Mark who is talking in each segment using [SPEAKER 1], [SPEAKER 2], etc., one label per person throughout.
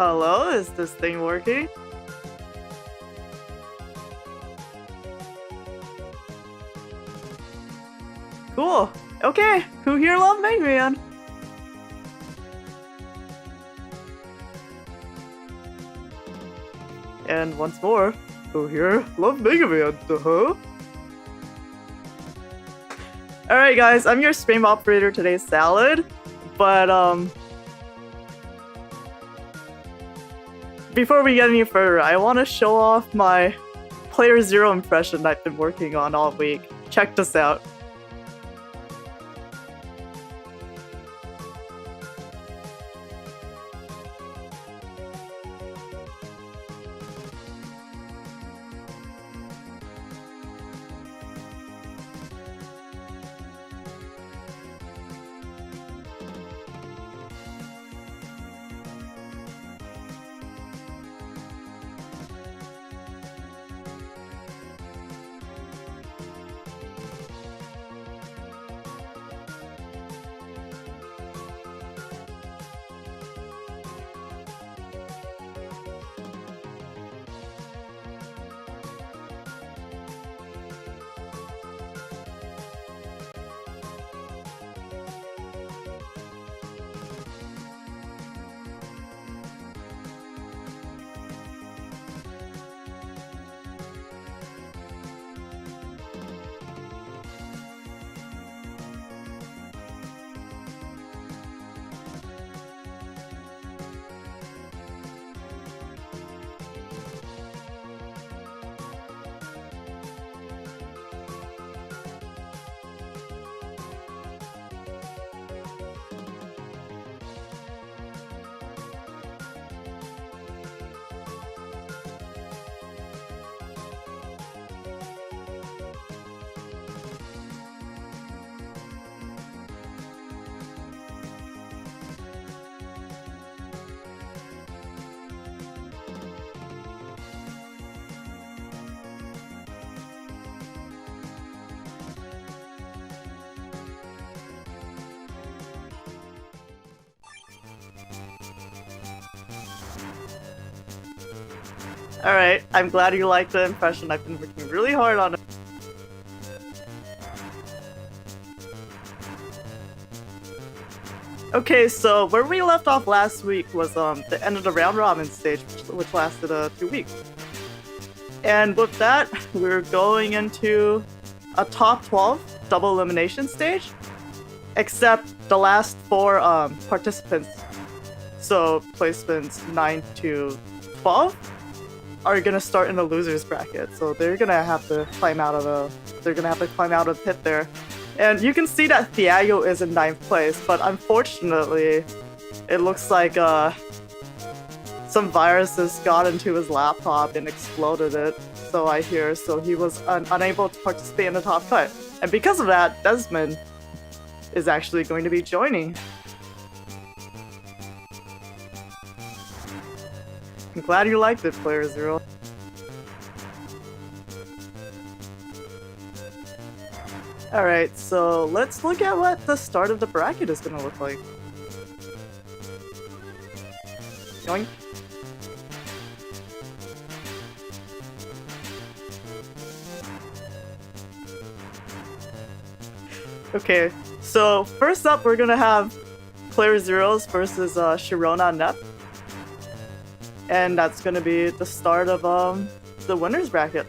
[SPEAKER 1] Hello, is this thing working? Cool. Okay, who here love Mega Man? And once more, who here love Mega Man? Huh? Alright guys, I'm your stream operator today, Salad. But before we get any further, I want to show off my Player Zero impression I've been working on all week. Check this out. Alright, I'm glad you liked the impression. I've been working really hard on it. Okay, so where we left off last week was the end of the round robin stage, which lasted 2 weeks. And with that, we're going into a top 12 double elimination stage, except the last 4 participants, so placements 9 to 12, are gonna start in the losers bracket. So they're gonna have to climb out of the pit there. And you can see that Thiago is in 9th place, but unfortunately, it looks like some viruses got into his laptop and exploded it. So I hear, so he was unable to participate in the top cut. And because of that, Desmond is actually going to be joining. I'm glad you liked it, Player Zero. Alright, so let's look at what the start of the bracket is gonna look like. Yoink. Okay, so first up we're gonna have Player Zeros versus Sharona Nep. And that's gonna be the start of the winners bracket.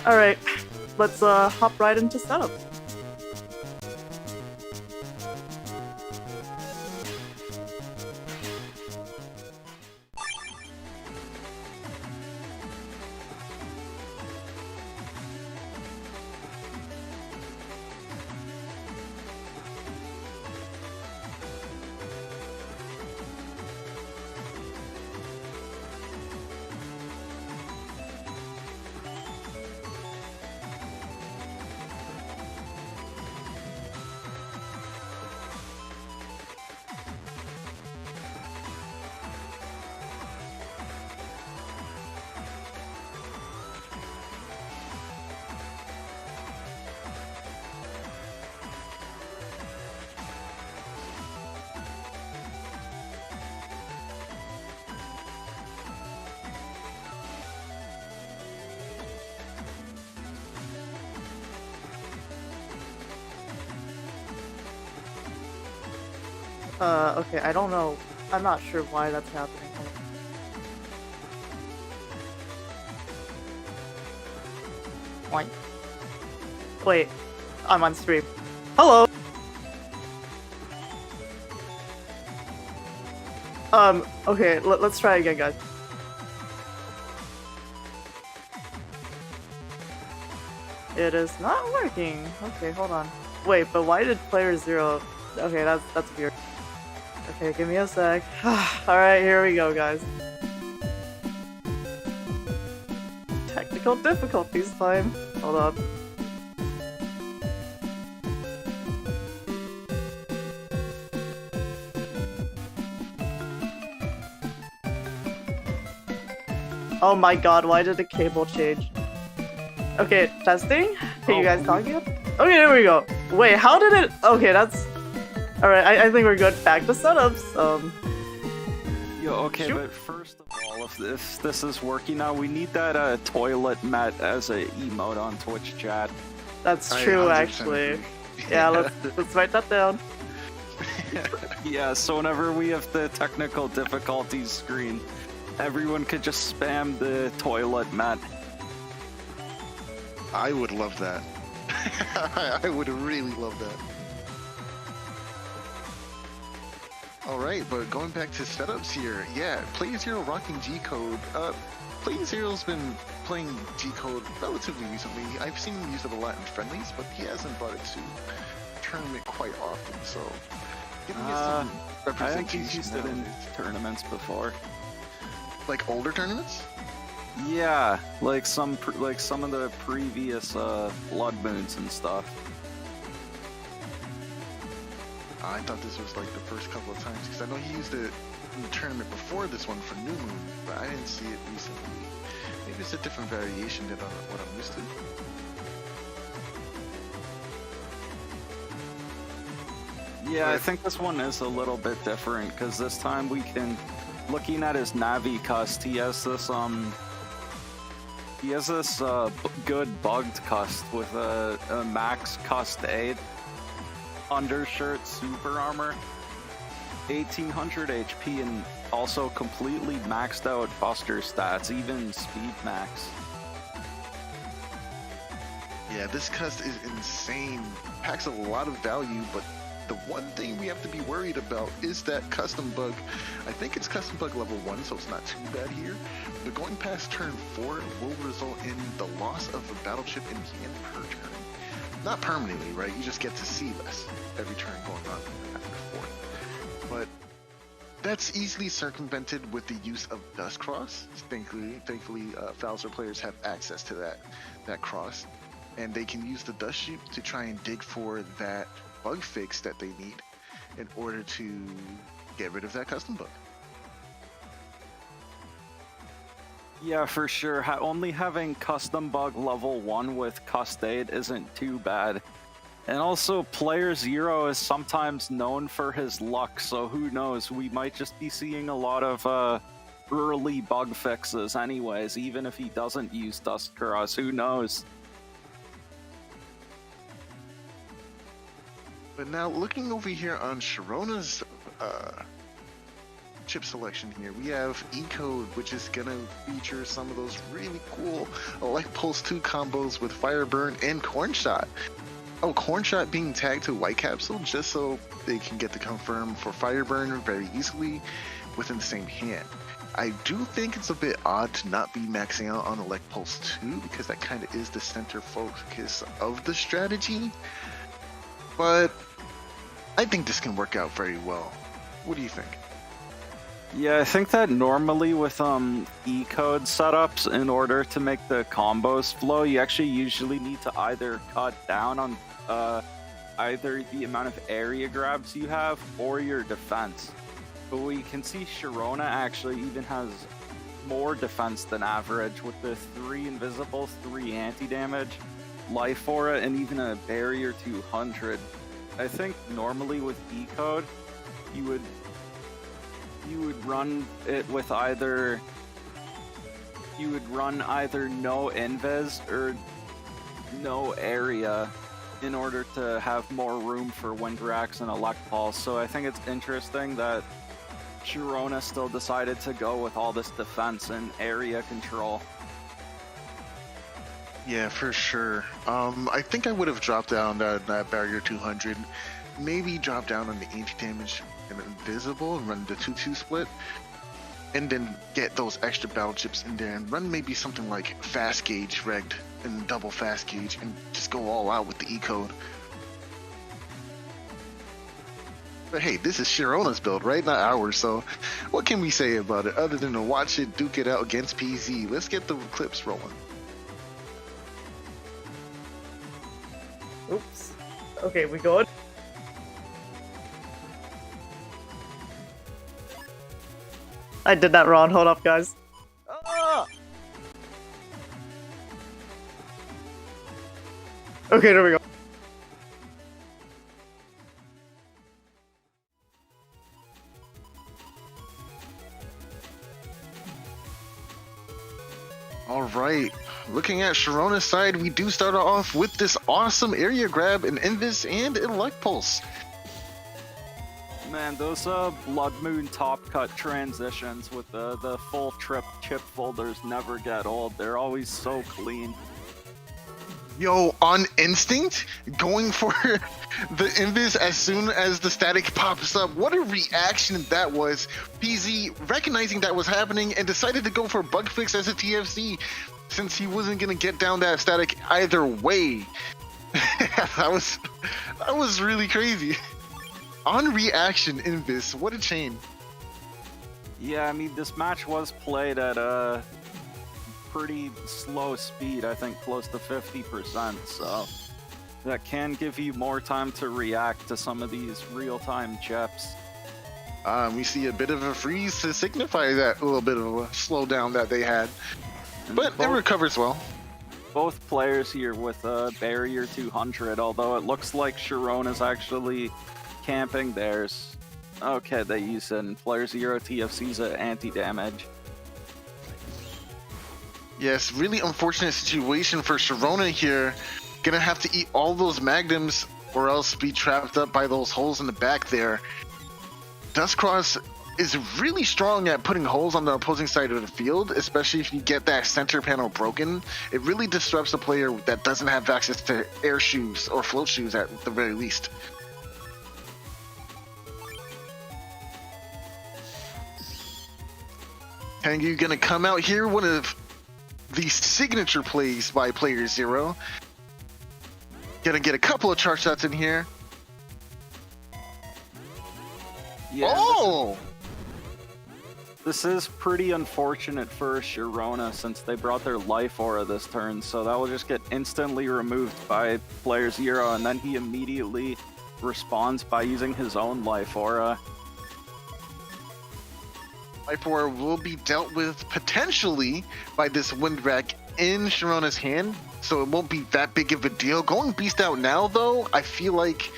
[SPEAKER 1] Alright, let's hop right into setup. Okay, I don't know. I'm not sure why that's happening. Hold on. Wait, I'm on stream. Hello! Okay, let's try again, guys. It is not working. Okay, hold on. Wait, but why did player 0... Okay, that's weird. Okay, give me a sec. Alright, here we go, guys. Technical difficulties time. Hold up. Oh my god, why did the cable change? Okay, testing? Can you guys talk again? Okay, there we go. Wait, how did it... Okay, that's... Alright, I think we're good. Back to setups.
[SPEAKER 2] Yo, okay, shoot. But first of all, if this is working now, we need that toilet mat as a emote on Twitch chat.
[SPEAKER 1] That's true, actually. Yeah, let's write that down.
[SPEAKER 2] Yeah, so whenever we have the technical difficulties screen, everyone could just spam the toilet mat.
[SPEAKER 3] I would love that. I would really love that. Alright, but going back to setups here, yeah, Player Zero rocking G-Code. Player Zero's been playing G-Code relatively recently. I've seen him use it a lot in friendlies, but he hasn't brought it to tournament quite often, so giving you some representation.
[SPEAKER 2] I think he's used it in tournaments before.
[SPEAKER 3] Like older tournaments?
[SPEAKER 2] Yeah, like some of the previous Blood Moons and stuff.
[SPEAKER 3] I thought this was like the first couple of times, because I know he used it in the tournament before this one for New Moon, but I didn't see it recently. Maybe it's a different variation than what I'm used to.
[SPEAKER 2] Yeah, I think this one is a little bit different, because this time we can, looking at his Navi cust, he has this good bugged cust with a max cust aid. Undershirt, super armor, 1800 HP, and also completely maxed out buster stats, even speed max.
[SPEAKER 3] Yeah, this cust is insane. Packs a lot of value, but the one thing we have to be worried about is that custom bug. I think it's custom bug level 1, so it's not too bad here. But going past turn 4 will result in the loss of a battle chip in hand per turn. Not permanently, right? You just get to see less every turn going on after 4. But that's easily circumvented with the use of Dust Cross. Thankfully, Falzar players have access to that cross, and they can use the Dust Chute to try and dig for that bug fix that they need in order to get rid of that custom bug.
[SPEAKER 2] Yeah, for sure. Only having custom bug level 1 with cust aid isn't too bad. And also, Player Zero is sometimes known for his luck, so who knows, we might just be seeing a lot of early bug fixes anyways, even if he doesn't use Dust Cross, who knows.
[SPEAKER 3] But now, looking over here on Sharona's chip selection here, we have E-Code, which is gonna feature some of those really cool Elect Pulse 2 combos with Fire Burn and Corn Shot. Oh, Corn Shot being tagged to White Capsule just so they can get the confirm for Fire Burn very easily within the same hand. I do think it's a bit odd to not be maxing out on Elect Pulse 2, because that kind of is the center focus of the strategy, but I think this can work out very well. What do you think?
[SPEAKER 2] Yeah, I think that normally with E-code setups, in order to make the combos flow, you actually usually need to either cut down on either the amount of area grabs you have or your defense. But we can see Sharona actually even has more defense than average with the 3 invisible, 3 anti-damage, life aura, and even a barrier 200. I think normally with E-code, you would run it with either no invis or no area in order to have more room for Wind Racks and Elect Pulse. So I think it's interesting that Sharona still decided to go with all this defense and area control.
[SPEAKER 3] Yeah, for sure. I think I would have dropped down that barrier 200, maybe drop down on the anti-damage and invisible and run the 2-2 split, and then get those extra battle chips in there and run maybe something like fast gauge regged and double fast gauge and just go all out with the E-code. But hey, this is Sharona's build, right? Not ours, so what can we say about it other than to watch it duke it out against PZ? Let's get the clips rolling.
[SPEAKER 1] Oops. Okay, we good? I did that wrong. Hold up, guys. Ah! Okay, there we go.
[SPEAKER 3] All right, looking at Sharona's side, we do start off with this awesome area grab in Invis and Elect Pulse.
[SPEAKER 2] Man, those Blood Moon top cut transitions with the full trip chip folders never get old. They're always so clean.
[SPEAKER 3] Yo, on instinct, going for the Invis as soon as the static pops up. What a reaction that was. PZ recognizing that was happening and decided to go for bug fix as a TFC since he wasn't gonna get down that static either way. that was really crazy. On reaction Invis, what a chain.
[SPEAKER 2] Yeah, I mean, this match was played at a pretty slow speed, I think close to 50%, so that can give you more time to react to some of these real-time chips.
[SPEAKER 3] We see a bit of a freeze to signify that little bit of a slowdown that they had, but it recovers well.
[SPEAKER 2] Both players here with a barrier 200, although it looks like Sharona's actually camping theirs. Okay, they use it, and Player 0 TFC's anti-damage.
[SPEAKER 3] Yes, really unfortunate situation for Sharona here. Gonna have to eat all those magnums or else be trapped up by those holes in the back there. Dustcross is really strong at putting holes on the opposing side of the field, especially if you get that center panel broken. It really disrupts a player that doesn't have access to air shoes or float shoes at the very least. Tengu gonna come out here, one of the signature plays by Player 0. Gonna get a couple of charge shots in here.
[SPEAKER 2] Yeah,
[SPEAKER 3] oh!
[SPEAKER 2] This is pretty unfortunate for Sharona since they brought their life aura this turn, so that will just get instantly removed by Player 0, and then he immediately responds by using his own life aura.
[SPEAKER 3] Life aura will be dealt with potentially by this Wind Rack in Sharona's hand, so it won't be that big of a deal. Going Beast out now, though, I feel like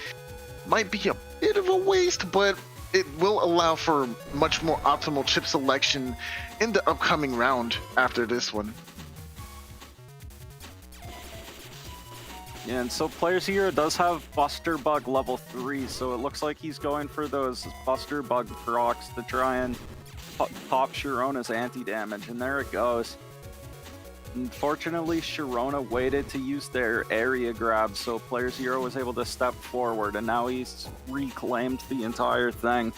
[SPEAKER 3] might be a bit of a waste, but it will allow for much more optimal chip selection in the upcoming round after this one.
[SPEAKER 2] Yeah, and so Player 0 does have Buster Bug level 3, so it looks like he's going for those Buster Bug procs to try and pop Sharona's anti-damage, and there it goes. Unfortunately, Sharona waited to use their area grab, so Player 0 was able to step forward, and now he's reclaimed the entire thing.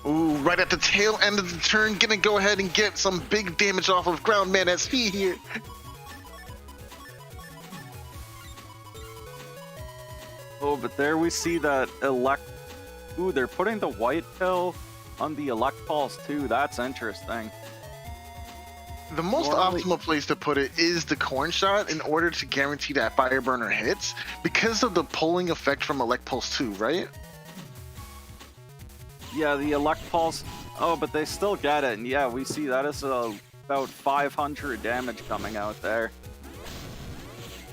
[SPEAKER 3] Ooh, right at the tail end of the turn, gonna go ahead and get some big damage off of Groundman SP here.
[SPEAKER 2] Oh, but there we see that Ooh, they're putting the white pill on the Elect Pulse too. That's interesting.
[SPEAKER 3] The most optimal place to put it is the corn shot in order to guarantee that Fireburner hits because of the pulling effect from Elect Pulse 2, right?
[SPEAKER 2] Yeah, the Elect Pulse. Oh, but they still get it, and yeah, we see that is about 500 damage coming out there.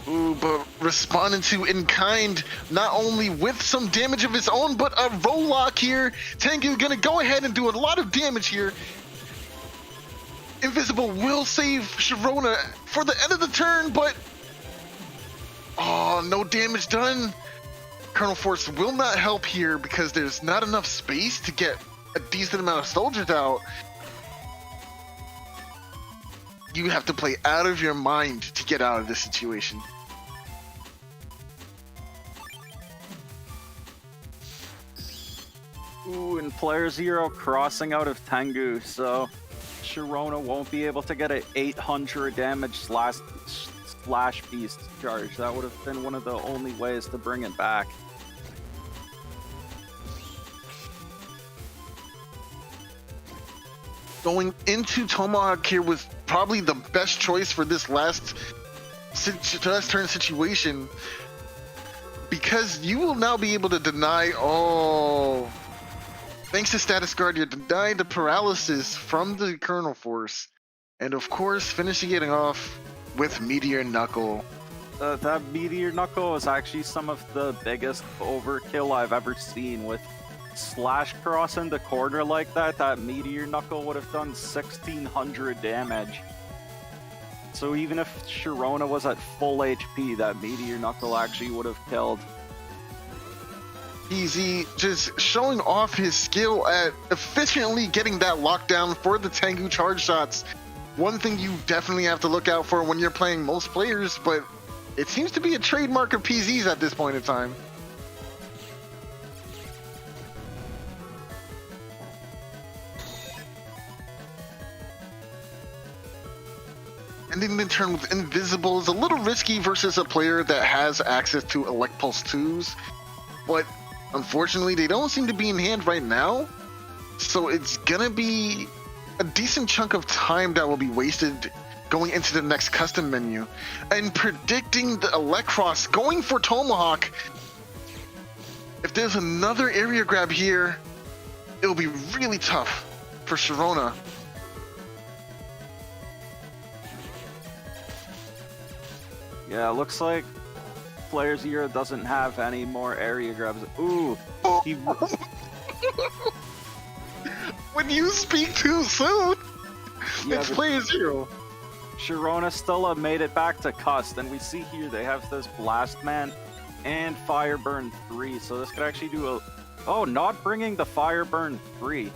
[SPEAKER 3] Ooh, but responding to in kind, not only with some damage of his own, but a roll lock here. Tengu gonna go ahead and do a lot of damage here. Invisible will save Sharona for the end of the turn, but Oh, no damage done. Colonel Force will not help here because there's not enough space to get a decent amount of soldiers out. You have to play out of your mind to get out of this situation.
[SPEAKER 2] Ooh, and player 0 crossing out of Tengu, so Sharona won't be able to get an 800 damage slash beast charge. That would have been one of the only ways to bring it back.
[SPEAKER 3] Going into Tomahawk here was probably the best choice for this last turn situation, because you will now be able to deny. Oh, thanks to Status Guard, you're denied the paralysis from the Colonel Force, and of course finishing it off with Meteor Knuckle.
[SPEAKER 2] That Meteor Knuckle is actually some of the biggest overkill I've ever seen. With slash cross in the corner like that, that Meteor Knuckle would have done 1600 damage. So even if Sharona was at full HP, that Meteor Knuckle actually would have killed.
[SPEAKER 3] Easy, just showing off his skill at efficiently getting that lockdown for the Tengu charge shots. One thing you definitely have to look out for when you're playing most players, but it seems to be a trademark of PZs at this point in time. Ending the turn with Invisible is a little risky versus a player that has access to Elect Pulse 2s, but unfortunately they don't seem to be in hand right now, so it's gonna be a decent chunk of time that will be wasted going into the next custom menu. And predicting the Elect Cross, going for Tomahawk. If there's another area grab here, it'll be really tough for Sharona.
[SPEAKER 2] Yeah, it looks like player 0 doesn't have any more area grabs. Ooh, he...
[SPEAKER 3] When you speak too soon,
[SPEAKER 2] Yeah,
[SPEAKER 3] it's player 0.
[SPEAKER 2] Sharona still made it back to Cust, and we see here they have this Blast Man and Fireburn 3, so this could actually do a... Oh, not bringing the Fireburn 3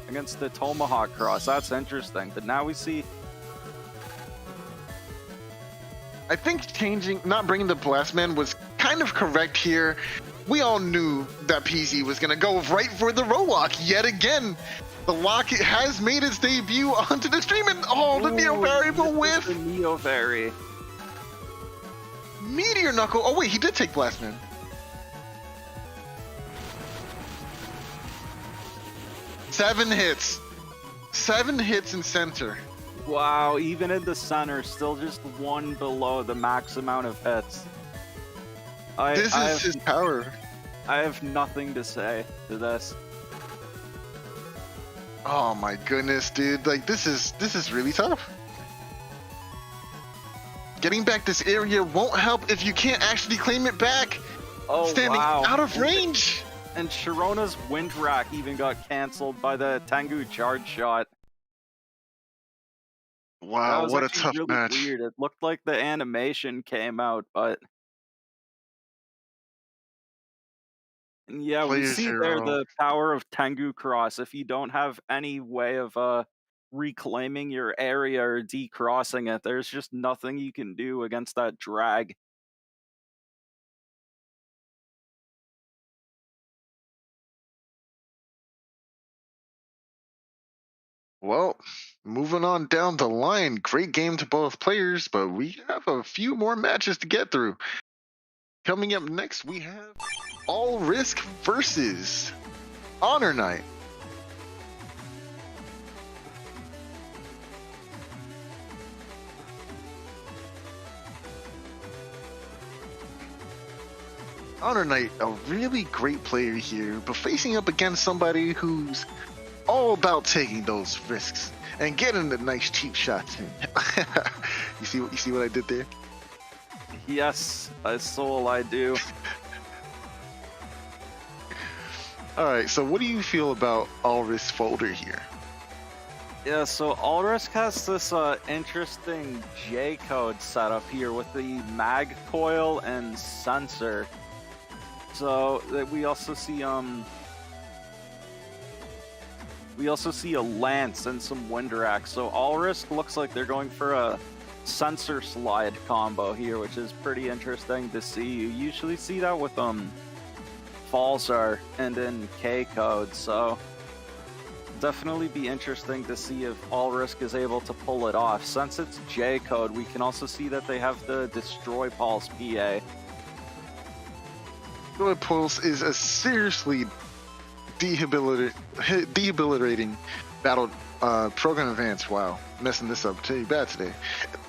[SPEAKER 2] against the Tomahawk Cross. That's interesting, but now we see...
[SPEAKER 3] I think not bringing the Blast Man was kind of correct here. We all knew that PZ was going to go right for the Roadlock yet again. The lock has made its debut onto the stream, and the Neo Variable whiff.
[SPEAKER 2] The Neo Vari.
[SPEAKER 3] Meteor Knuckle. Oh wait, he did take Blast Man. Seven hits in center.
[SPEAKER 2] Wow, even in the center, still just one below the max amount of hits.
[SPEAKER 3] This is his power.
[SPEAKER 2] I have nothing to say to this.
[SPEAKER 3] Oh my goodness, dude! Like this is really tough. Getting back this area won't help if you can't actually claim it back.
[SPEAKER 2] Oh,
[SPEAKER 3] standing
[SPEAKER 2] wow.
[SPEAKER 3] out of range.
[SPEAKER 2] And Sharona's Wind Rack even got cancelled by the Tengu charge shot.
[SPEAKER 3] Wow, what a tough
[SPEAKER 2] really
[SPEAKER 3] match.
[SPEAKER 2] Weird. It looked like the animation came out, but... And yeah, we see there the power of Tengu Cross. If you don't have any way of reclaiming your area or decrossing it, there's just nothing you can do against that drag.
[SPEAKER 3] Well, moving on down the line, great game to both players, but we have a few more matches to get through. Coming up next, we have All Risk versus Honor Knight. Honor Knight, a really great player here, but facing up against somebody who's all about taking those risks and getting the nice cheap shots in. You see what I did there?
[SPEAKER 2] Yes, Soul, I do.
[SPEAKER 3] All right, so what do you feel about All Risk Folder here?
[SPEAKER 2] Yeah, so Allrisk has this interesting J code setup here with the mag coil and sensor. So we also see a lance and some winderack. So Allrisk looks like they're going for a sensor slide combo here, which is pretty interesting to see. You usually see that with Falzar and in K code, so definitely be interesting to see if Allrisk is able to pull it off. Since it's J code, we can also see that they have the Destroy Pulse PA.
[SPEAKER 3] Destroy Pulse is a seriously debilitating battle program advance. Wow, messing this up pretty bad today.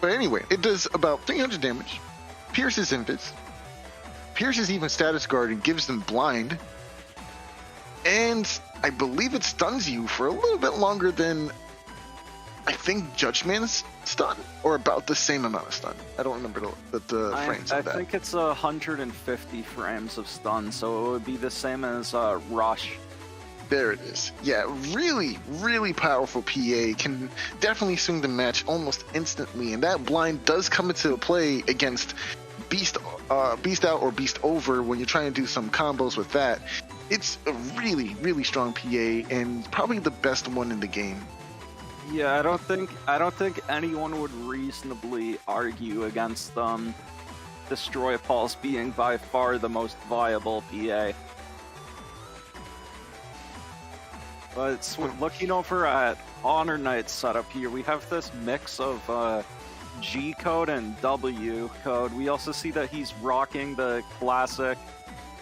[SPEAKER 3] But anyway, it does about 300 damage, pierces invis, pierces even status guard and gives them blind, and I believe it stuns you for a little bit longer than I think Judgment's stun, or about the same amount of stun. I don't remember the frames of that.
[SPEAKER 2] I think it's 150 frames of stun, so it would be the same as Rush.
[SPEAKER 3] There it is. Yeah, really, really powerful PA. Can definitely swing the match almost instantly, and that blind does come into play against Beast Out or Beast Over when you're trying to do some combos with that. It's a really, really strong PA and probably the best one in the game.
[SPEAKER 2] Yeah, I don't think anyone would reasonably argue against Destroy Pulse being by far the most viable PA. But looking over at Honor Knight's setup here, we have this mix of G code and W code. We also see that he's rocking the classic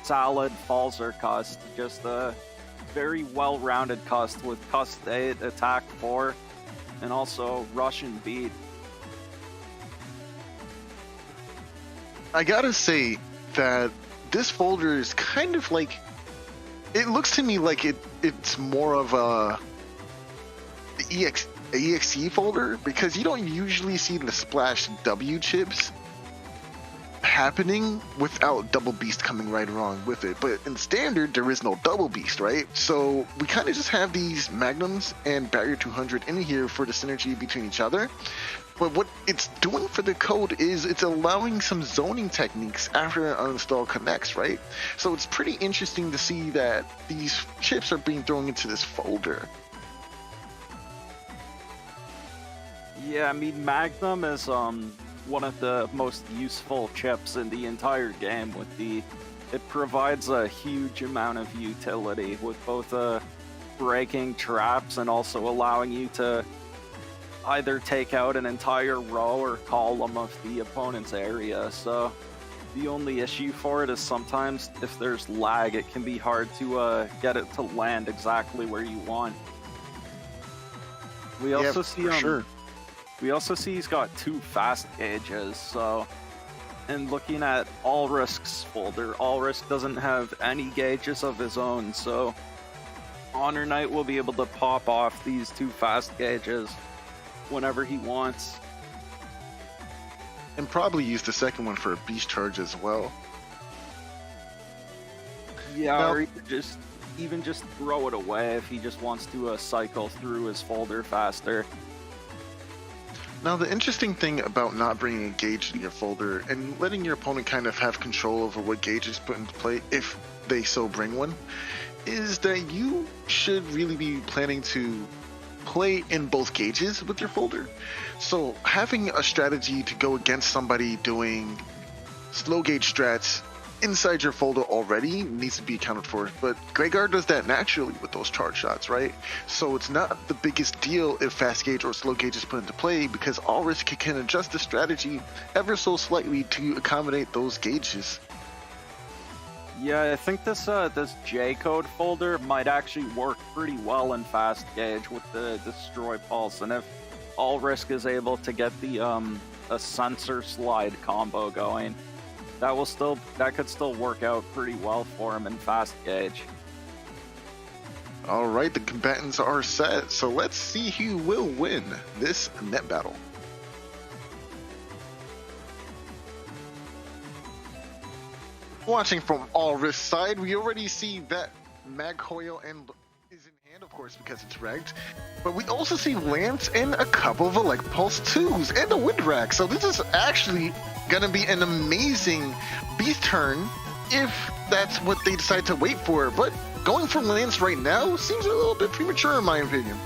[SPEAKER 2] Salad Falzar cust, just a very well-rounded cust with cust 8, attack 4, and also rush and beat.
[SPEAKER 3] I gotta say that this folder is kind of like, it looks to me like it's more of a EXE folder, because you don't usually see the splash W chips happening without double beast coming right along with it. But in standard, there is no double beast, right? So we kind of just have these magnums and barrier 200 in here for the synergy between each other. But what it's doing for the code is it's allowing some zoning techniques after an uninstall connects, right? So it's pretty interesting to see that these chips are being thrown into this folder.
[SPEAKER 2] Yeah, I mean, Magnum is one of the most useful chips in the entire game. It provides a huge amount of utility with both breaking traps and also allowing you to either take out an entire row or column of the opponent's area. So the only issue for it is sometimes if there's lag, it can be hard to get it to land exactly where you want. We also see We also see he's got 2 fast gauges, so... And looking at Allrisk's folder, Allrisk doesn't have any gauges of his own, so... Honor Knight will be able to pop off these 2 fast gauges whenever he wants.
[SPEAKER 3] And probably use the second one for a beast charge as well.
[SPEAKER 2] Yeah, now, or even just throw it away if he just wants to cycle through his folder faster.
[SPEAKER 3] Now, the interesting thing about not bringing a gauge to your folder and letting your opponent kind of have control over what gauge is put into play, if they so bring one, is that you should really be planning to play in both gauges with your folder. So having a strategy to go against somebody doing slow gauge strats inside your folder already needs to be accounted for, but Greyguard does that naturally with those charge shots, right? So it's not the biggest deal if fast gauge or slow gauge is put into play, because Allrisk can adjust the strategy ever so slightly to accommodate those gauges.
[SPEAKER 2] Yeah, I think this J code folder might actually work pretty well in fast gauge with the Destroy Pulse, and if Allrisk is able to get the a sensor slide combo going, that could still work out pretty well for him in fast gauge.
[SPEAKER 3] All right, the combatants are set, so let's see who will win this net battle. Watching from Allrisk's side, we already see that Mag Coil is in hand of course, because it's regged. But we also see Lance and a couple of Elect Pulse 2s and a Windwrack. So this is actually going to be an amazing beast turn if that's what they decide to wait for. But going for Lance right now seems a little bit premature in my opinion.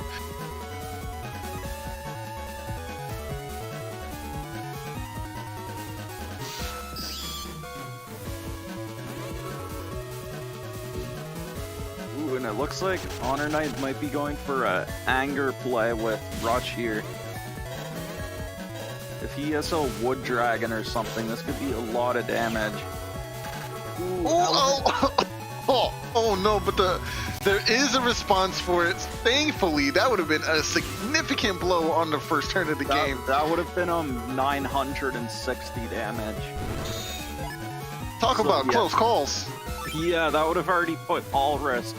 [SPEAKER 2] Ooh, and it looks like Honor Knight might be going for a anger play with Rush here. If he has a Wood Dragon or something, this could be a lot of damage. Ooh,
[SPEAKER 3] oh no, but there is a response for it. Thankfully, that would have been a significant blow on the first turn of the game.
[SPEAKER 2] That would have been 960 damage.
[SPEAKER 3] Talk about close calls.
[SPEAKER 2] Yeah, that would have already put All Risk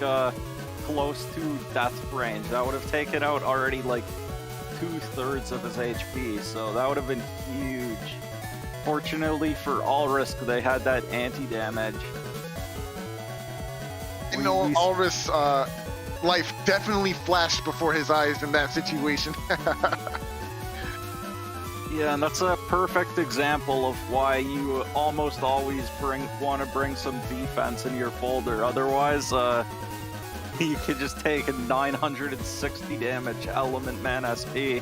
[SPEAKER 2] close to death range. That would have taken out already like 2/3 of his HP, so that would have been huge. Fortunately for All Risk, they had that anti-damage.
[SPEAKER 3] You know, All Risk's life definitely flashed before his eyes in that situation.
[SPEAKER 2] Yeah, and that's a perfect example of why you almost always want to bring some defense in your folder. Otherwise, you could just take a 960 damage Element Man SP.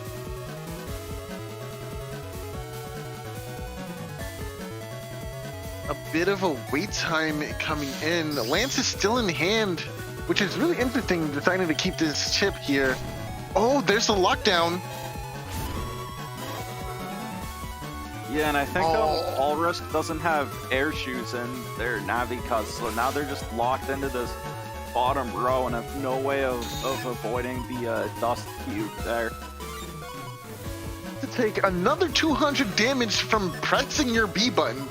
[SPEAKER 3] A bit of a wait time coming in. Lance is still in hand, which is really interesting, deciding to keep this chip here. Oh, there's a lockdown.
[SPEAKER 2] Yeah, and I think All Risk doesn't have air shoes in their Navicuts, so now they're just locked into this bottom row and have no way of avoiding the dust cube there.
[SPEAKER 3] To take another 200 damage from pressing your B button.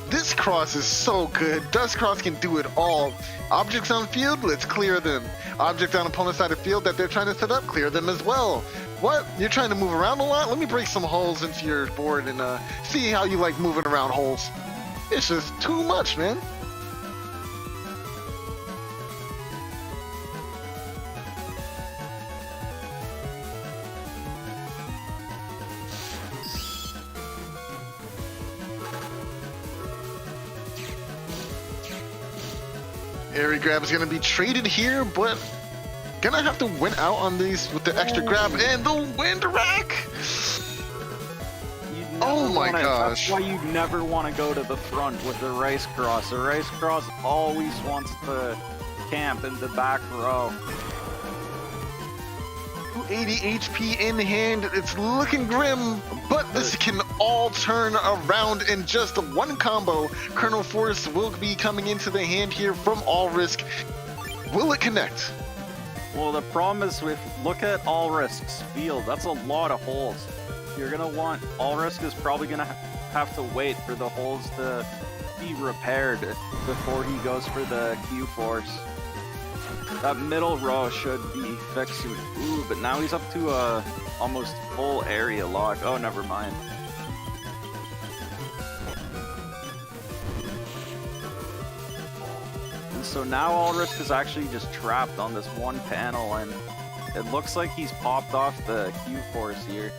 [SPEAKER 3] This cross is so good. Dust Cross can do it all. Objects on field, let's clear them. Objects on opponent's side of field that they're trying to set up, clear them as well. What? You're trying to move around a lot? Let me break some holes into your board and see how you like moving around holes. It's just too much, man. Airy Grab is going to be traded here, but gonna have to win out on these with the extra grab and the Wind Rack. Oh my gosh.
[SPEAKER 2] That's why you never want to go to the front with the Race Cross. The Race Cross always wants to camp in the back row.
[SPEAKER 3] 280 HP in hand. It's looking grim, but this can all turn around in just one combo. Colonel Force will be coming into the hand here from All Risk. Will it connect?
[SPEAKER 2] Well, the problem is, look at All Risk's field. That's a lot of holes. You're gonna want All Risk is probably gonna have to wait for the holes to be repaired before he goes for the Q Force. That middle row should be fixed soon. Ooh, but now he's up to a almost full area lock. Oh, never mind. And so now All Risk is actually just trapped on this one panel, and it looks like he's popped off the Q Force here.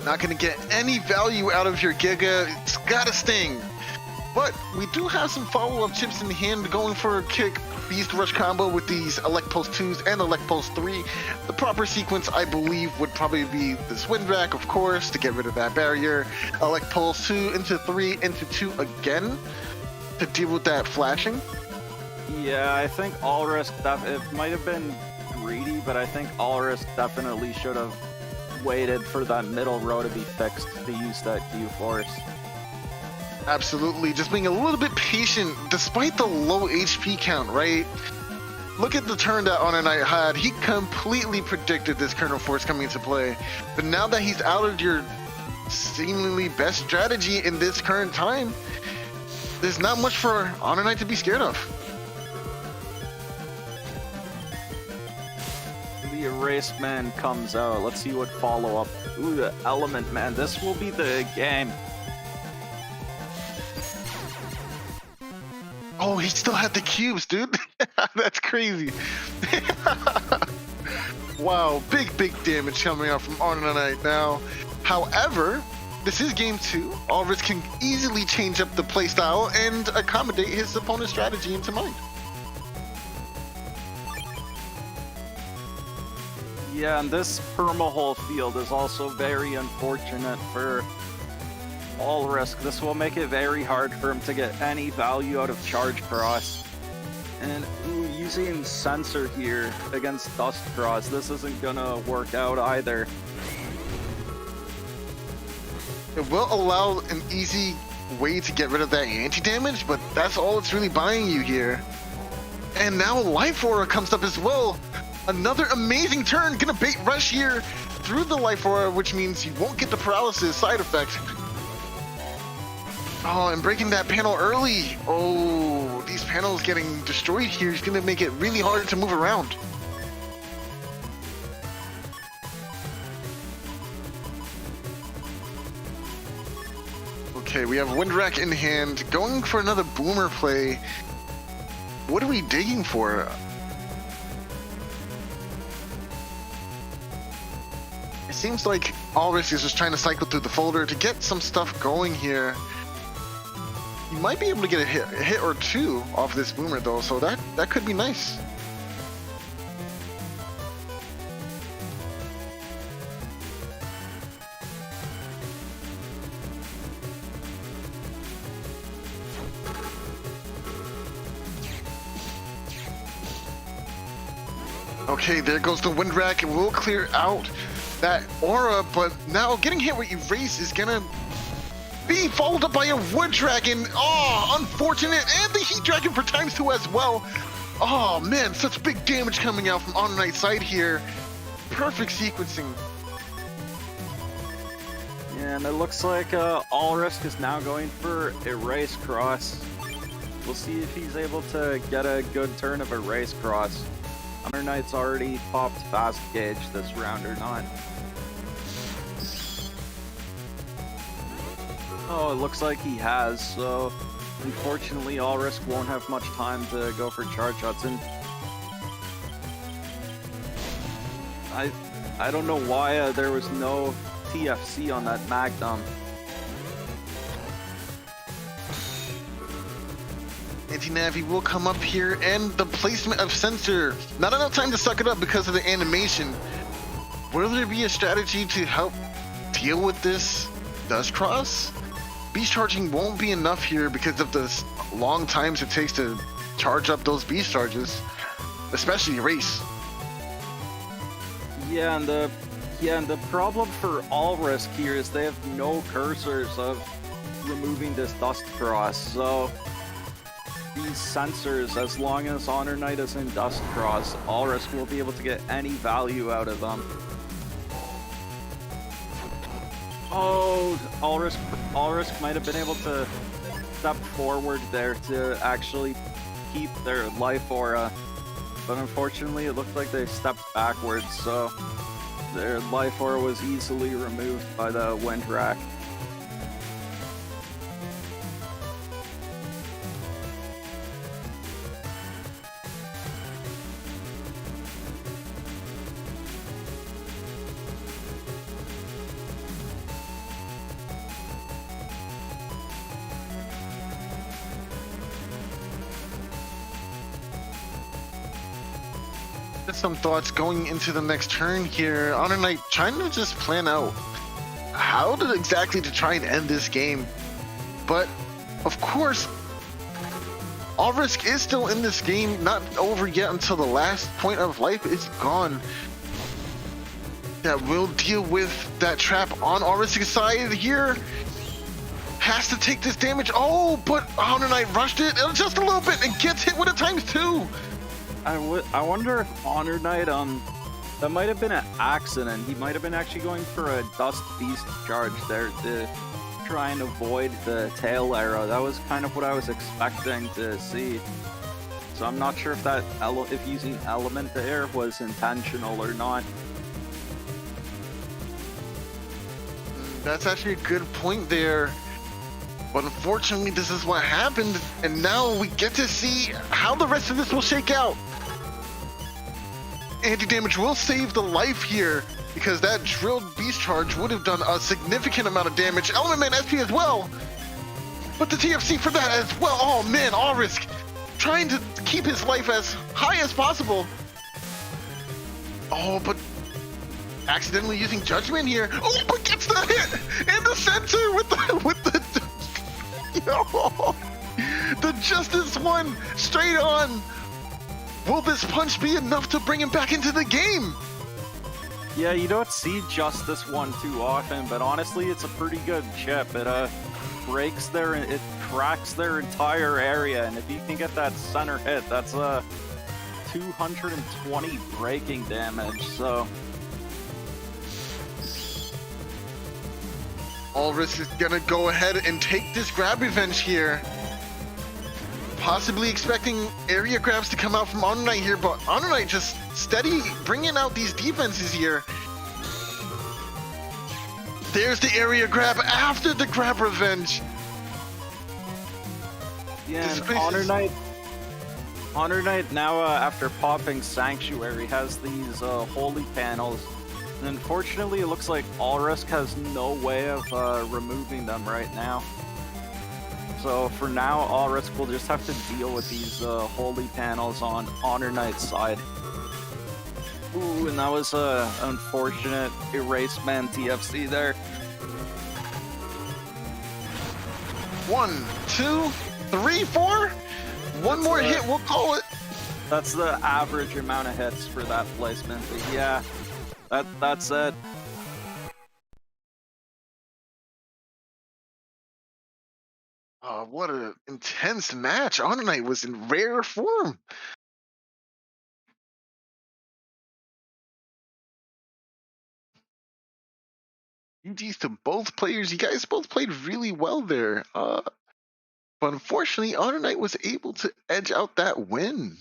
[SPEAKER 3] Not going to get any value out of your Giga. It's got to sting. But we do have some follow-up chips in hand going for a kick Beast Rush combo with these Elect Pulse 2s and Elect Pulse 3. The proper sequence, I believe, would probably be this Wind Rack, of course, to get rid of that barrier. Elect Pulse 2 into 3 into 2 again to deal with that flashing.
[SPEAKER 2] Yeah, I think All Risk, it might have been greedy, but I think All Risk definitely should have waited for that middle row to be fixed to use that Q Force.
[SPEAKER 3] Absolutely, just being a little bit patient despite the low HP count, right? Look at the turn that Honor Knight had. He completely predicted this Colonel Force coming into play. But now that he's out of your seemingly best strategy in this current time, there's not much for Honor Knight to be scared of.
[SPEAKER 2] The Erase Man comes out. Let's see what follow-up. Ooh, the Element Man. This will be the game.
[SPEAKER 3] Oh, he still had the cubes, dude. That's crazy. Wow, big damage coming out from Arnonite now. However, this is game 2. Allrisk can easily change up the playstyle and accommodate his opponent's strategy into mind.
[SPEAKER 2] Yeah, and this perma-hole field is also very unfortunate for Allrisk. This will make it very hard for him to get any value out of Charge Cross. And using Sensor here against Dust Cross, this isn't gonna work out either.
[SPEAKER 3] It will allow an easy way to get rid of that anti-damage, but that's all it's really buying you here. And now Life Aura comes up as well. Another amazing turn, gonna bait rush here through the Life Aura, which means you won't get the paralysis side effect. Oh, and breaking that panel early. Oh, these panels getting destroyed here is gonna make it really hard to move around. Okay, we have Windwreck in hand, going for another Boomer play. What are we digging for? It seems like Allrisk is just trying to cycle through the folder to get some stuff going here. You might be able to get a hit or two off this Boomer though, so that could be nice. Okay, there goes the Windwreck. It will clear out that aura, but now getting hit with Erase is gonna be followed up by a Wood Dragon. Oh, unfortunate. And the Heat Dragon for ×2 as well. Oh man, such big damage coming out from Arnonite's side here. Perfect sequencing.
[SPEAKER 2] Yeah, and it looks like Allrisk is now going for Erase Cross. We'll see if he's able to get a good turn of Erase Cross. Arnonite's already popped Fast Gauge this round or not. Oh, it looks like he has, so unfortunately Allrisk won't have much time to go for charge shots. And I don't know why there was no TFC on that Magnum.
[SPEAKER 3] Anti-Navi will come up here, and the placement of Sensor. Not enough time to suck it up because of the animation. Will there be a strategy to help deal with this Dust Cross? Beast charging won't be enough here because of the long times it takes to charge up those beast charges, especially Erase.
[SPEAKER 2] Yeah, and the problem for Allrisk here is they have no cursors of removing this Dust Cross, so these sensors, as long as Honor Knight is in Dust Cross, Allrisk will be able to get any value out of them. Oh, Allrisk might have been able to step forward there to actually keep their life aura, but unfortunately it looked like they stepped backwards, so their life aura was easily removed by the Windwreck.
[SPEAKER 3] Some thoughts going into the next turn here. Honor Knight trying to just plan out how to exactly to try and end this game. But of course, Allrisk is still in this game, not over yet until the last point of life is gone. That will deal with that trap on Allrisk's side here. Has to take this damage. Oh, but Honor Knight rushed it just a little bit and gets hit with a ×2.
[SPEAKER 2] I wonder if Honor Knight, that might have been an accident. He might have been actually going for a Dust Beast charge there to try and avoid the tail arrow. That was kind of what I was expecting to see. So I'm not sure if that if using Element there was intentional or not.
[SPEAKER 3] That's actually a good point there. But unfortunately, this is what happened, and now we get to see how the rest of this will shake out. Anti-damage will save the life here, because that drilled beast charge would have done a significant amount of damage. Element Man SP as well, but the TFC for that as well. Oh man, all risk, trying to keep his life as high as possible. Oh, but accidentally using Judgment here. Oh, but gets the hit in the center with the yo, the Justice one straight on. Will this punch be enough to bring him back into the game?
[SPEAKER 2] Yeah, you don't see Justice one too often, but honestly, it's a pretty good chip. It it cracks their entire area, and if you can get that center hit, that's 220 breaking damage. So
[SPEAKER 3] Ulrich is gonna go ahead and take this grab revenge here. Possibly expecting area grabs to come out from Honor Knight here, but Honor Knight just steady bringing out these defenses here. There's the area grab after the grab revenge.
[SPEAKER 2] yeah, and Honor Knight now after popping Sanctuary has these holy panels. And unfortunately, it looks like Allrisk has no way of removing them right now. So for now, Allrisk will just have to deal with these holy panels on Honor Knight's side. Ooh, and that was a unfortunate Erase Man TFC there.
[SPEAKER 3] 1, 2, 3, 4. One more hit, we'll call it.
[SPEAKER 2] That's the average amount of hits for that placement. But yeah, that's it.
[SPEAKER 3] What an intense match. Honor Knight was in rare form. GG's to both players. You guys both played really well there. But unfortunately, Honor Knight was able to edge out that win.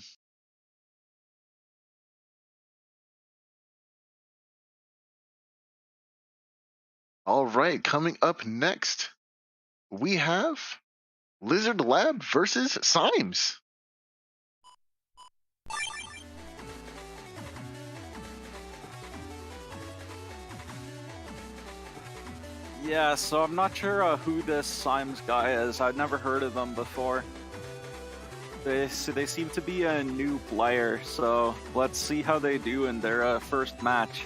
[SPEAKER 3] All right, coming up next, we have Lizard Lab versus Symes.
[SPEAKER 2] Yeah, so I'm not sure who this Symes guy is. I've never heard of them before. They seem to be a new player, so let's see how they do in their first match.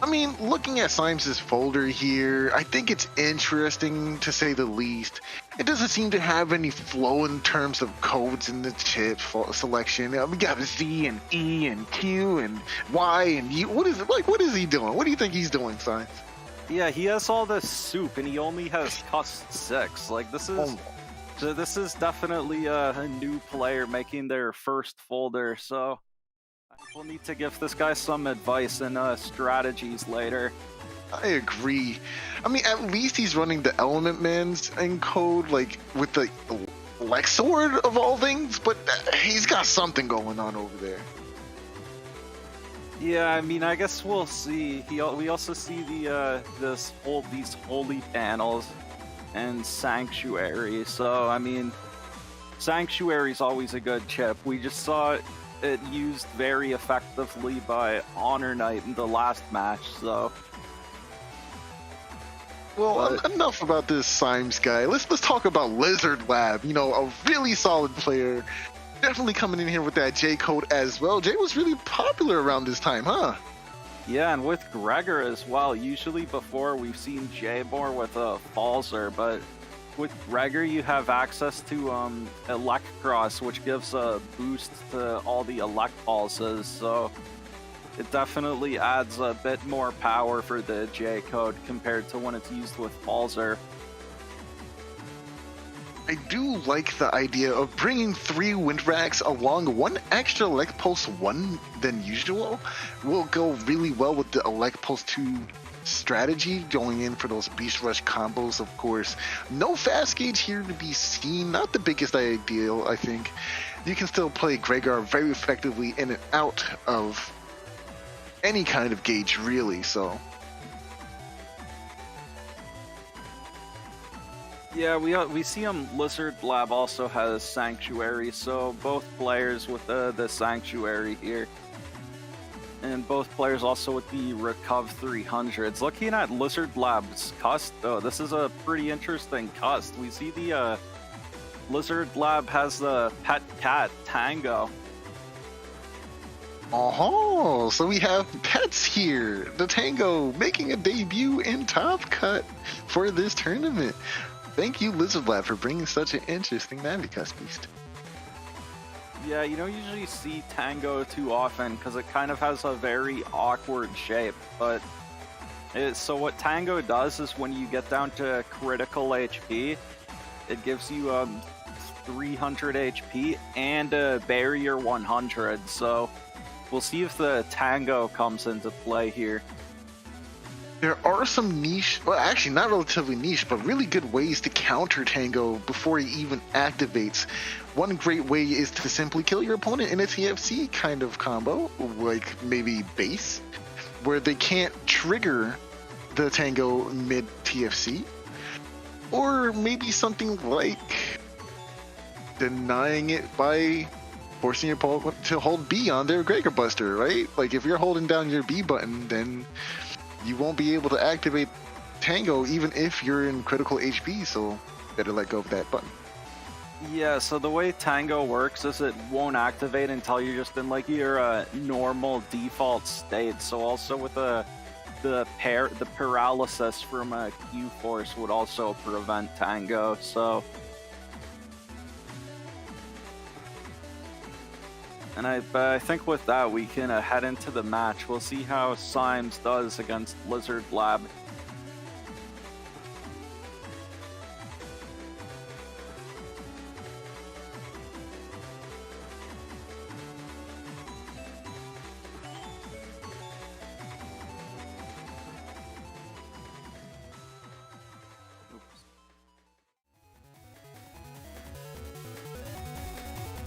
[SPEAKER 3] I mean, looking at Symes' folder here, I think it's interesting to say the least. It doesn't seem to have any flow in terms of codes in the chip selection. We got Z and E and Q and Y and U. What is it like? What is he doing? What do you think he's doing, Symes?
[SPEAKER 2] Yeah, he has all this soup and he only has Cust 6. Like this is definitely a new player making their first folder. So we'll need to give this guy some advice and strategies later.
[SPEAKER 3] I agree. I mean, at least he's running the Element Man's encode, like with the Lex Sword of all things, but he's got something going on over there.
[SPEAKER 2] Yeah, I mean, I guess we'll see. We also see these holy panels and Sanctuary. So I mean, Sanctuary's always a good chip. We just saw it used very effectively by Honor Knight in the last match. So.
[SPEAKER 3] Well, enough about this Symes guy. Let's talk about Lizard Lab. You know, a really solid player. Definitely coming in here with that J code as well. J was really popular around this time, huh?
[SPEAKER 2] Yeah, and with Gregor as well. Usually before we've seen J more with a Falzer, but with Gregor you have access to Elect Cross, which gives a boost to all the Elect pulses. So it definitely adds a bit more power for the J code compared to when it's used with Falzer.
[SPEAKER 3] I do like the idea of bringing 3 Wind Racks along 1 extra Elect Pulse 1 than usual. Will go really well with the Elect Pulse 2 strategy, going in for those Beast Rush combos, of course. No fast gauge here to be seen. Not the biggest ideal, I think. You can still play Gregor very effectively in and out of any kind of gauge, really, so.
[SPEAKER 2] Yeah, we see Lizard Lab also has Sanctuary, so both players with the Sanctuary here. And both players also with the Recov 300s. Looking at Lizard Lab's cust, though, this is a pretty interesting cust. We see the Lizard Lab has the pet cat, Tango.
[SPEAKER 3] Oh, so we have pets here. The Tango making a debut in Top Cut for this tournament. Thank you, Lizard Lab, for bringing such an interesting Navicus beast.
[SPEAKER 2] Yeah, you don't usually see Tango too often because it kind of has a very awkward shape. But so what Tango does is when you get down to critical HP, it gives you 300 HP and a barrier 100. So we'll see if the Tango comes into play here.
[SPEAKER 3] There are some niche, well, actually not relatively niche, but really good ways to counter Tango before he even activates. One great way is to simply kill your opponent in a TFC kind of combo, like maybe base, where they can't trigger the Tango mid TFC. Or maybe something like denying it by forcing your opponent to hold B on their Gregor Buster, right? Like if you're holding down your B button, then you won't be able to activate Tango even if you're in critical HP, so better let go of that button.
[SPEAKER 2] Yeah, so the way Tango works is it won't activate until you're just in like your normal default state. So also with the paralysis from a Q force would also prevent Tango. So, and I think with that we can head into the match. We'll see how Symes does against Lizard Lab.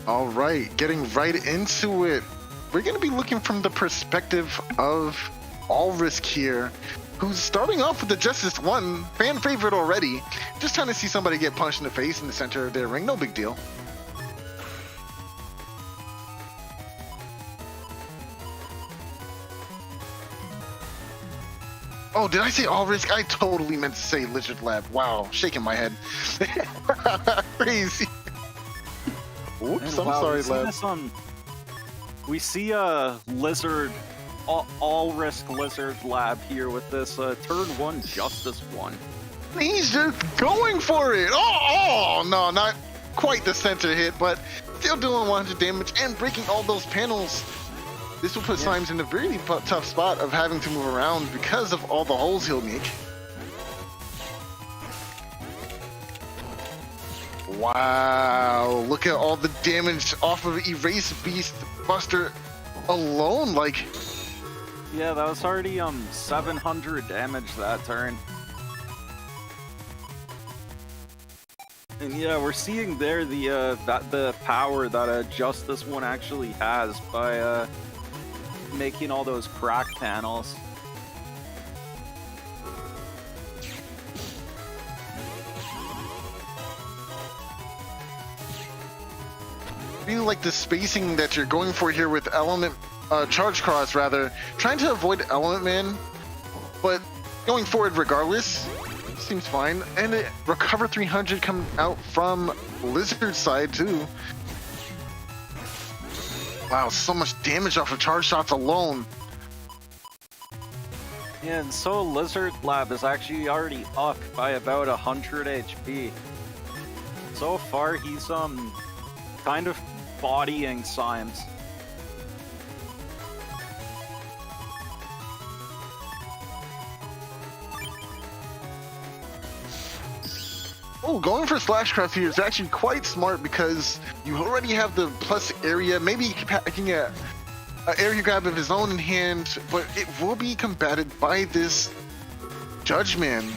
[SPEAKER 3] All right, getting right into it. We're going to be looking from the perspective of All Risk here, who's starting off with the Justice 1, fan favorite already. Just trying to see somebody get punched in the face in the center of their ring, no big deal. Oh, did I say All Risk? I totally meant to say Lizard Lab. Wow, shaking my head. Crazy. Oops, I'm sorry, Lab.
[SPEAKER 2] We see a Lizard, all Risk Lizard Lab here with this turn 1 Justice 1.
[SPEAKER 3] He's just going for it. Oh, no, not quite the center hit, but still doing 100 damage and breaking all those panels. This will put Symes in a really tough spot of having to move around because of all the holes he'll make. Wow, look at all the damage off of Erase Beast Buster alone, like...
[SPEAKER 2] Yeah, that was already 700 damage that turn. And yeah, we're seeing there the power that Justice 1 actually has by making all those crack panels.
[SPEAKER 3] Really like the spacing that you're going for here with Element, Charge Cross rather, trying to avoid Element Man, but going forward regardless, seems fine. And it, Recover 300 coming out from Lizard's side too. Wow, so much damage off of charge shots alone.
[SPEAKER 2] Yeah, and so Lizard Lab is actually already up by about 100 HP. So far, he's kind of bodying Symes.
[SPEAKER 3] Oh, going for Slashcraft here is actually quite smart because you already have the plus area, maybe packing an area grab of his own in hand, but it will be combated by this Judgment.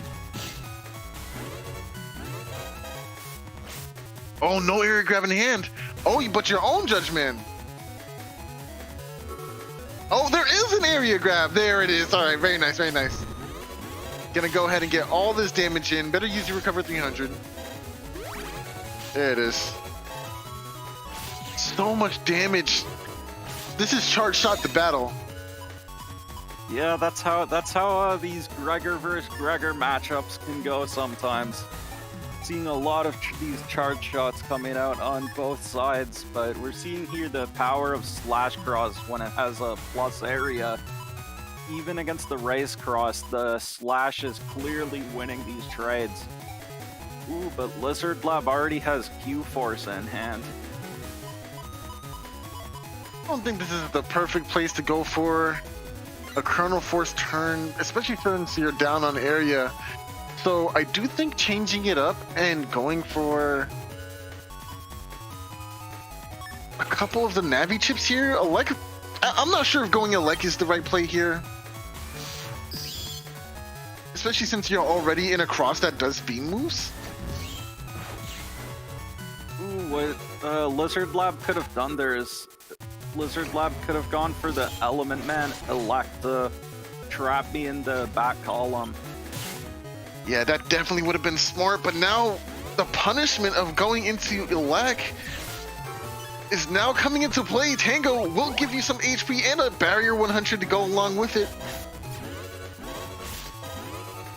[SPEAKER 3] Oh, no area grab in hand. Oh, but your own Judgment. Oh, there is an area grab. There it is. All right, very nice, very nice. Gonna go ahead and get all this damage in. Better use your recover 300. There it is. So much damage. This is charge shot to battle.
[SPEAKER 2] Yeah, that's how these Gregor versus Gregor matchups can go sometimes. Seeing a lot of these charge shots coming out on both sides, but we're seeing here the power of Slash Cross when it has a plus area. Even against the Race Cross, the Slash is clearly winning these trades. Ooh, but Lizard Lab already has Q-Force in hand.
[SPEAKER 3] I don't think this is the perfect place to go for a Chrono Force turn, especially since you're down on area. So I do think changing it up and going for a couple of the Navi chips here. I'm not sure if going Elec is the right play here. Especially since you're already in a cross that does beam moves.
[SPEAKER 2] Ooh, what Lizard Lab could have done there is Lizard Lab could have gone for the Element Man Elect to trap me in the back column.
[SPEAKER 3] Yeah, that definitely would have been smart, but now the punishment of going into Elec is now coming into play. Tango will give you some HP and a barrier 100 to go along with it.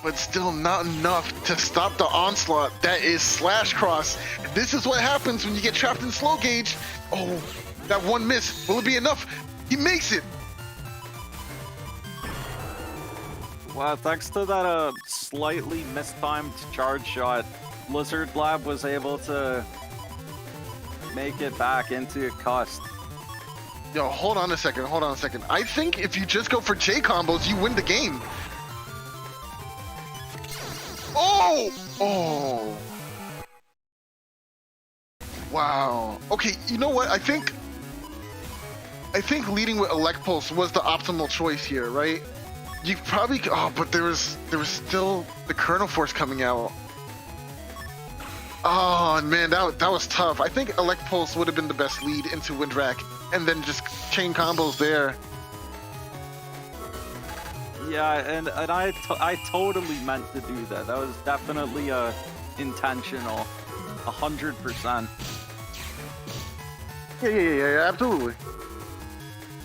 [SPEAKER 3] But still not enough to stop the onslaught that is Slash Cross. This is what happens when you get trapped in slow gauge. Oh, that one miss. Will it be enough? He makes it.
[SPEAKER 2] Wow, thanks to that slightly mistimed charge shot, Lizard Lab was able to make it back into Cust.
[SPEAKER 3] Yo, hold on a second. I think if you just go for J combos, you win the game. Oh! Wow. Okay, you know what? I think leading with Elect Pulse was the optimal choice here, right? You probably but there was still the Chrono Force coming out. Oh man, that was tough. I think Elect Pulse would have been the best lead into Windrak, and then just chain combos there.
[SPEAKER 2] Yeah, and I totally meant to do that. That was definitely intentional, 100%.
[SPEAKER 3] Yeah, absolutely.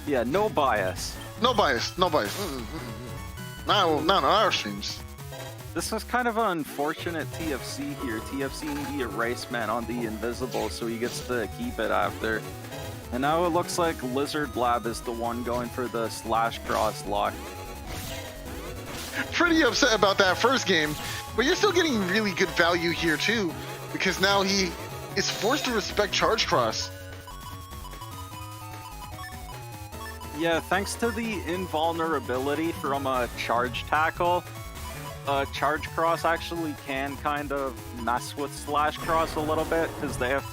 [SPEAKER 2] Yeah, no bias.
[SPEAKER 3] No bias. Not on our streams.
[SPEAKER 2] This was kind of an unfortunate TFC here. TFC needed a race man on the Invisible, so he gets to keep it after. And now it looks like Lizard Lab is the one going for the Slash Cross lock.
[SPEAKER 3] Pretty upset about that first game, but you're still getting really good value here too, because now he is forced to respect Charge Cross.
[SPEAKER 2] Yeah, thanks to the invulnerability from a Charge Tackle, Charge Cross actually can kind of mess with Slash Cross a little bit, because they have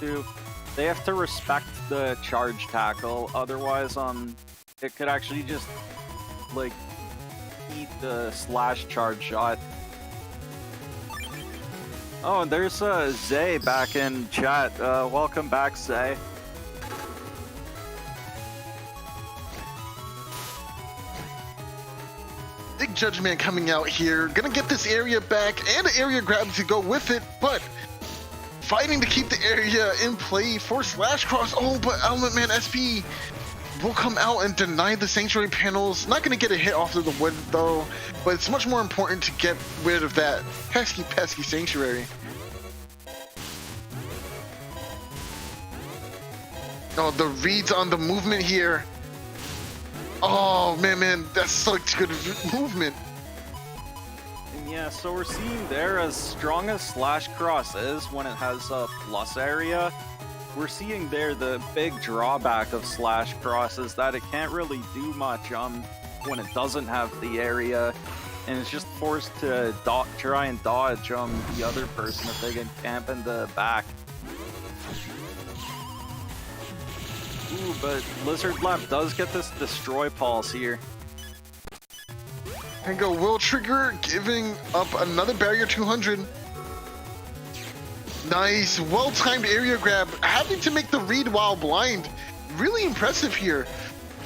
[SPEAKER 2] to respect the Charge Tackle, otherwise it could actually just like eat the Slash Charge shot. Oh, and there's Zay back in chat. Welcome back, Zay.
[SPEAKER 3] Big Judgment coming out here, gonna get this area back and an area grab to go with it, but fighting to keep the area in play for Slash Cross. Oh, but Element Man SP will come out and deny the Sanctuary panels. Not gonna get a hit off of the wood though, but it's much more important to get rid of that pesky Sanctuary. Oh, the reads on the movement here. Oh man, that's such good movement.
[SPEAKER 2] And yeah, so we're seeing there, as strong as Slash Cross is when it has a plus area, we're seeing there the big drawback of Slash Cross is that it can't really do much when it doesn't have the area, and it's just forced to try and dodge the other person if they get camp in the back. Ooh, but Lizard Lab does get this Destroy Pulse here.
[SPEAKER 3] Tango will trigger, giving up another barrier 200. Nice, well-timed area grab, having to make the read while blind. Really impressive here.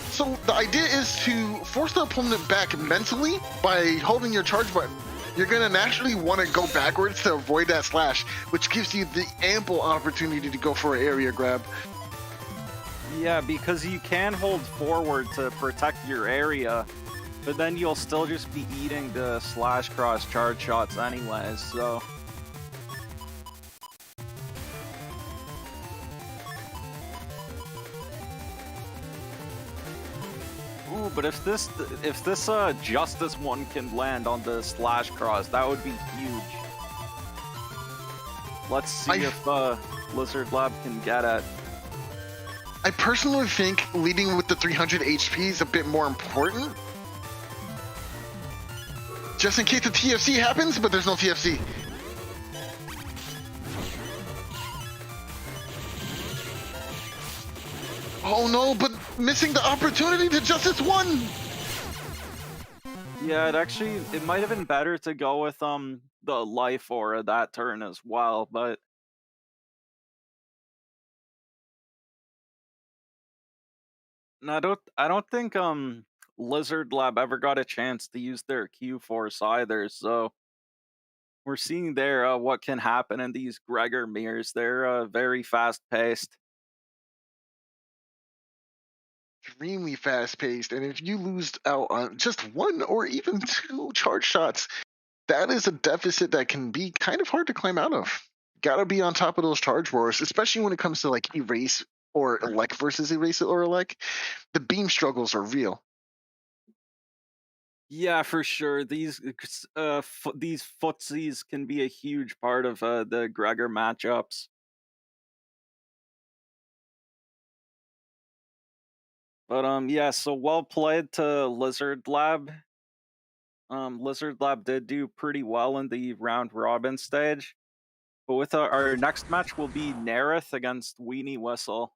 [SPEAKER 3] So the idea is to force the opponent back mentally by holding your charge button. you're gonna naturally want to go backwards to avoid that slash, which gives you the ample opportunity to go for an area grab.
[SPEAKER 2] Yeah, because you can hold forward to protect your area, but then you'll still just be eating the slash cross charge shots anyways, so... Ooh, but if this Justice one can land on the slash cross, that would be huge. Let's see if Lizard Lab can get it.
[SPEAKER 3] I personally think leading with the 300 HP is a bit more important. Just in case the TFC happens, but there's no TFC. Oh no, but missing the opportunity to Justice 1!
[SPEAKER 2] Yeah, it might have been better to go with the life aura that turn as well, but no, I don't think Lizard Lab ever got a chance to use their Q Force either, so we're seeing there what can happen in these Gregor mirrors. They're very fast paced.
[SPEAKER 3] Extremely fast-paced, and if you lose out on just one or even two charge shots, that is a deficit that can be kind of hard to climb out of. Gotta be on top of those charge roars, especially when it comes to like erase or elect versus erase or elect. The beam struggles are real.
[SPEAKER 2] Yeah, for sure. These footsies can be a huge part of the Gregor matchups. But yeah, so well played to Lizard Lab. Lizard Lab did do pretty well in the round robin stage. But with our next match will be Nerith against Weenie Whistle.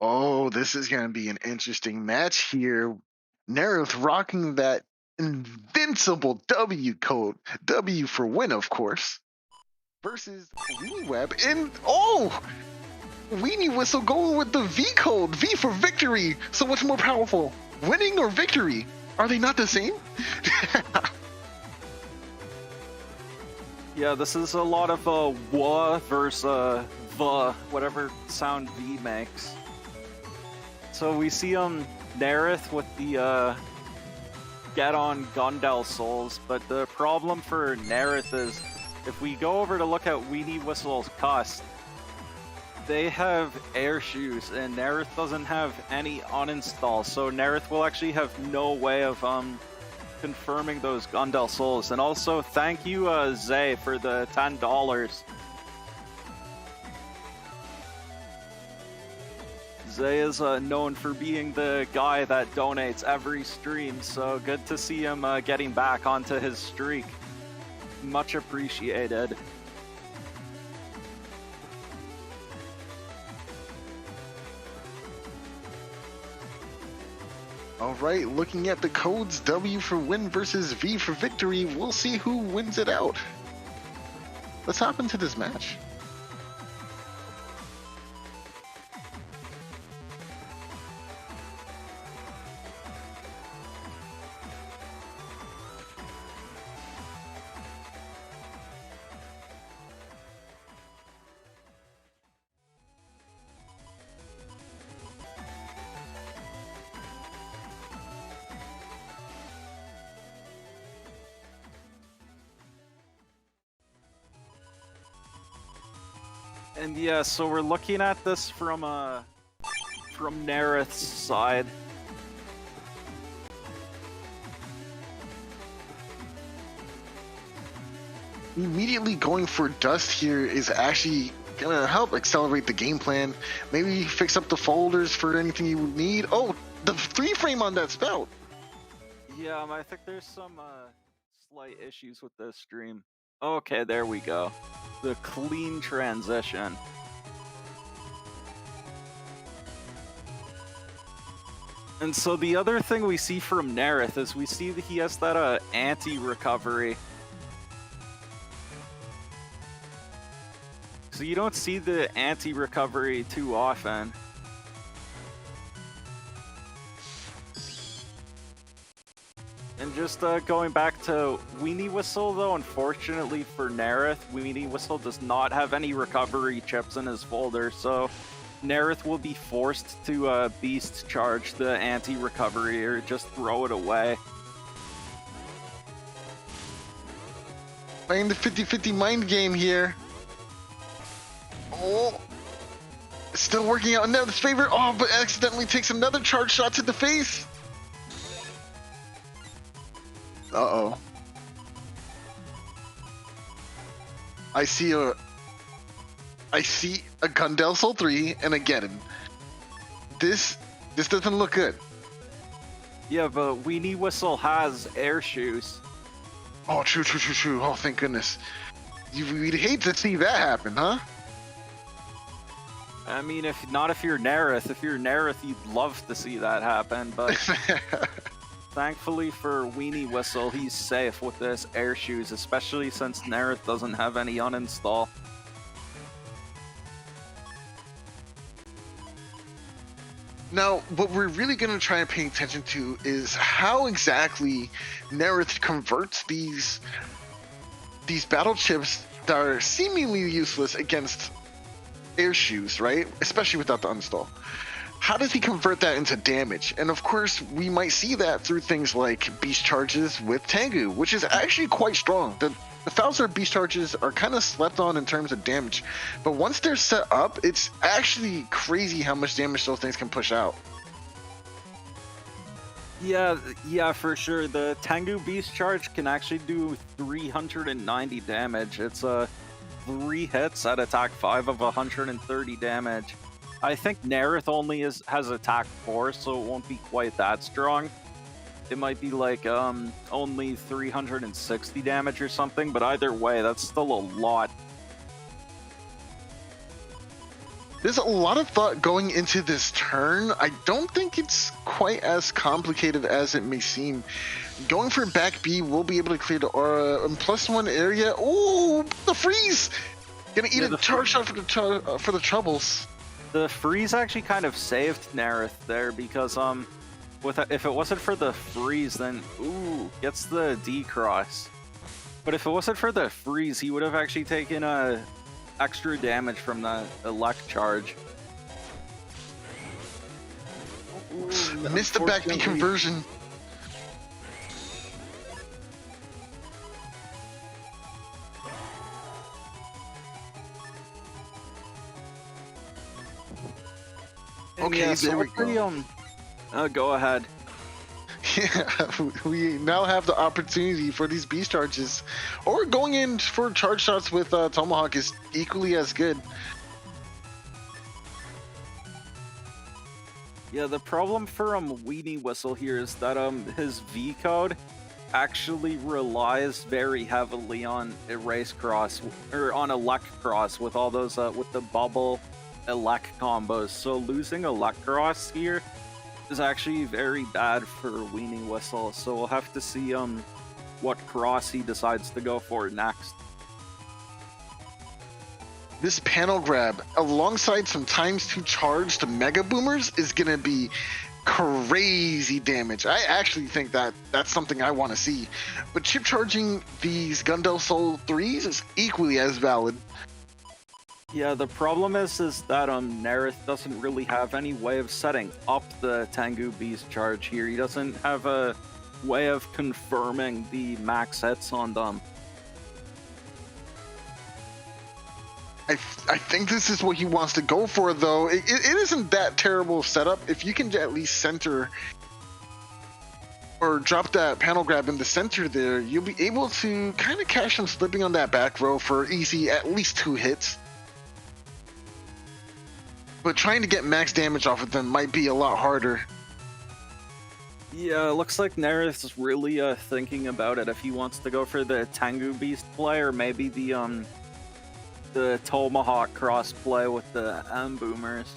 [SPEAKER 3] Oh, this is going to be an interesting match here. Nerith rocking that invincible W code, W for win, of course, versus Weenie Web. And oh, Weenie Whistle going with the V code, V for victory. So what's more powerful, winning or victory? Are they not the same?
[SPEAKER 2] Yeah, this is a lot of wah versus the, whatever sound V makes. So we see Nerith with the get on Gundel souls, but the problem for Nerith is if we go over to look at Weenie Whistle's cust, they have air shoes and Nerith doesn't have any uninstall, so Nerith will actually have no way of confirming those Gundel souls. And also thank you Zay for the $10. Zay is known for being the guy that donates every stream, so good to see him getting back onto his streak. Much appreciated.
[SPEAKER 3] All right, looking at the codes, W for win versus V for victory, we'll see who wins it out. Let's hop into this match.
[SPEAKER 2] And yeah, so we're looking at this from Nerith's side.
[SPEAKER 3] Immediately going for Dust here is actually gonna help accelerate the game plan. Maybe fix up the folders for anything you would need. Oh, the 3-frame on that spout.
[SPEAKER 2] Yeah, I think there's some slight issues with this stream. Okay, there we go. The clean transition. And so the other thing we see from Nerith is we see that he has that anti-recovery. So you don't see the anti-recovery too often. And Just going back to Weenie Whistle, though, unfortunately for Nerith, Weenie Whistle does not have any recovery chips in his folder, so Nerith will be forced to Beast Charge the anti-recovery or just throw it away.
[SPEAKER 3] Playing the 50-50 mind game here. Oh, still working out in Nerith's favor. Oh, but accidentally takes another charge shot to the face. Uh-oh. I see a Gundel Soul 3 and a Geddon. This doesn't look good.
[SPEAKER 2] Yeah, but Weenie Whistle has air shoes.
[SPEAKER 3] Oh, true. Oh, thank goodness. You'd hate to see that happen, huh?
[SPEAKER 2] I mean, if you're Nerith. If you're Nerith, you'd love to see that happen, but thankfully for Weenie Whistle, he's safe with this air shoes, especially since Nerith doesn't have any uninstall.
[SPEAKER 3] Now, what we're really going to try and pay attention to is how exactly Nerith converts these battle chips that are seemingly useless against air shoes, right? Especially without the uninstall. How does he convert that into damage? And of course, we might see that through things like Beast Charges with Tengu, which is actually quite strong. The Thousand Beast Charges are kind of slept on in terms of damage, but once they're set up, it's actually crazy how much damage those things can push out.
[SPEAKER 2] Yeah, for sure. The Tengu Beast Charge can actually do 390 damage. It's 3 hits at attack 5 of 130 damage. I think Nerith only has attack 4, so it won't be quite that strong. It might be like only 360 damage or something, but either way, that's still a lot.
[SPEAKER 3] There's a lot of thought going into this turn. I don't think it's quite as complicated as it may seem. Going for back B, we'll be able to clear the aura and +1 area. Oh, the freeze! Gonna eat a charge shot for the troubles.
[SPEAKER 2] The freeze actually kind of saved Nerith there because if it wasn't for the freeze, then gets the D-cross. But if it wasn't for the freeze, he would have actually taken extra damage from the elect charge.
[SPEAKER 3] Missed the back B conversion. Okay,
[SPEAKER 2] yeah,
[SPEAKER 3] there we go.
[SPEAKER 2] Go ahead.
[SPEAKER 3] Yeah, we now have the opportunity for these beast charges, or going in for charge shots with Tomahawk is equally as good.
[SPEAKER 2] Yeah, the problem for Weenie Whistle here is that his V code actually relies very heavily on Erase Cross or on Elect Cross with all those with the bubble Elect combos. So losing Elect Cross here is actually very bad for Weenie Whistle. So we'll have to see what cross he decides to go for next.
[SPEAKER 3] This panel grab, alongside some ×2 charge to Mega Boomers, is gonna be crazy damage. I actually think that that's something I want to see. But chip charging these Gundel Soul 3s is equally as valid.
[SPEAKER 2] Yeah, the problem is that Nerith doesn't really have any way of setting up the Tengu Beast charge here. He doesn't have a way of confirming the max hits on them.
[SPEAKER 3] I think this is what he wants to go for, though. It isn't that terrible setup. If you can at least center or drop that panel grab in the center there, you'll be able to kind of catch him slipping on that back row for easy at least 2 hits. But trying to get max damage off of them might be a lot harder.
[SPEAKER 2] Yeah, it looks like Nerith's really thinking about it if he wants to go for the Tengu Beast play or maybe the Tomahawk cross play with the M-Boomers.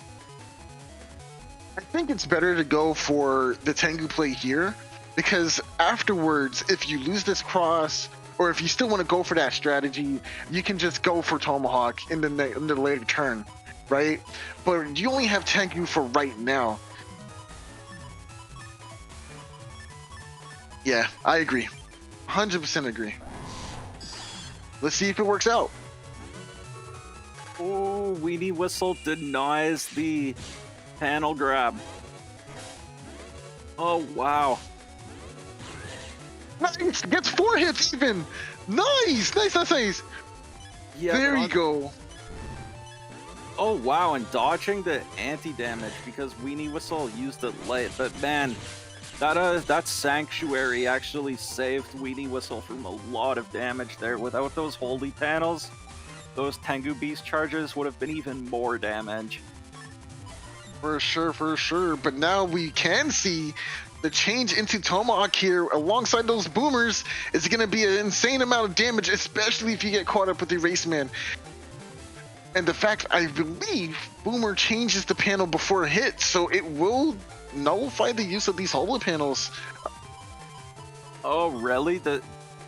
[SPEAKER 3] I think it's better to go for the Tengu play here, because afterwards, if you lose this cross, or if you still want to go for that strategy, you can just go for Tomahawk in the later turn, right? But you only have Tengu for right now. Yeah, I agree. 100% agree. Let's see if it works out.
[SPEAKER 2] Oh, Weenie Whistle denies the panel grab. Oh, wow.
[SPEAKER 3] Nice! Gets 4 hits even! Nice! Nice.
[SPEAKER 2] Yeah,
[SPEAKER 3] There
[SPEAKER 2] but
[SPEAKER 3] you go.
[SPEAKER 2] Oh, wow, and dodging the anti-damage because Weenie Whistle used it late. But man, that Sanctuary actually saved Weenie Whistle from a lot of damage there. Without those holy panels, those Tengu Beast charges would have been even more damage.
[SPEAKER 3] For sure. But now we can see the change into Tomahawk here alongside those boomers is going to be an insane amount of damage, especially if you get caught up with the Erase Man. And the fact, I believe, Boomer changes the panel before it hits, so it will nullify the use of these holo panels.
[SPEAKER 2] Oh, really?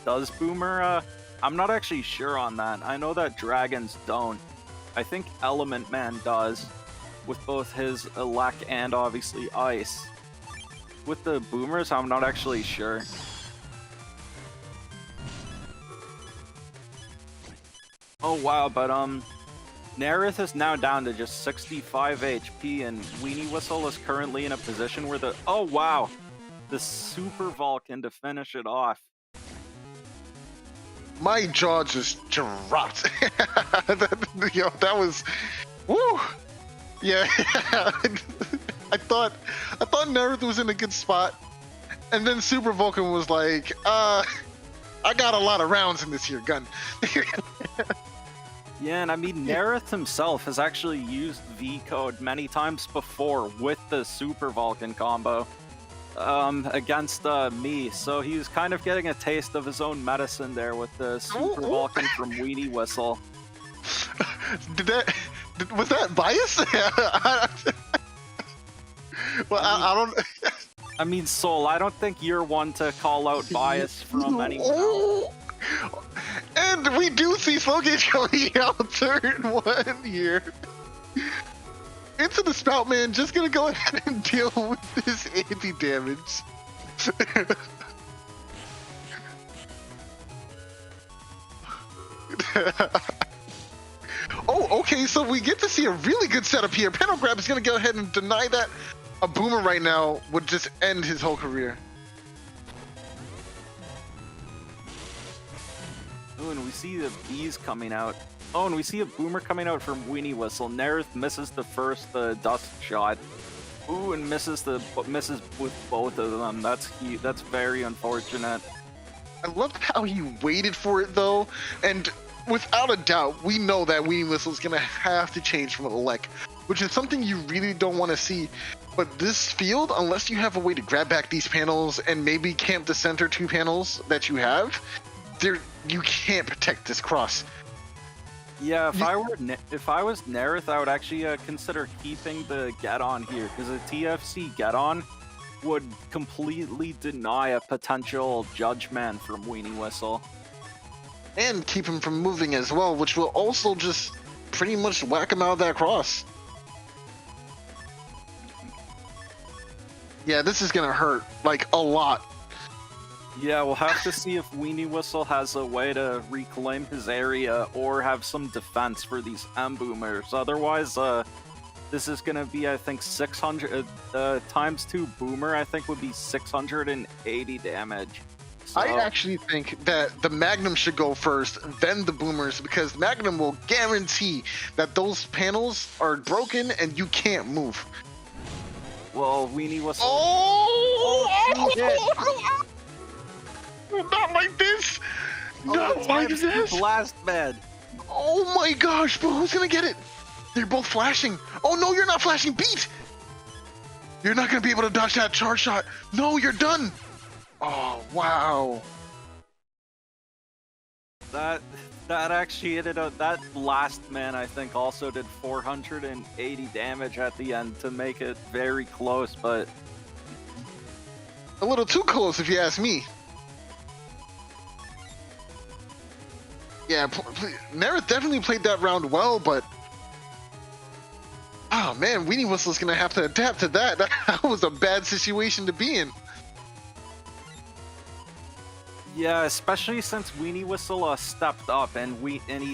[SPEAKER 2] Does Boomer? I'm not actually sure on that. I know that dragons don't. I think Element Man does, with both his Elec and obviously Ice. With the Boomers, I'm not actually sure. Oh wow, but Nerith is now down to just 65 HP, and Weenie Whistle is currently in a position where the... Oh wow! The Super Vulcan to finish it off.
[SPEAKER 3] My jaw just dropped. That was... Woo! Yeah, I thought Nerith was in a good spot, and then Super Vulcan was like, I got a lot of rounds in this here gun.
[SPEAKER 2] Yeah, and I mean, Nerith himself has actually used V-Code many times before with the Super Vulcan combo against me, so he's kind of getting a taste of his own medicine there with the Super Vulcan from Weenie Whistle.
[SPEAKER 3] Was that bias? Well, I don't...
[SPEAKER 2] I mean, Soul, I don't think you're one to call out bias from anyone else.
[SPEAKER 3] And we do see Slowgate going out turn 1 here. Into the Spout Man, just gonna go ahead and deal with this anti-damage. Oh, okay, so we get to see a really good setup here. Panel Grab is gonna go ahead and deny that. A Boomer right now would just end his whole career.
[SPEAKER 2] Oh, and we see the bees coming out. Oh, and we see a Boomer coming out from Weenie Whistle. Nerith misses the first dust shot. Ooh, and misses with both of them. That's very unfortunate.
[SPEAKER 3] I loved how he waited for it though, and without a doubt, we know that Weenie Whistle is gonna have to change from Elec, which is something you really don't want to see. But this field, unless you have a way to grab back these panels and maybe camp the center 2 panels that you have, you can't protect this cross.
[SPEAKER 2] Yeah, if I was Nerith, I would actually consider keeping the get-on here, because a TFC get-on would completely deny a potential Judgment from Weenie Whistle.
[SPEAKER 3] And keep him from moving as well, which will also just pretty much whack him out of that cross. Yeah, this is gonna hurt, like, a lot.
[SPEAKER 2] Yeah, we'll have to see if Weenie Whistle has a way to reclaim his area or have some defense for these M-Boomers. Otherwise, this is gonna be, I think, 600 times 2 Boomer, I think, would be 680 damage. So...
[SPEAKER 3] I actually think that the Magnum should go first, then the Boomers, because Magnum will guarantee that those panels are broken and you can't move.
[SPEAKER 2] Well, Weenie Whistle...
[SPEAKER 3] Oh! Not like this! Not like this!
[SPEAKER 2] Blast bed!
[SPEAKER 3] Oh my gosh, but who's gonna get it? They're both flashing. Oh no, you're not flashing, beat! You're not gonna be able to dodge that charge shot. No, you're done! Oh, wow.
[SPEAKER 2] That actually hit it out. That last man, I think, also did 480 damage at the end to make it very close, but...
[SPEAKER 3] A little too close, if you ask me. Yeah, Nerith definitely played that round well, but... Oh man, Weenie Whistle's gonna have to adapt to that. That was a bad situation to be in.
[SPEAKER 2] Yeah, especially since Weenie Whistle stepped up and he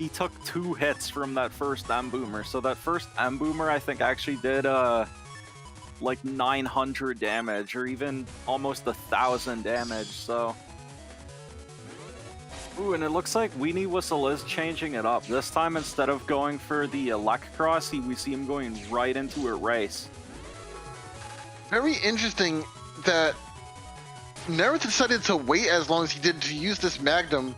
[SPEAKER 2] took 2 hits from that first M Boomer. So that first M Boomer I think actually did like 900 damage or even almost 1,000 damage. So ooh, and it looks like Weenie Whistle is changing it up. This time, instead of going for the Electros, we see him going right into a race.
[SPEAKER 3] Very interesting that Nerith decided to wait as long as he did to use this Magnum.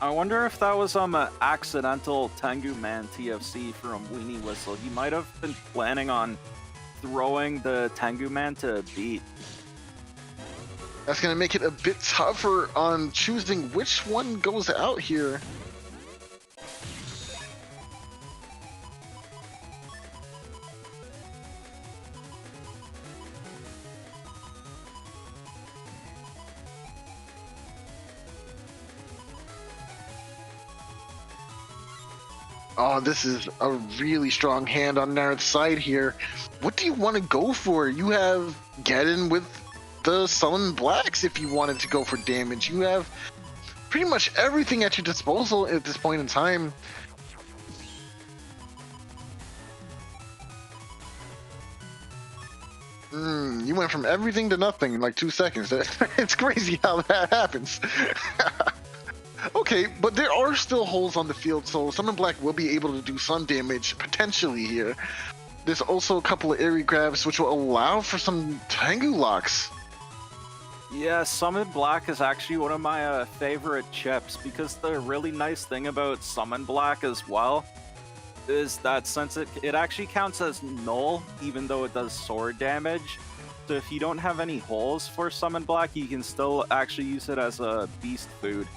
[SPEAKER 2] I wonder if that was an accidental Tengu Man TFC from Weenie Whistle. He might have been planning on throwing the Tengu Man to beat.
[SPEAKER 3] That's going to make it a bit tougher on choosing which one goes out here. Oh, this is a really strong hand on Nareth's side here. What do you want to go for? You have Geddon with the Sullen Blacks if you wanted to go for damage. You have pretty much everything at your disposal at this point in time. You went from everything to nothing in like 2 seconds. It's crazy how that happens. Okay, but there are still holes on the field, so Summon Black will be able to do some damage potentially here. There's also a couple of area grabs which will allow for some Tengu locks.
[SPEAKER 2] Yeah, Summon Black is actually one of my favorite chips because the really nice thing about Summon Black as well is that since it actually counts as null, even though it does sword damage. So if you don't have any holes for Summon Black, you can still actually use it as a beast food.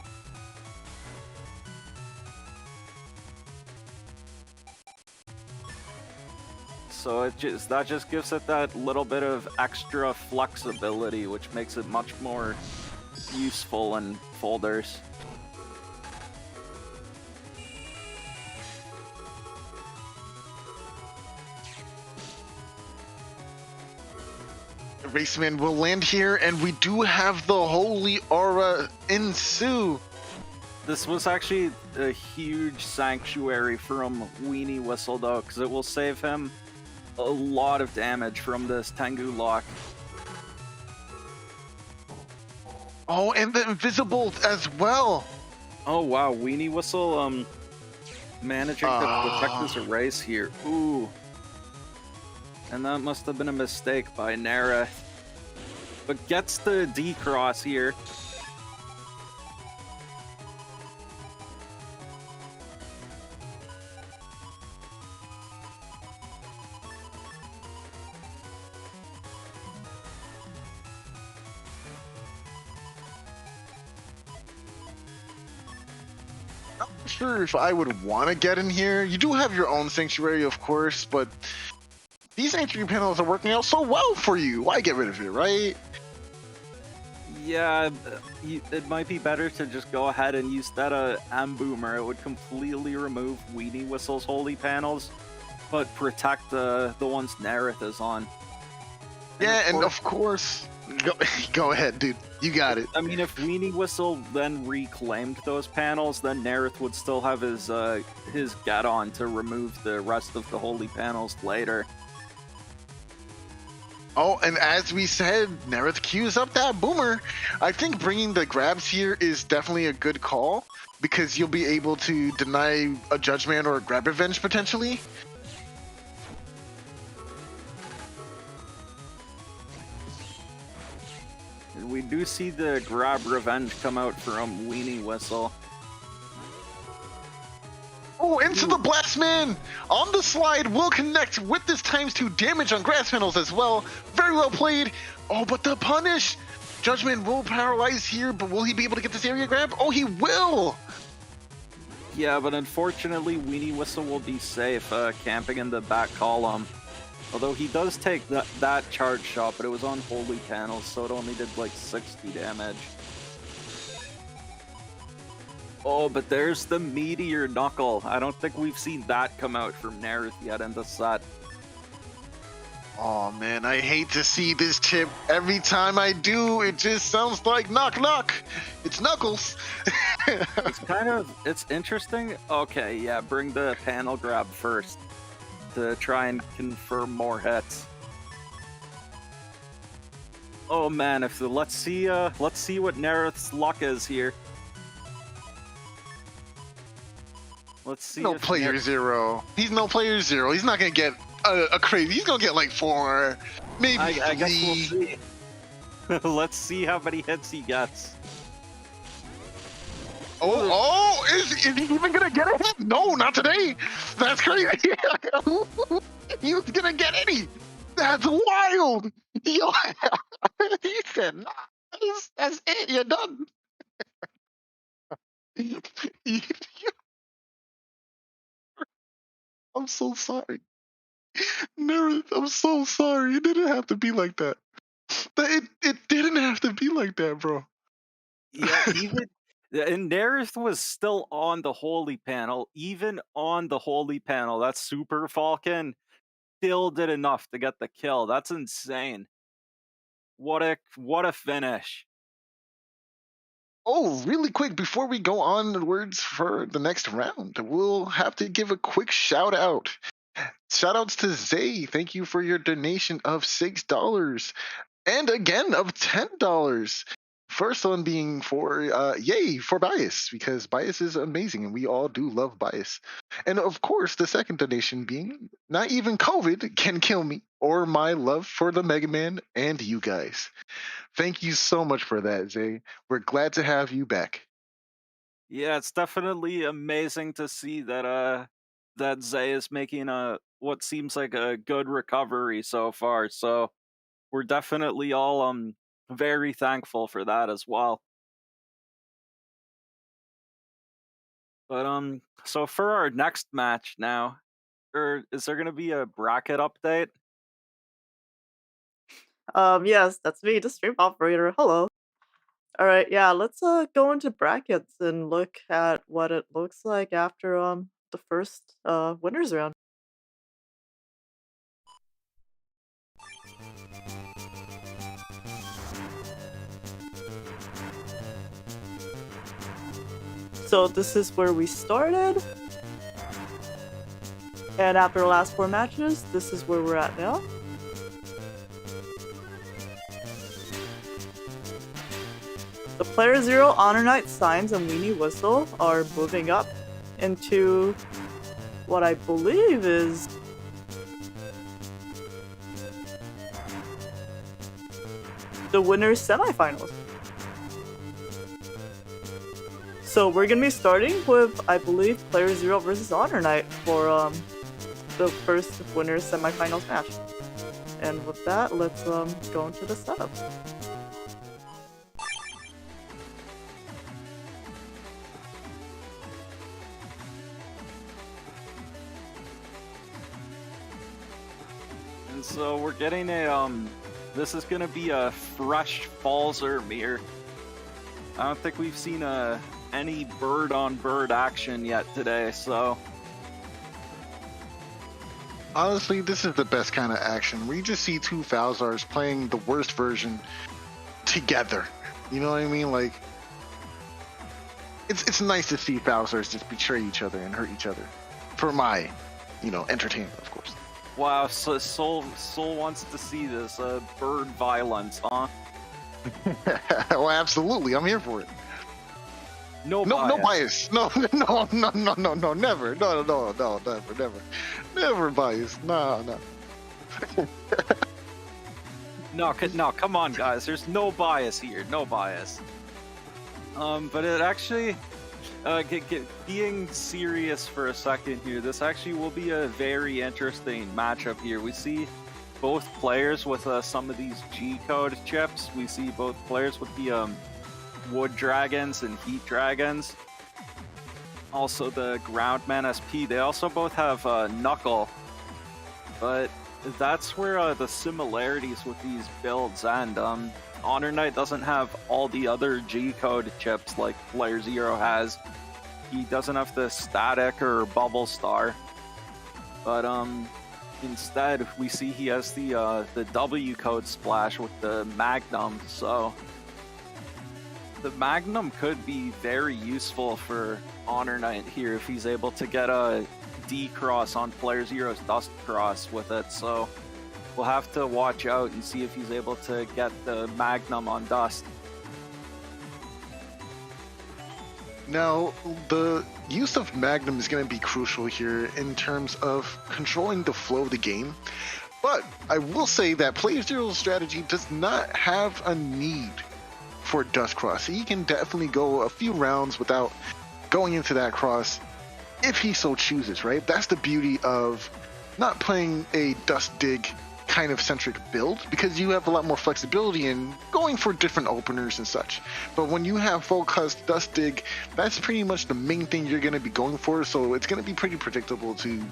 [SPEAKER 2] So that just gives it that little bit of extra flexibility, which makes it much more useful in folders.
[SPEAKER 3] Raceman will land here, and we do have the Holy Aura ensue.
[SPEAKER 2] This was actually a huge sanctuary from Weenie Whistle, though, because it will save him a lot of damage from this Tengu lock.
[SPEAKER 3] Oh, and the invisible as well.
[SPEAKER 2] Oh wow, Weenie Whistle managing to protect this erase here. Ooh. And that must have been a mistake by Nereth. But gets the D-Cross here.
[SPEAKER 3] Not sure if I would want to get in here. You do have your own sanctuary, of course, but these sanctuary panels are working out so well for you. Why get rid of it, right?
[SPEAKER 2] Yeah, it might be better to just go ahead and use that M-Boomer. It would completely remove Weenie Whistle's holy panels, but protect the ones Nereth is on.
[SPEAKER 3] And of course, go ahead, dude. You got it.
[SPEAKER 2] I mean, if Weenie Whistle then reclaimed those panels, then Nereth would still have his get-on to remove the rest of the holy panels later.
[SPEAKER 3] Oh, and as we said, Nereth queues up that Boomer. I think bringing the grabs here is definitely a good call because you'll be able to deny a Judgment or a Grab Revenge potentially.
[SPEAKER 2] We do see the Grab Revenge come out from Weenie Whistle.
[SPEAKER 3] Oh, into the Blastman! On the slide, will connect with this ×2 damage on grass panels as well. Very well played. Oh, but the punish! Judgment will paralyze here, but will he be able to get this area grab? Oh, he will!
[SPEAKER 2] Yeah, but unfortunately, Weenie Whistle will be safe camping in the back column. Although he does take that charge shot, but it was on holy panels, so it only did like 60 damage. Oh, but there's the Meteor Knuckle. I don't think we've seen that come out from Nereth yet in the set.
[SPEAKER 3] Oh man, I hate to see this chip. Every time I do, it just sounds like knock knock. It's Knuckles.
[SPEAKER 2] It's interesting. Okay, yeah, bring the panel grab first to try and confirm more hits. Oh man, let's see what Nerith's luck is here. Let's see.
[SPEAKER 3] No player zero. He's no player zero. He's not gonna get a crazy. He's gonna get like 4, maybe 3.
[SPEAKER 2] I guess we'll see. Let's see how many hits he gets.
[SPEAKER 3] Is he even gonna get a hit? No, not today. That's crazy. He's gonna get any. That's wild. Yo, he said, nah, that's it. You're done. I'm so sorry. Nerith, I'm so sorry. It didn't have to be like that. It didn't have to be like that, bro.
[SPEAKER 2] Yeah, and Nerith was still on the holy panel. Even on the holy panel, that Super Falcon still did enough to get the kill. That's insane. What a finish.
[SPEAKER 3] Oh, really quick, before we go onwards for the next round, we'll have to give a quick shout out. Shout outs to Zay. Thank you for your donation of $6. And again of $10. First one being for yay for Bias, because Bias is amazing and we all do love Bias. And of course, the second donation being not even COVID can kill me or my love for the Mega Man and you guys. Thank you so much for that, Zay. We're glad to have you back.
[SPEAKER 2] Yeah, it's definitely amazing to see that that Zay is making what seems like a good recovery so far. So we're definitely all very thankful for that as well. But so for our next match now, or is there gonna be a bracket update?
[SPEAKER 1] Yes, that's me, the stream operator. Hello. Alright, yeah, let's go into brackets and look at what it looks like after the first winners round. So this is where we started. And after the last 4 matches, this is where we're at now. The Player 0, Honor Knight, Signs, and Weenie Whistle are moving up into what I believe is the winners semifinals. So we're gonna be starting with, I believe, Player 0 versus Honor Knight for the first winners semifinals match. And with that, let's go into the setup.
[SPEAKER 2] And so we're getting a this is gonna be a fresh Falzer mirror. I don't think we've seen any bird on bird action yet today, so
[SPEAKER 3] Honestly, this is the best kind of action where you just see two Falzars playing the worst version together. You know what I mean? Like, it's nice to see Falzars just betray each other and hurt each other. For my, entertainment, of course.
[SPEAKER 2] wow, so Soul wants to see this bird violence, huh?
[SPEAKER 3] Well, absolutely, I'm here for it.
[SPEAKER 2] No
[SPEAKER 3] bias. No, never. No, never bias. No.
[SPEAKER 2] No, come on, guys. There's no bias here. No bias. But it actually, being serious for a second here, this actually will be a very interesting matchup here. We see both players with some of these G-code chips. We see both players with the Wood Dragons and Heat Dragons. Also the Groundman SP. They also both have Knuckle. But that's where the similarities with these builds end. Honor Knight doesn't have all the other G-code chips like Player Zero has. He doesn't have the Static or Bubble Star. But instead, we see he has the W code splash with the Magnum, so the Magnum could be very useful for Honor Knight here if he's able to get a D cross on Player Zero's Dust cross with it, so we'll have to watch out and see if he's able to get the Magnum on Dust.
[SPEAKER 3] Now, the use of Magnum is going to be crucial here in terms of controlling the flow of the game. But I will say that Player Zero's strategy does not have a need for Dust Cross. He can definitely go a few rounds without going into that cross if he so chooses, right? That's the beauty of not playing a Dust Dig kind of centric build, because you have a lot more flexibility in going for different openers and such. But when you have full cust Dust Dig, that's pretty much the main thing you're going to be going for, so it's going to be pretty predictable to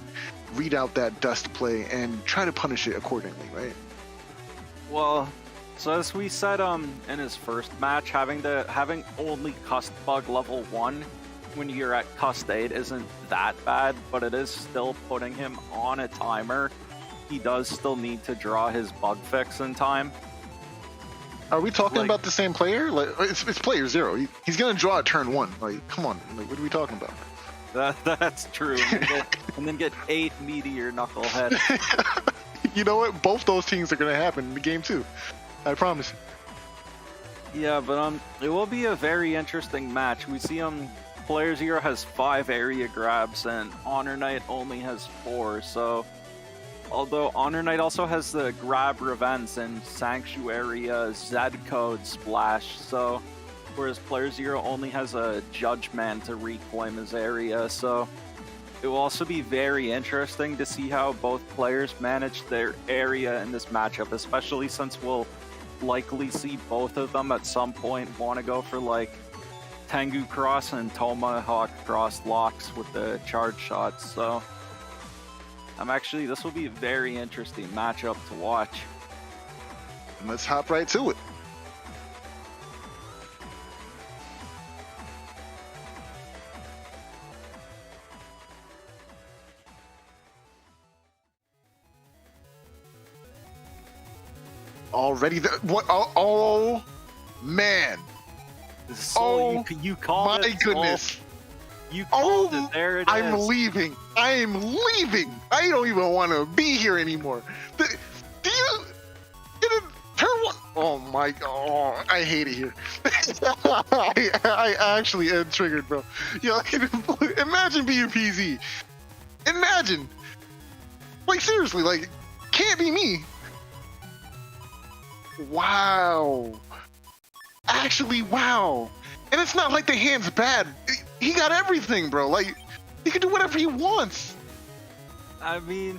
[SPEAKER 3] read out that Dust play and try to punish it accordingly, right?
[SPEAKER 2] Well, so as we said in his first match, having only Cust Bug level 1 when you're at Cust 8 isn't that bad, but it is still putting him on a timer. He does still need to draw his bug fix in time.
[SPEAKER 3] Are we talking about the same player? Like, it's Player Zero. He's gonna draw at turn 1. Like, come on. Like, what are we talking about?
[SPEAKER 2] That's true. And then get 8 Meteor Knucklehead.
[SPEAKER 3] You know what? Both those things are gonna happen in the game too. I promise.
[SPEAKER 2] Yeah, but it will be a very interesting match. We see Player Zero has 5 area grabs and Honor Knight only has 4, so although Honor Knight also has the grab Revenge and Sanctuary Z code splash, so whereas Player Zero only has a Judgment to reclaim his area, so it will also be very interesting to see how both players manage their area in this matchup, especially since we'll likely see both of them at some point want to go for like Tengu Cross and Tomahawk Cross locks with the charge shots, so this will be a very interesting matchup to watch.
[SPEAKER 3] Let's hop right to it. Already what? Oh man.
[SPEAKER 2] So you called
[SPEAKER 3] my
[SPEAKER 2] it.
[SPEAKER 3] goodness.
[SPEAKER 2] You called it. There it is.
[SPEAKER 3] I'm leaving. I am leaving. I don't even want to be here anymore. Did it turn one? Oh my god. I hate it here. I actually am triggered, bro. Yo, imagine being PZ. Imagine. Like, seriously, like, can't be me. Wow. Actually, wow. And it's not like the hand's bad. He got everything, bro. Like, he can do whatever he wants.
[SPEAKER 2] I mean,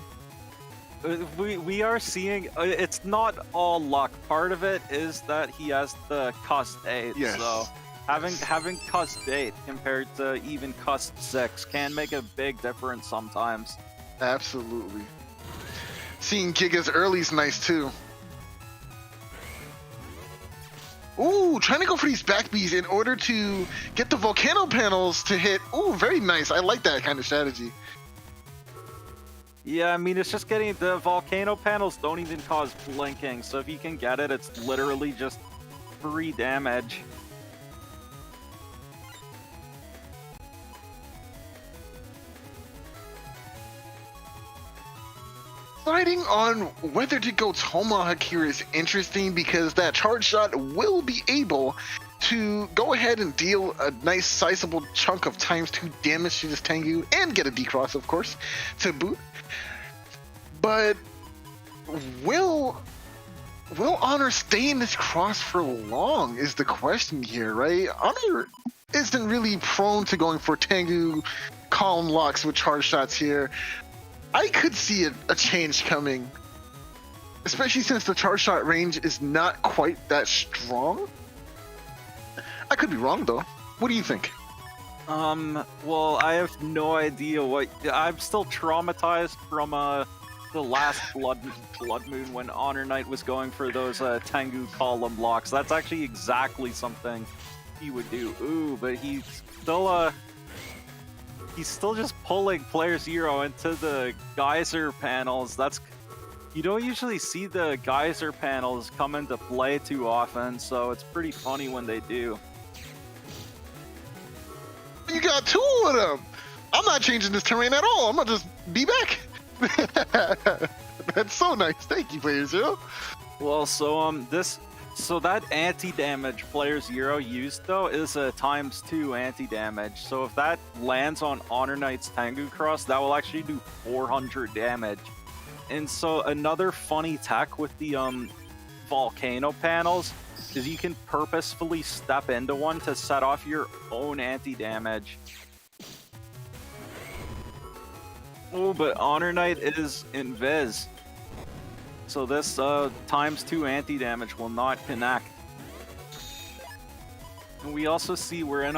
[SPEAKER 2] we are seeing it's not all luck. Part of it is that he has the Cust 8.
[SPEAKER 3] Yes.
[SPEAKER 2] So having Cust 8 compared to even Cust 6 can make a big difference sometimes.
[SPEAKER 3] Absolutely. Seeing Giga's early is nice too. Ooh, trying to go for these back Bs in order to get the volcano panels to hit. Ooh, very nice. I like that kind of strategy.
[SPEAKER 2] Yeah, I mean, it's just getting the volcano panels don't even cause blinking, so if you can get it, it's literally just free damage.
[SPEAKER 3] Deciding on whether to go Tomahawk here is interesting because that charge shot will be able to go ahead and deal a nice sizable chunk of ×2 damage to this Tengu and get a D-Cross, of course, to boot. But will Honor stay in this cross for long is the question here, right? Honor isn't really prone to going for Tengu column locks with charge shots here. I could see a change coming, especially since the charge shot range is not quite that strong. I could be wrong though. What do you think?
[SPEAKER 2] Well, I have no idea what. I'm still traumatized from the last Blood Moon when Honor Knight was going for those Tengu column locks. That's actually exactly something he would do. Ooh, but he's still he's still just pulling player 0 into the geyser panels. You don't usually see the geyser panels come into play too often, so it's pretty funny when they do.
[SPEAKER 3] You got 2 of them. I'm not changing this terrain at all. I'm gonna just be back. That's so nice. Thank you, player 0.
[SPEAKER 2] Well, so that anti-damage player 0 used though is a ×2 anti-damage. So if that lands on Honor Knight's Tengu Cross, that will actually do 400 damage. And so another funny tech with the volcano panels is you can purposefully step into one to set off your own anti-damage. Oh, but Honor Knight is invis. So this ×2 anti-damage will not connect. And we also see we're in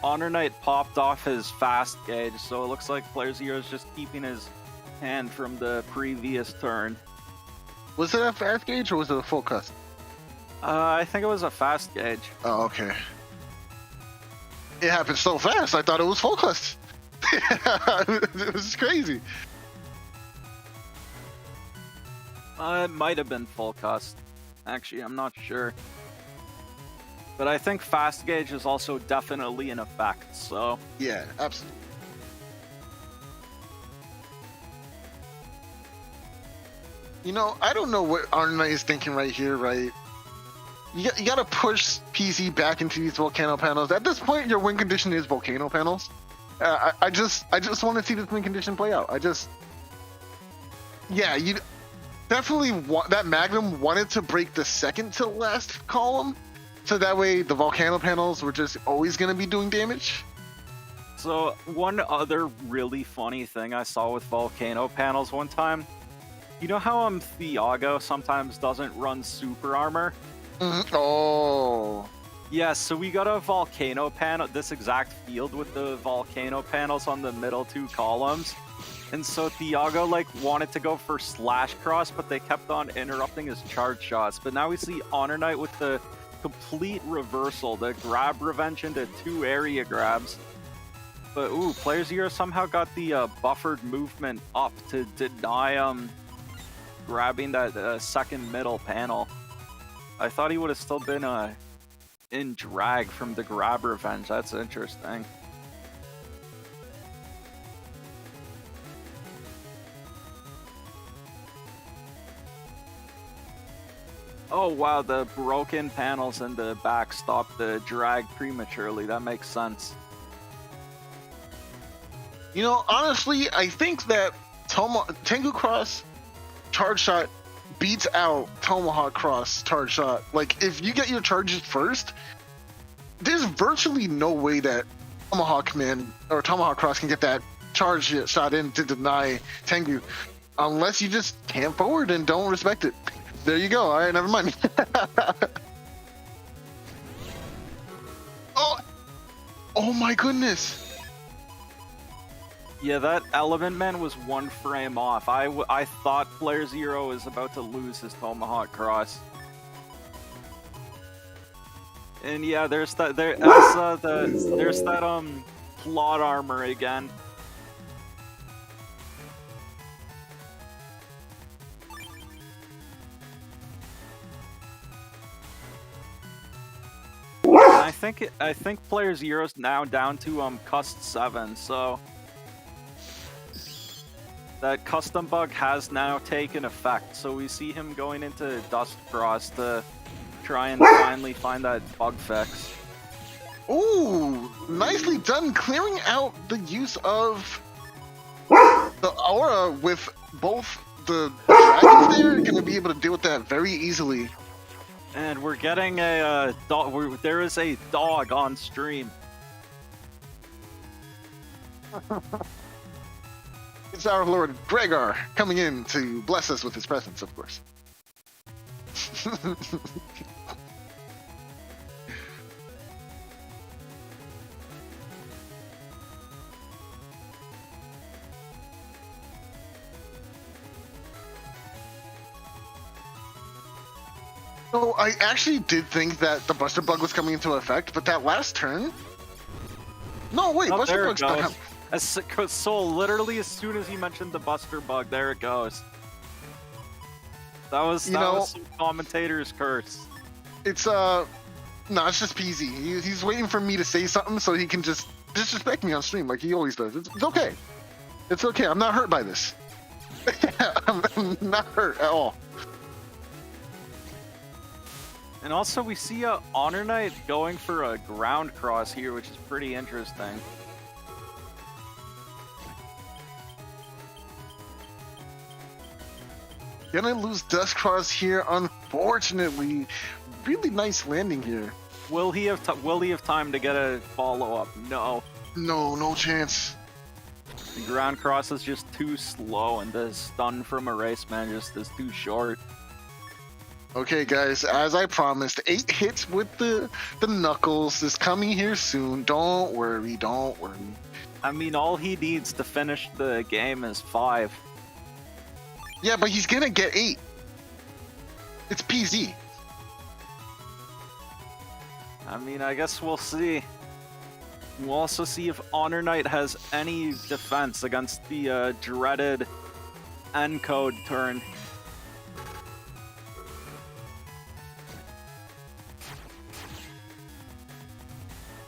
[SPEAKER 2] Honor Knight popped off his fast gauge, so it looks like player 0 is just keeping his hand from the previous turn.
[SPEAKER 3] Was it a fast gauge or was it a full custom?
[SPEAKER 2] I think it was a fast gauge.
[SPEAKER 3] Oh, okay. It happened so fast, I thought it was full custom. It was crazy.
[SPEAKER 2] It might have been full cust. Actually, I'm not sure. But I think fast gauge is also definitely in effect, so...
[SPEAKER 3] Yeah, absolutely. You know, I don't know what Honor Knight is thinking right here, right? You gotta push PC back into these volcano panels. At this point, your win condition is volcano panels. I just want to see this win condition play out. Yeah, you definitely that Magnum wanted to break the second to last column, so that way the volcano panels were just always gonna be doing damage.
[SPEAKER 2] So one other really funny thing I saw with volcano panels one time, you know how Thiago sometimes doesn't run super armor?
[SPEAKER 3] Mm-hmm. Oh.
[SPEAKER 2] Yeah, so we got a volcano panel, this exact field with the volcano panels on the middle 2 columns. And so Thiago wanted to go for slash cross, but they kept on interrupting his charge shots. But now we see Honor Knight with the complete reversal, the grab revenge into 2 area grabs. But ooh, player 0 somehow got the buffered movement up to deny grabbing that second middle panel. I thought he would have still been in drag from the grab revenge. That's interesting. Oh wow, the broken panels in the back stopped the drag prematurely. That makes sense.
[SPEAKER 3] You know, honestly, I think that Tengu Cross charge shot beats out Tomahawk Cross charge shot. Like, if you get your charges first, there's virtually no way that Tomahawk Cross can get that charge shot in to deny Tengu, unless you just camp forward and don't respect it. There you go. All right, never mind. Oh my goodness.
[SPEAKER 2] Yeah, that Element Man was 1 frame off. I thought player 0 is about to lose his Tomahawk Cross. And yeah, there's that plot armor again. And I think player 0's now down to cust 7, so that custom bug has now taken effect, so we see him going into Dust Cross to try and finally find that bug fix.
[SPEAKER 3] Ooh, nicely done clearing out the use of the aura with both the dragons there. Gonna be able to deal with that very easily.
[SPEAKER 2] And we're getting a dog. There is a dog on stream.
[SPEAKER 3] It's our Lord Gregor coming in to bless us with his presence, of course. So I actually did think that the Buster Bug was coming into effect, but that last turn... No, wait,
[SPEAKER 2] Oh,
[SPEAKER 3] Buster
[SPEAKER 2] there it
[SPEAKER 3] Bug's not...
[SPEAKER 2] goes. So literally, as soon as he mentioned the Buster Bug, there it goes. That was some commentator's curse.
[SPEAKER 3] It's no, it's just peasy. He's waiting for me to say something so he can just disrespect me on stream like he always does. It's okay. It's okay. I'm not hurt by this. I'm not hurt at all.
[SPEAKER 2] And also, we see Honor Knight going for a ground cross here, which is pretty interesting.
[SPEAKER 3] Gonna lose Dust Cross here, unfortunately. Really nice landing here.
[SPEAKER 2] Will he have time to get a follow-up? No.
[SPEAKER 3] No chance.
[SPEAKER 2] The ground cross is just too slow, and the stun from Erase Man just is too short.
[SPEAKER 3] Okay, guys, as I promised, 8 hits with the Knuckles is coming here soon. Don't worry.
[SPEAKER 2] I mean, all he needs to finish the game is 5.
[SPEAKER 3] Yeah, but he's gonna get 8. It's PZ.
[SPEAKER 2] I mean, I guess we'll see. We'll also see if Honor Knight has any defense against the dreaded encode turn.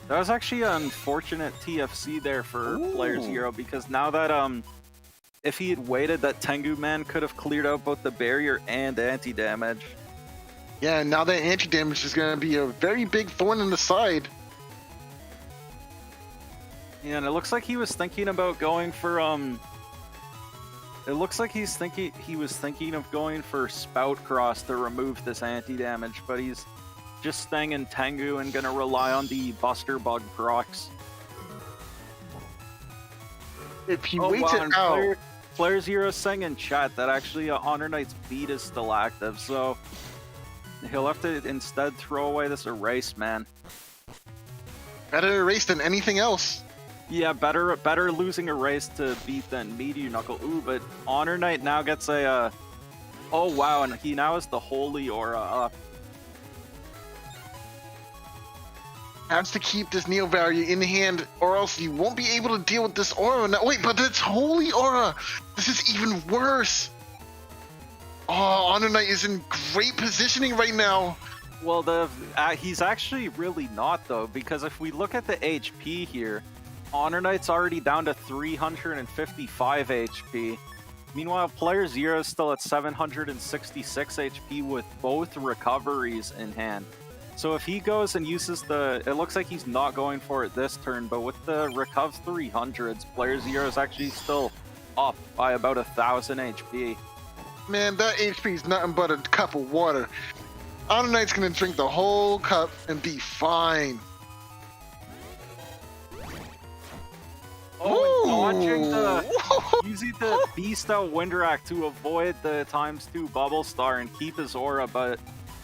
[SPEAKER 2] That was actually an unfortunate TFC there for Player Zero, because now that if he had waited, that Tengu Man could have cleared out both the barrier and anti-damage.
[SPEAKER 3] Yeah, now that anti-damage is gonna be a very big thorn in the side.
[SPEAKER 2] Yeah, and it looks like he was thinking about going for it looks like he was thinking of going for Spout Cross to remove this anti-damage, but he's just staying in Tengu and gonna rely on the Buster Bug procs.
[SPEAKER 3] If he waits it out.
[SPEAKER 2] Player Zero saying in chat that actually Honor Knight's beat is still active, so he'll have to instead throw away this Erase Man.
[SPEAKER 3] Better Erase than anything else.
[SPEAKER 2] Yeah, better losing Erase to beat than Meteor Knuckle. Ooh, but Honor Knight now gets a oh wow, and he now has the Holy Aura up.
[SPEAKER 3] Has to keep this Neo Value in hand, or else you won't be able to deal with this aura. Now, wait, but it's Holy Aura! This is even worse! Oh, Honor Knight is in great positioning right now.
[SPEAKER 2] Well, he's actually really not, though, because if we look at the HP here, Honor Knight's already down to 355 HP. Meanwhile, Player Zero is still at 766 HP with both recoveries in hand. So if he goes and uses it looks like he's not going for it this turn, but with the Recuv 300s, Player Zero is actually still up by about 1,000 HP.
[SPEAKER 3] Man, that HP is nothing but a cup of water. Honor Knight's gonna drink the whole cup and be fine.
[SPEAKER 2] Using the Beast Out Winderack to avoid the ×2 Bubble Star and keep his aura, but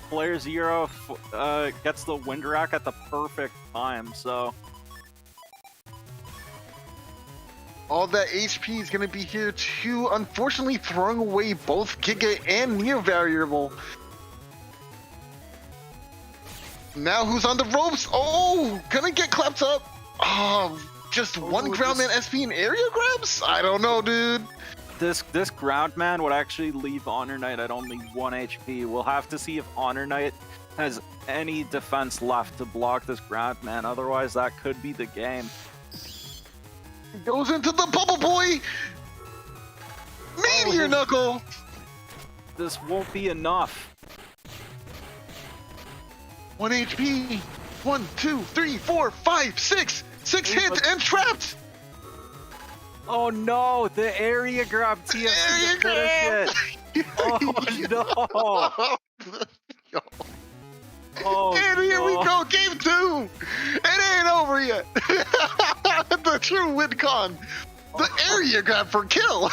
[SPEAKER 2] Player Zero gets the Winderack at the perfect time, so...
[SPEAKER 3] All that HP is going to be here too, unfortunately throwing away both Giga and Neo Variable. Now who's on the ropes? Oh, gonna get clapped up. Oh, just one Groundman SP and area grabs? I don't know, dude.
[SPEAKER 2] This Groundman would actually leave Honor Knight at only 1 HP. We'll have to see if Honor Knight has any defense left to block this Groundman. Otherwise, that could be the game.
[SPEAKER 3] Goes into the Bubble Boy! Meteor Knuckle!
[SPEAKER 2] This won't be enough.
[SPEAKER 3] 1 HP. 1, 2, 3, 4, 5, 6. 6 hits and trapped!
[SPEAKER 2] Oh no, the area grab TFC to finish it. Oh no. Oh,
[SPEAKER 3] and here we go, game 2! It ain't over yet! The true WinCon! The area grab for kill!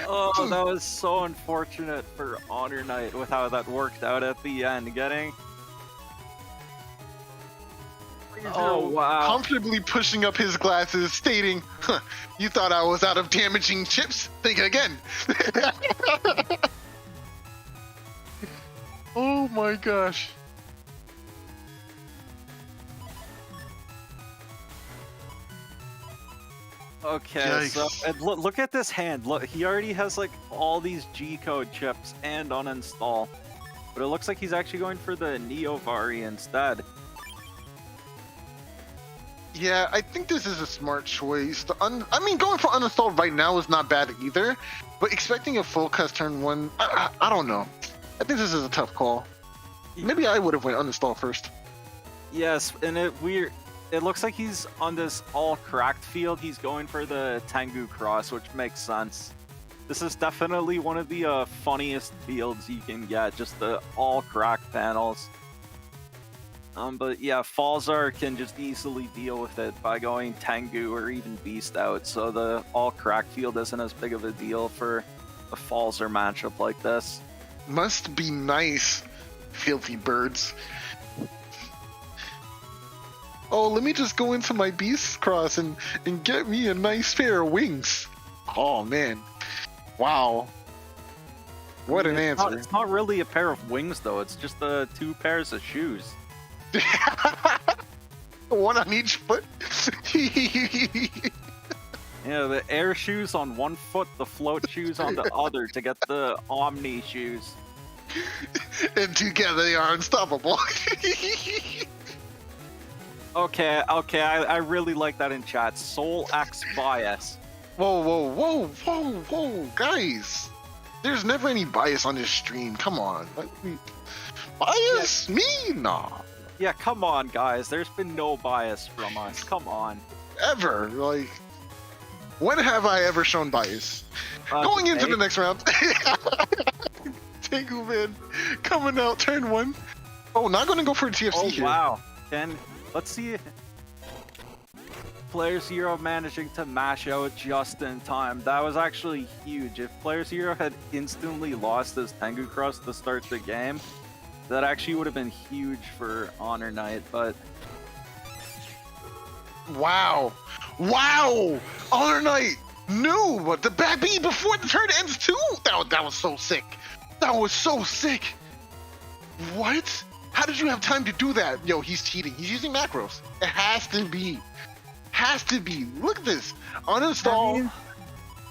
[SPEAKER 2] Oh, that was so unfortunate for Honor Knight with how that worked out at the end. Oh, wow.
[SPEAKER 3] Comfortably pushing up his glasses, stating, huh, you thought I was out of damaging chips? Think again! Oh my gosh.
[SPEAKER 2] Okay, so
[SPEAKER 3] Yikes.
[SPEAKER 2] and look at this hand. Look, he already has like all these G-code chips and uninstall. But it looks like he's actually going for the Neo Vari instead.
[SPEAKER 3] Yeah, I think this is a smart choice. I mean, going for uninstalled right now is not bad either, but expecting a full cust turn 1, I don't know. I think this is a tough call. Maybe I would have went uninstall first.
[SPEAKER 2] Yes, and it looks like he's on this all cracked field. He's going for the Tengu Cross, which makes sense. This is definitely one of the funniest fields you can get, just the all cracked panels. But yeah, Falzar can just easily deal with it by going Tengu or even Beast out, so the all cracked field isn't as big of a deal for a Falzar matchup like this.
[SPEAKER 3] Must be nice, filthy birds. Oh, let me just go into my Beast Cross and get me a nice pair of wings. Oh, man. Wow. What an answer.
[SPEAKER 2] It's not really a pair of wings, though. It's just 2 pairs of shoes.
[SPEAKER 3] One on each foot.
[SPEAKER 2] Yeah, the air shoes on one foot, the float shoes on the other to get the Omni shoes.
[SPEAKER 3] And together they are unstoppable.
[SPEAKER 2] Okay, I really like that in chat. Soul X bias.
[SPEAKER 3] Whoa, guys. There's never any bias on this stream. Come on. Bias? Me? Nah.
[SPEAKER 2] Yeah, come on, guys. There's been no bias from us. Come on.
[SPEAKER 3] Ever. Like, when have I ever shown bias? Going into the next round. Tengu Man coming out, turn 1. Oh, not gonna go for a TFC here.
[SPEAKER 2] Oh, wow. Let's see. Player Zero managing to mash out just in time. That was actually huge. If Player Zero had instantly lost his Tengu Cross to start the game, that actually would have been huge for Honor Knight, but...
[SPEAKER 3] Wow! Honor Knight knew what the back B before the turn ends too! That was so sick. That was so sick! What? How did you have time to do that? Yo, he's cheating. He's using macros. It has to be. Look at this. Uninstall.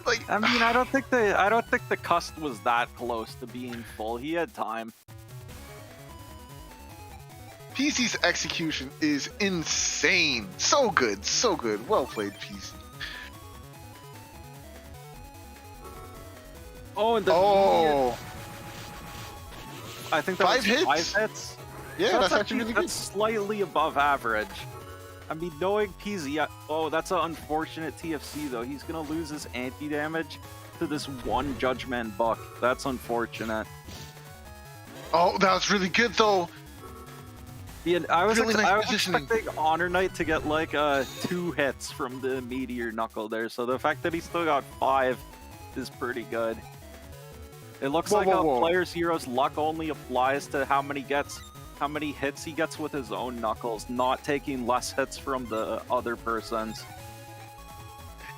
[SPEAKER 2] I don't think the cusp was that close to being full. He had time.
[SPEAKER 3] PC's execution is insane. So good. Well played, PC.
[SPEAKER 2] Oh, and I think that
[SPEAKER 3] 5
[SPEAKER 2] was
[SPEAKER 3] hits?
[SPEAKER 2] 5 hits.
[SPEAKER 3] Yeah, that's actually really good.
[SPEAKER 2] That's slightly above average. I mean, knowing PZ, oh, that's an unfortunate TFC though. He's gonna lose his anti-damage to this one Judgment buck. That's unfortunate.
[SPEAKER 3] Oh, that was really good though.
[SPEAKER 2] Yeah, I was
[SPEAKER 3] Really nice positioning.
[SPEAKER 2] expecting Honor Knight to get like 2 hits from the Meteor Knuckle there, so the fact that he still got 5 is pretty good. It looks like Player Zero's luck only applies to how many hits he gets with his own Knuckles, not taking less hits from the other person's.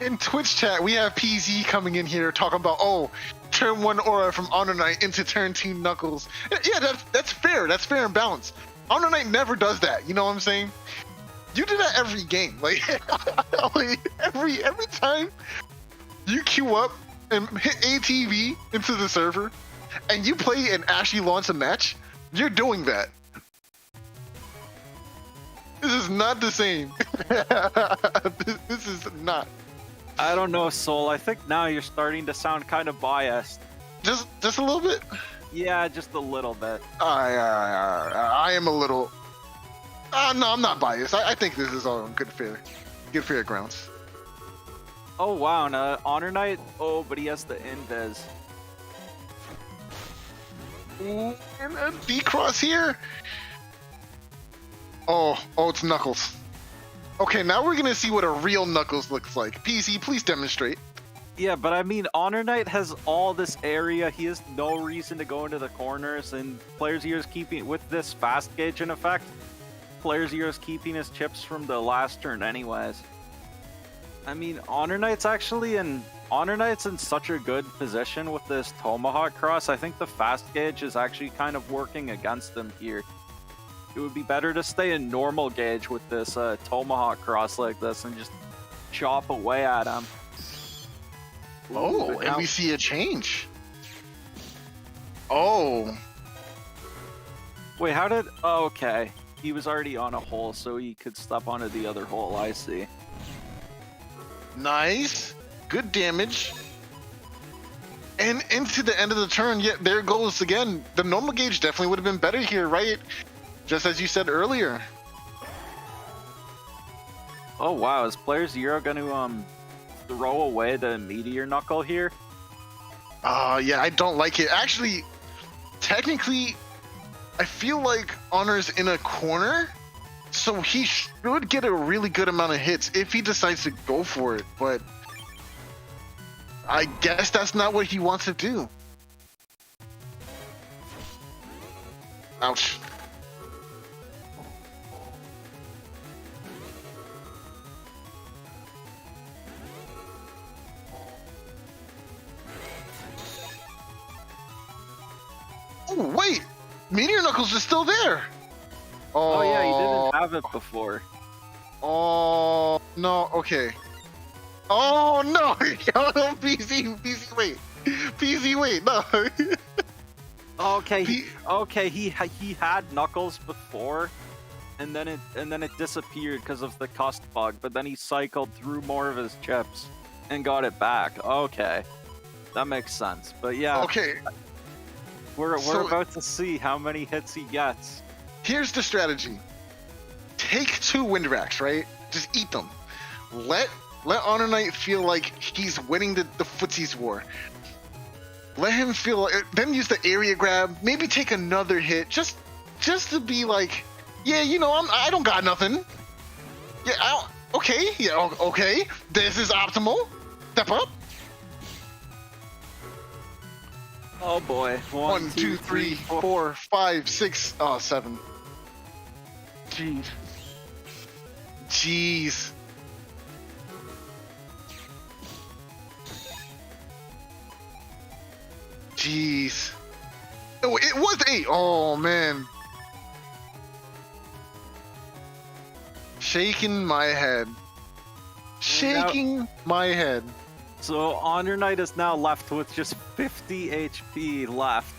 [SPEAKER 3] In Twitch chat, we have PZ coming in here talking about, oh, turn 1 aura from Honor Knight into turn 2 Knuckles. Yeah, that's fair. That's fair and balanced. Honor Knight never does that. You know what I'm saying? You do that every game. Like, every time you queue up and hit ATV into the server and you play and actually launch a match, you're doing that. This is not the same. This is not.
[SPEAKER 2] I don't know, Soul. I think now you're starting to sound kind of biased.
[SPEAKER 3] Just a little bit?
[SPEAKER 2] Yeah, just a little bit.
[SPEAKER 3] I am a little... no, I'm not biased. I think this is all on good fair grounds.
[SPEAKER 2] Oh, wow. No, Honor Knight? Oh, but he has the invis.
[SPEAKER 3] Ooh, and a D-Cross here? Oh, it's Knuckles. Okay, now we're gonna see what a real Knuckles looks like. PC, please demonstrate.
[SPEAKER 2] Yeah, but I mean, Honor Knight has all this area. He has no reason to go into the corners, and Player Zero's keeping, with this fast gauge in effect, Player Zero's keeping his chips from the last turn anyways. I mean, Honor Knight's in such a good position with this Tomahawk Cross. I think the fast gauge is actually kind of working against him here. It would be better to stay in normal gauge with this Tomahawk Cross like this and just chop away at him.
[SPEAKER 3] Oh,
[SPEAKER 2] Ooh,
[SPEAKER 3] and
[SPEAKER 2] now-
[SPEAKER 3] we see a change. Oh,
[SPEAKER 2] Wait, how did... Oh, okay. He was already on a hole, so he could step onto the other hole. I see.
[SPEAKER 3] nice. Good damage. And into the end of the turn, yeah, there it goes again. The normal gauge definitely would have been better here, right? Just as you said earlier.
[SPEAKER 2] Oh, wow. Is player 0 going to throw away the meteor knuckle here?
[SPEAKER 3] Yeah, I don't like it. Actually, technically, I feel like Honor's in a corner, so he should get a really good amount of hits if he decides to go for it, but I guess that's not what he wants to do. Ouch. Oh, wait! Meteor Knuckles is still there!
[SPEAKER 2] Oh, yeah, he didn't have it before.
[SPEAKER 3] Oh, no, okay. Oh, no! PZ, wait. PZ, wait, no.
[SPEAKER 2] Okay,
[SPEAKER 3] He-
[SPEAKER 2] he had Knuckles before, and then it disappeared because of the cust bug. But then he cycled through more of his chips and got it back. Okay, that makes sense. But yeah,
[SPEAKER 3] Okay,
[SPEAKER 2] we're
[SPEAKER 3] so-
[SPEAKER 2] about to see how many hits he gets.
[SPEAKER 3] here's the strategy. Take 2 Wind Racks, right? Just eat them. Let Honor Knight feel like he's winning the footsies war. Let him feel like, then use the area grab. Maybe take another hit, just to be like, yeah, you know, I don't got nothing. Yeah, okay, yeah, okay. This is optimal. Step up.
[SPEAKER 2] Oh boy,
[SPEAKER 3] 1, 2, 3, 4, 5, 6, 7. Jeez. Jeez. Jeez. Oh, it was 8. Oh, man. Shaking my head. Shaking my head.
[SPEAKER 2] So Honor Knight is now left with just 50 HP left.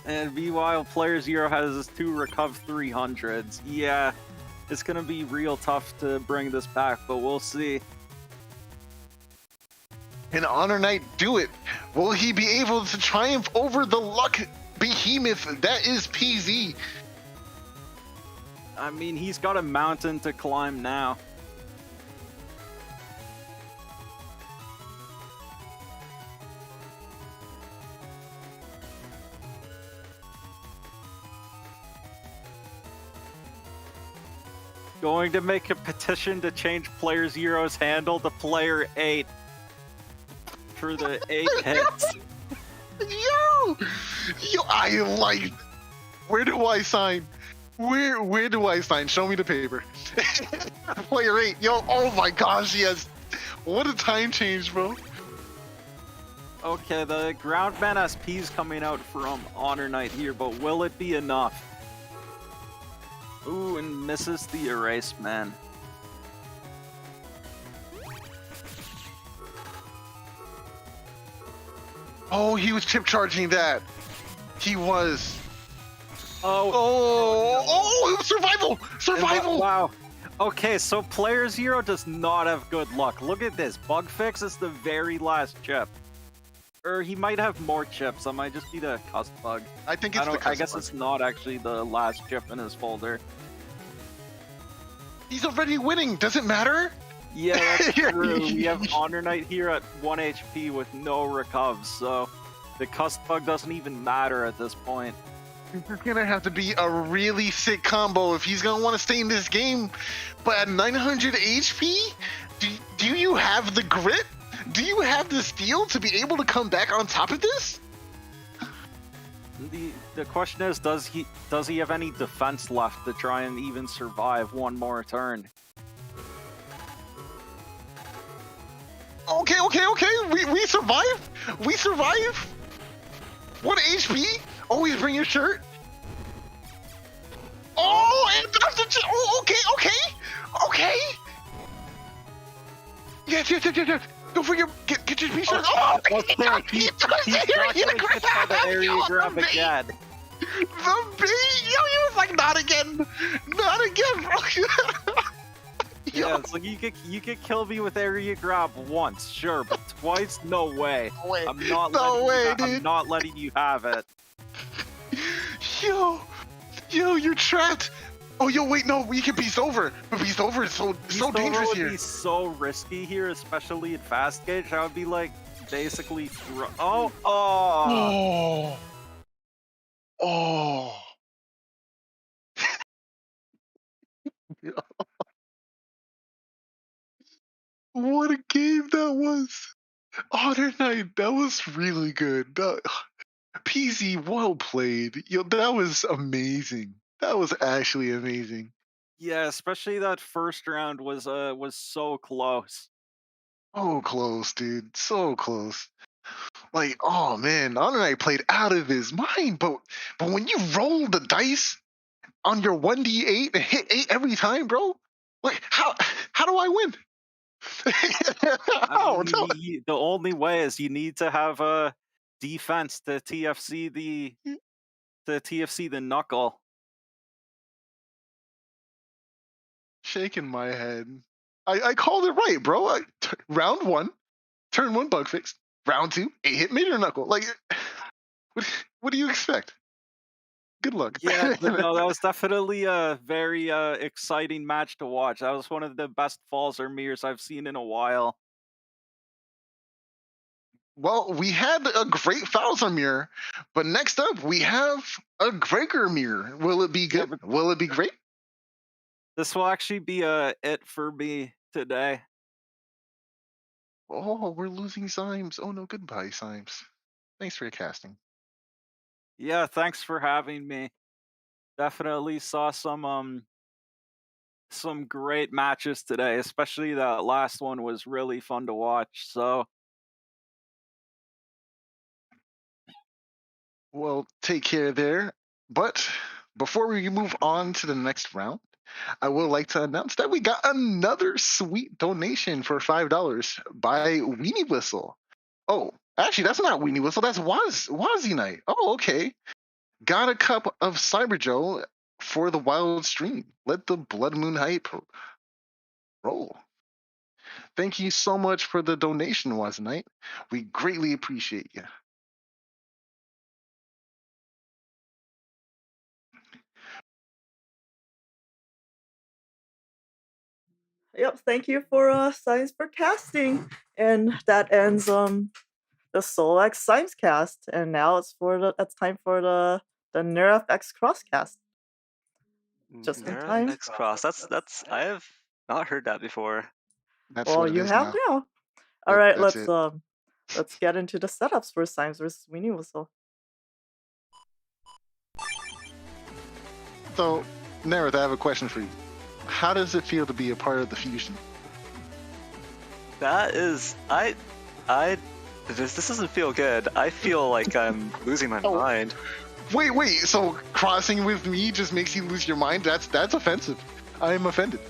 [SPEAKER 2] And meanwhile, player 0 has his 2 Recuv 300s. Yeah, it's gonna be real tough to bring this back, but we'll see.
[SPEAKER 3] Can Honor Knight do it? Will he be able to triumph over the luck behemoth that is PZ?
[SPEAKER 2] I mean, he's got a mountain to climb now. Going to make a petition to change player 0's handle to player 8 for the 8 hits.
[SPEAKER 3] Yo, I like. Where do I sign? Where do I sign? Show me the paper. Player 8. Yo, oh my gosh, yes. What a time change, bro.
[SPEAKER 2] Okay, the Groundman SP is coming out from Honor Knight here, but will it be enough? Ooh, and misses the Erase Man.
[SPEAKER 3] Oh, he was chip charging that. He was.
[SPEAKER 2] Oh,
[SPEAKER 3] Oh, it was survival! Survival!
[SPEAKER 2] wow. Okay, so player 0 does not have good luck. Look at this. Bug fix is the very last chip. Or he might have more chips. That might just be the cust bug.
[SPEAKER 3] I think it's the
[SPEAKER 2] I guess
[SPEAKER 3] customer.
[SPEAKER 2] it's not actually the last chip in his folder.
[SPEAKER 3] He's already winning. Does it matter?
[SPEAKER 2] Yeah, that's true. We have Honor Knight here at 1 HP with no recovs, so the cust bug doesn't even matter at this point.
[SPEAKER 3] This is gonna have to be a really sick combo if he's gonna want to stay in this game. But at 900 HP, do you have the grit? Do you have the steel to be able to come back on top of this?
[SPEAKER 2] The question is, does he have any defense left to try and even survive one more turn?
[SPEAKER 3] Okay. We survive. We survive. 1 HP. Always bring your shirt. Oh, and Dr. Oh, okay. Yes. Go for your get your piece. Oh,
[SPEAKER 2] He's not gonna get by the area grab again.
[SPEAKER 3] The bait! Yo, he was like, not again, bro.
[SPEAKER 2] Yeah, it's like you could kill me with area grab once, sure, but twice, no way.
[SPEAKER 3] Wait,
[SPEAKER 2] I'm not
[SPEAKER 3] no way, dude.
[SPEAKER 2] I'm not letting you have it.
[SPEAKER 3] Yo, you're trapped. Oh, yo, wait, no, we can beast over. But beast over is so dangerous
[SPEAKER 2] would
[SPEAKER 3] here.
[SPEAKER 2] be so risky here, especially in fast gauge. I would be like basically oh.
[SPEAKER 3] What a game that was. Honor Knight, that was really good. PZ, well played. Yo, that was amazing. That was actually amazing.
[SPEAKER 2] Yeah, especially that first round was so close.
[SPEAKER 3] So close, dude. So close. Like, oh man, Honor Knight played out of his mind. But when you roll the dice on your 1d8 and hit 8 every time, bro, like how do I win?
[SPEAKER 2] I mean, the only way is you need to have a defense to TFC the knuckle.
[SPEAKER 3] Shaking my head. I called it right, bro. Round 1, turn 1 bug fixed. Round 2, 8-hit major knuckle. Like, what do you expect? Good luck.
[SPEAKER 2] Yeah, no, that was definitely a very exciting match to watch. That was one of the best falls or mirrors I've seen in a while.
[SPEAKER 3] Well, we had a great Fowler mirror, but next up we have a Gregor mirror. Will it be good? Will it be great?
[SPEAKER 2] This will actually be it for me today.
[SPEAKER 3] Oh, we're losing Symes. Oh no, goodbye, Symes. Thanks for your casting.
[SPEAKER 2] Yeah, thanks for having me. Definitely saw some great matches today, especially that last one was really fun to watch. So
[SPEAKER 3] Well, take care there. But before we move on to the next round, I would like to announce that we got another sweet donation for $5 by Weenie Whistle. Oh, actually, that's not Weenie Whistle. That's Wazzy Knight. Oh, okay. Got a cup of Cyber Joe for the wild stream. Let the Blood Moon hype roll. Thank you so much for the donation, Wazzy Knight. We greatly appreciate you.
[SPEAKER 1] Yep, thank you for Science for casting. And that ends the Soul X Science cast. And now it's time for the Nerf X Crosscast. Just in time.
[SPEAKER 4] X Cross. That's I have not heard that before.
[SPEAKER 3] That's
[SPEAKER 1] Well,
[SPEAKER 3] what it
[SPEAKER 1] you
[SPEAKER 3] is
[SPEAKER 1] have
[SPEAKER 3] now.
[SPEAKER 1] now. All right,
[SPEAKER 3] That's
[SPEAKER 1] let's get into the setups for Symes versus Weenie Whistle.
[SPEAKER 3] So, Nerith, I have a question for you. How does it feel to be a part of the fusion?
[SPEAKER 4] That is this doesn't feel good. I feel like I'm losing my mind.
[SPEAKER 3] Wait. So crossing with me just makes you lose your mind? That's offensive. I am offended.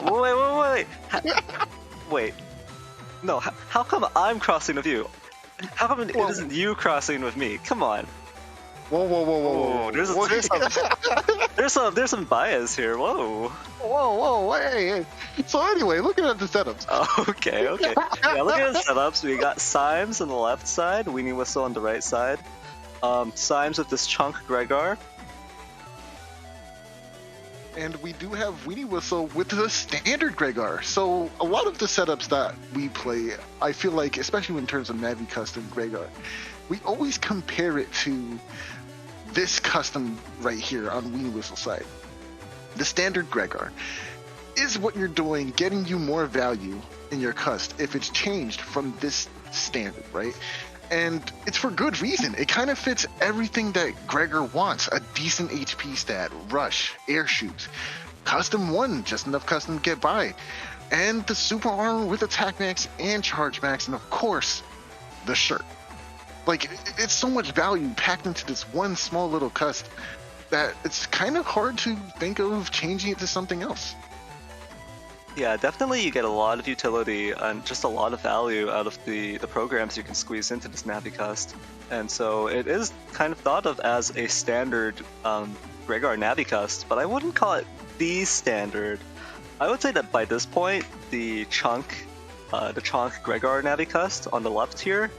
[SPEAKER 4] Wait. Wait. No, how come I'm crossing with you? How come it isn't you crossing with me? Come on.
[SPEAKER 3] Whoa.
[SPEAKER 4] There's some bias here. Whoa.
[SPEAKER 3] Hey. So anyway, looking at the setups.
[SPEAKER 4] Okay. Yeah, looking at the setups, we got Symes on the left side, Weenie Whistle on the right side. Symes with this chunk Gregor.
[SPEAKER 3] And we do have Weenie Whistle with the standard Gregor. So a lot of the setups that we play, I feel like, especially in terms of Navi Custom Gregor, we always compare it to this custom right here on Weenie Whistle side. The standard Gregor is what you're doing, getting you more value in your cust if it's changed from this standard, right? And it's for good reason. It kind of fits everything that Gregor wants. A decent HP stat, rush, air shoot, custom 1, just enough custom to get by, and the super armor with attack max and charge max, and of course, the shirt. Like, it's so much value packed into this one small little cust that it's kind of hard to think of changing it to something else.
[SPEAKER 4] Yeah, definitely you get a lot of utility and just a lot of value out of the programs you can squeeze into this Navicust. And so it is kind of thought of as a standard Gregar Navicust, but I wouldn't call it the standard. I would say that by this point, the Chunk Gregar Navicust on the left here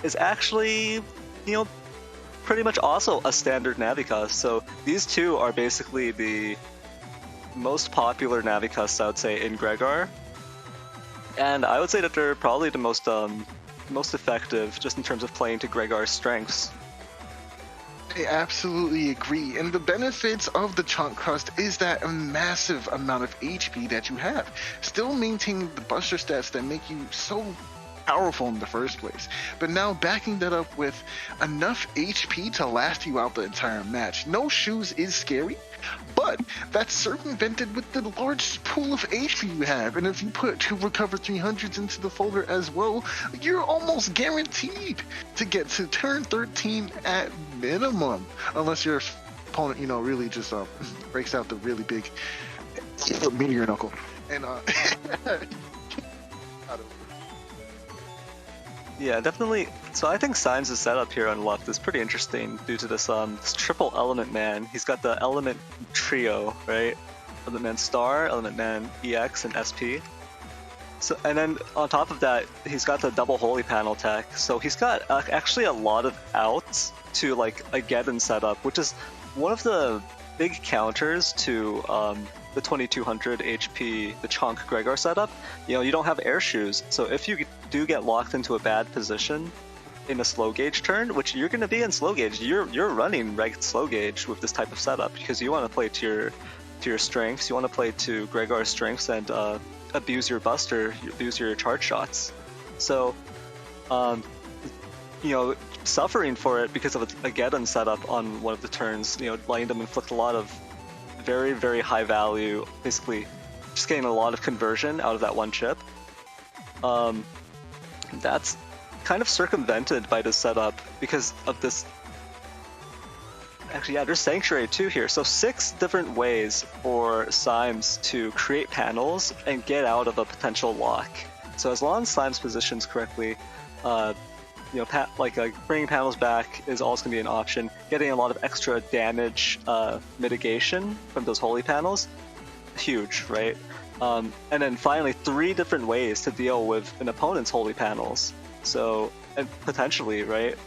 [SPEAKER 4] is actually, you know, pretty much also a standard Navicust. So these two are basically the most popular Navicusts, I would say, in Gregar, and I would say that they're probably the most effective just in terms of playing to Gregar's strengths.
[SPEAKER 3] I absolutely agree, and the benefits of the Chunk Crust is that a massive amount of HP that you have, still maintaining the Buster stats that make you so powerful in the first place, but now backing that up with enough HP to last you out the entire match. No shoes is scary, but that's circumvented with the large pool of HP you have, and if you put 2 Recover 300s into the folder as well, you're almost guaranteed to get to turn 13 at minimum, unless your opponent, really just breaks out the really big meteor knuckle. And
[SPEAKER 4] Yeah, definitely. So I think Symes' setup here on left is pretty interesting due to this this triple Element Man. He's got the Element Trio, right? Element Man Star, Element Man EX, and SP. So, and then on top of that, he's got the double Holy Panel tech. So he's got actually a lot of outs to like a Geddon setup, which is one of the big counters to the 2200 HP, the Chunk Gregar setup. You don't have air shoes, so if you do get locked into a bad position in a slow gauge turn, which you're going to be in slow gauge, you're running ranked slow gauge with this type of setup because you want to play to your strengths, you want to play to Gregar's strengths and abuse your Buster, abuse your charge shots. So, suffering for it because of a Geddon setup on one of the turns, letting them inflict a lot of very, very high value, basically just getting a lot of conversion out of that one chip. That's kind of circumvented by this setup because of this. Actually, yeah, there's Sanctuary too here. So 6 different ways for Symes to create panels and get out of a potential lock. So as long as Symes positions correctly, bringing panels back is always going to be an option. Getting a lot of extra damage mitigation from those holy panels, huge, right? And then finally, 3 different ways to deal with an opponent's holy panels. So, and potentially, right?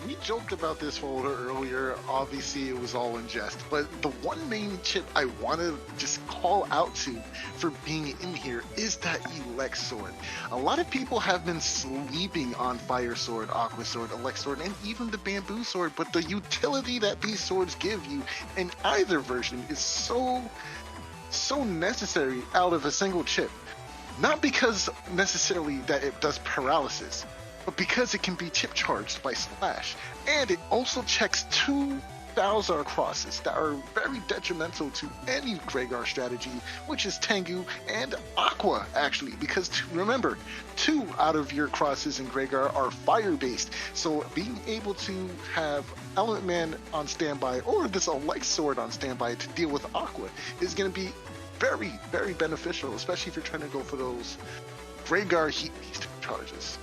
[SPEAKER 3] We joked about this folder earlier. Obviously, it was all in jest. But the one main chip I want to just call out to for being in here is that Elect Sword. A lot of people have been sleeping on Fire Sword, Aqua Sword, Elect Sword, and even the Bamboo Sword. But the utility that these swords give you in either version is so necessary out of a single chip. Not because necessarily that it does paralysis, but because it can be chip charged by Slash. And it also checks 2 Balzar crosses that are very detrimental to any Gregar strategy, which is Tengu and Aqua, actually. Because remember, 2 out of your crosses in Gregar are fire-based. So being able to have Element Man on standby, or this Elect Sword on standby to deal with Aqua, is going to be very, very beneficial, especially if you're trying to go for those Gregar Heat Beast charges.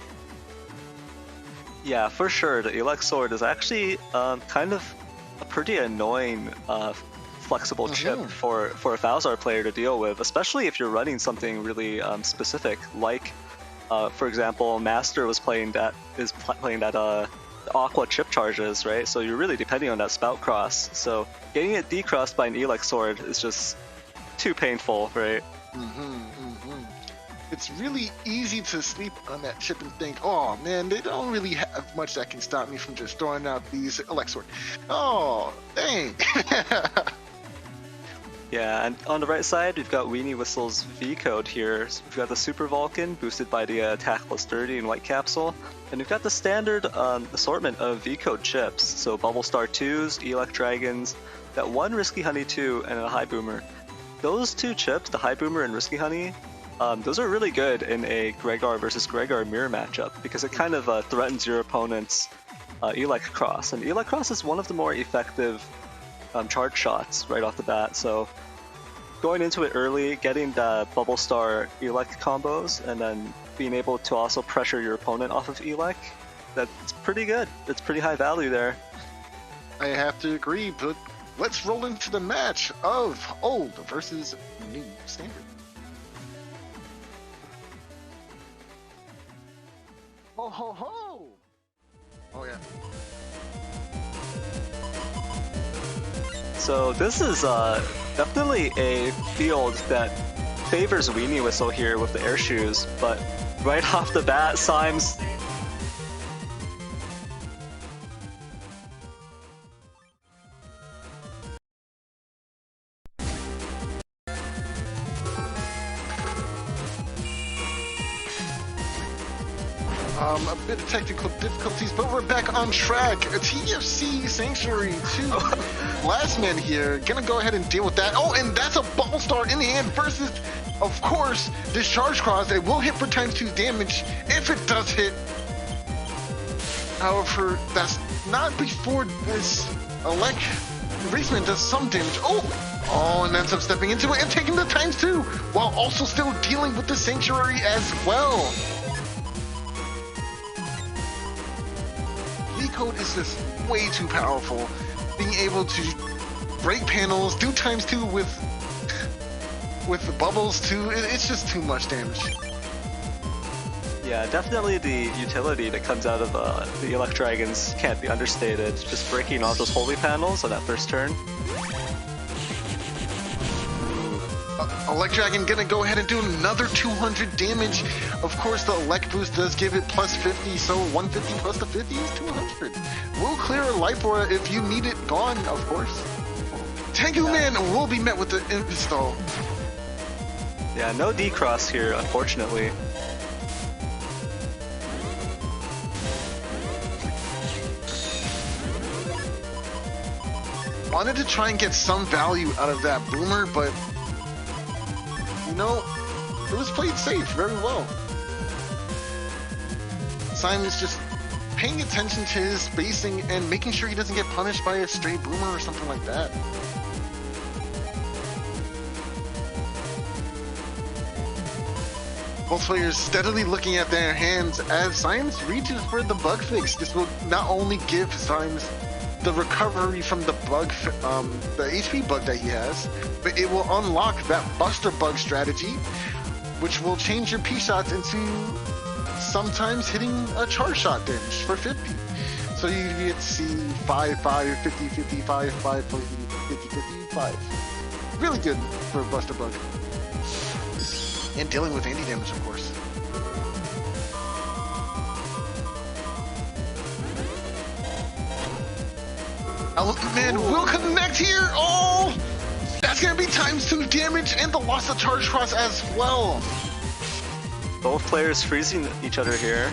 [SPEAKER 4] Yeah, for sure. The Elect Sword is actually kind of a pretty annoying flexible chip for a Falzar player to deal with, especially if you're running something really specific, like, for example, Master is playing that Aqua chip charges, right? So you're really depending on that Spout Cross. So getting it decrossed by an Elect Sword is just too painful, right?
[SPEAKER 3] It's really easy to sleep on that chip and think, oh man, they don't really have much that can stop me from just throwing out these Elect Sword. Oh, dang.
[SPEAKER 4] Yeah, and on the right side, we've got Weenie Whistle's V-code here. So we've got the Super Vulcan, boosted by the attack plus 30 and White Capsule. And we've got the standard assortment of V-code chips. So Bubble Star 2s, Elect Dragons, got 1 Risky Honey 2, and a High Boomer. Those 2 chips, the High Boomer and Risky Honey, those are really good in a Gregar versus Gregar mirror matchup because it kind of threatens your opponent's Elect Cross. And Elect Cross is one of the more effective charge shots right off the bat. So going into it early, getting the Bubble Star Elec combos, and then being able to also pressure your opponent off of Elec, that's pretty good. It's pretty high value there.
[SPEAKER 3] I have to agree, but let's roll into the match of old versus new standard. Ho ho ho! Oh yeah.
[SPEAKER 4] So this is definitely a field that favors Weenie Whistle here with the air shoes, but right off the bat, Symes.
[SPEAKER 3] A bit of technical difficulties, but we're back on track. A TFC Sanctuary 2. Last man here, gonna go ahead and deal with that. Oh, and that's a Bubble Star in the hand versus, of course, Discharge Cross. It will hit for ×2 damage if it does hit. However, that's not before this Raceman does some damage. Oh, and ends up stepping into it and taking the ×2 while also still dealing with the Sanctuary as well. Code is just way too powerful. Being able to break panels, do ×2 with the bubbles too, it's just too much damage.
[SPEAKER 4] Yeah, definitely the utility that comes out of the Elec Dragons can't be understated. Just breaking off those holy panels on that first turn.
[SPEAKER 3] Elec Dragon gonna go ahead and do another 200 damage. Of course, the Elec boost does give it +50, so 150 plus the 50 is 200. We'll clear a life aura if you need it gone, of course. Tengu Man will be met with the install.
[SPEAKER 4] Yeah, no D-Cross here, unfortunately.
[SPEAKER 3] Wanted to try and get some value out of that Boomer, but you know, it was played safe very well. Simon's just paying attention to his spacing and making sure he doesn't get punished by a stray Boomer or something like that. Both players steadily looking at their hands as Symes reaches for the bug fix. This will not only give Symes the recovery from the bug, the HP bug that he has, but it will unlock that Buster Bug strategy, which will change your P-shots into sometimes hitting a charge shot damage for 50. So you get to see 5, 5, 50, 50, 5, 5, 50, 50, 5. Really good for Buster Bug. And dealing with anti-damage, of course. Elephant Man will connect here. Oh, that's gonna be ×2 damage and the loss of Charge Cross as well.
[SPEAKER 4] Both players freezing each other here.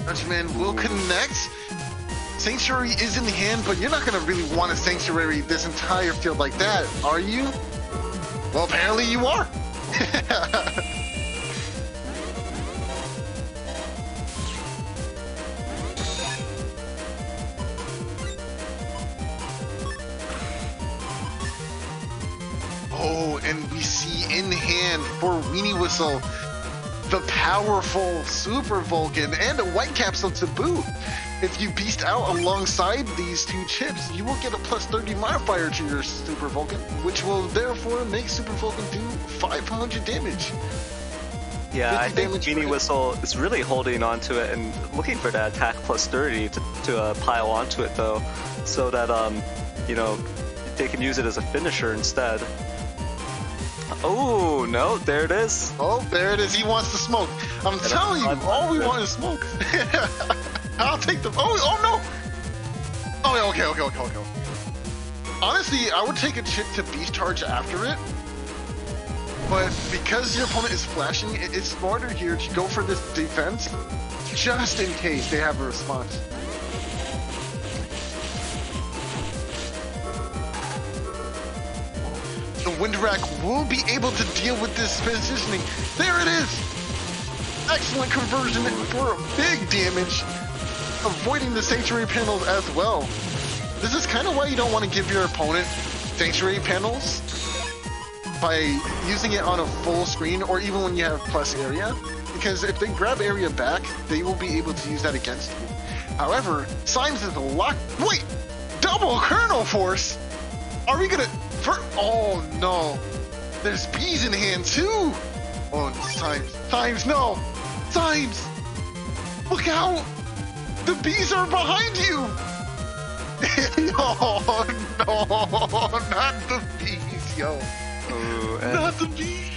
[SPEAKER 3] Dutchman will connect. Sanctuary is in the hand, but you're not gonna really want a Sanctuary this entire field like that, are you? Well, apparently you are. Oh, and we see in hand for Weenie Whistle the powerful Super Vulcan and a White Capsule to boot. If you beast out alongside these two chips, you will get a +30 modifier to your Super Vulcan, which will therefore make Super Vulcan do 500 damage.
[SPEAKER 4] Yeah, I think Weenie Whistle is really holding on to it and looking for that attack +30 to pile onto it though, so that you know, they can use it as a finisher instead. Oh no, there it is.
[SPEAKER 3] Oh, there it is. He wants to smoke. I'm telling you, all we want is smoke. I'll take the. Oh no. Oh yeah, okay. Honestly, I would take a chip to beast charge after it, but because your opponent is flashing, it's smarter here to go for this defense, just in case they have a response. The Windwrack will be able to deal with this positioning. There it is! Excellent conversion for big damage. avoiding the sanctuary panels as well. This is kind of why you don't want to give your opponent sanctuary panels by using it on a full screen or even when you have plus area. Because if they grab area back, they will be able to use that against you. However, Symes is locked. Wait! Double Kernel Force? Are we gonna... Oh no. There's bees in hand too! Oh, Symes, no! Symes! Look out! The bees are behind you! Oh no, not the bees, yo.
[SPEAKER 4] Ooh, and
[SPEAKER 3] Not the bees!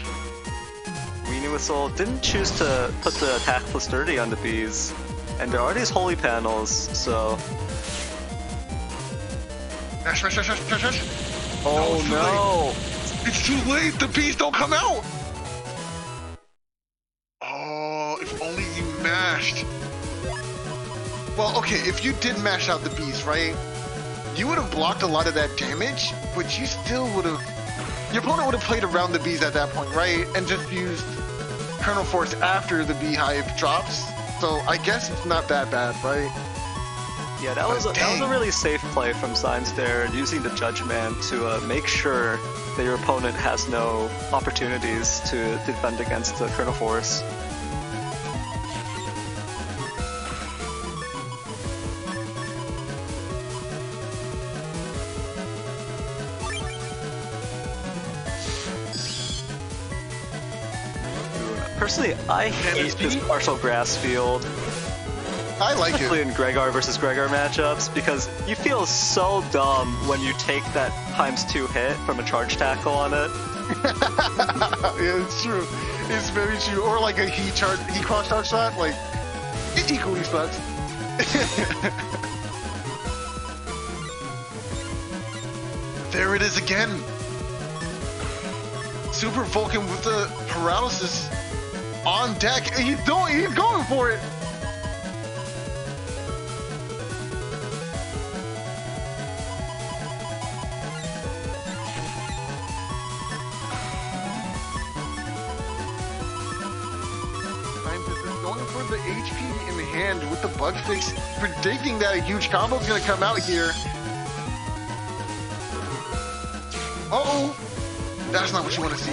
[SPEAKER 4] Weenie Whistle didn't choose to put the attack plus 30 on the bees. And there are these holy panels, so...
[SPEAKER 3] Dash.
[SPEAKER 4] Oh
[SPEAKER 3] it's too
[SPEAKER 4] no!
[SPEAKER 3] late. It's too late! The bees don't come out! Oh, if only you mashed. Well, okay, if you did mash out the bees, right? You would have blocked a lot of that damage, but you still would have... Your opponent would have played around the bees at that point, right? And just used Kernel Force after the beehive drops. So I guess it's not that bad, right?
[SPEAKER 4] Yeah, that was a really safe play from Symes there, using the Judge Man to make sure that your opponent has no opportunities to defend against the Kernel Force. Personally, I hate this partial grass field.
[SPEAKER 3] I like
[SPEAKER 4] Especially
[SPEAKER 3] it.
[SPEAKER 4] in Gregar versus Gregar matchups, because you feel so dumb when you take that ×2 hit from a charge tackle on it.
[SPEAKER 3] Yeah, it's true. It's very true. Or like a he cross charge shot, like it equally sucks. There it is again. Super Vulcan with the paralysis on deck. He's going for it. Going for the HP in the hand with the bug fix, predicting that a huge combo is going to come out here. Uh-oh. That's not what you want to see.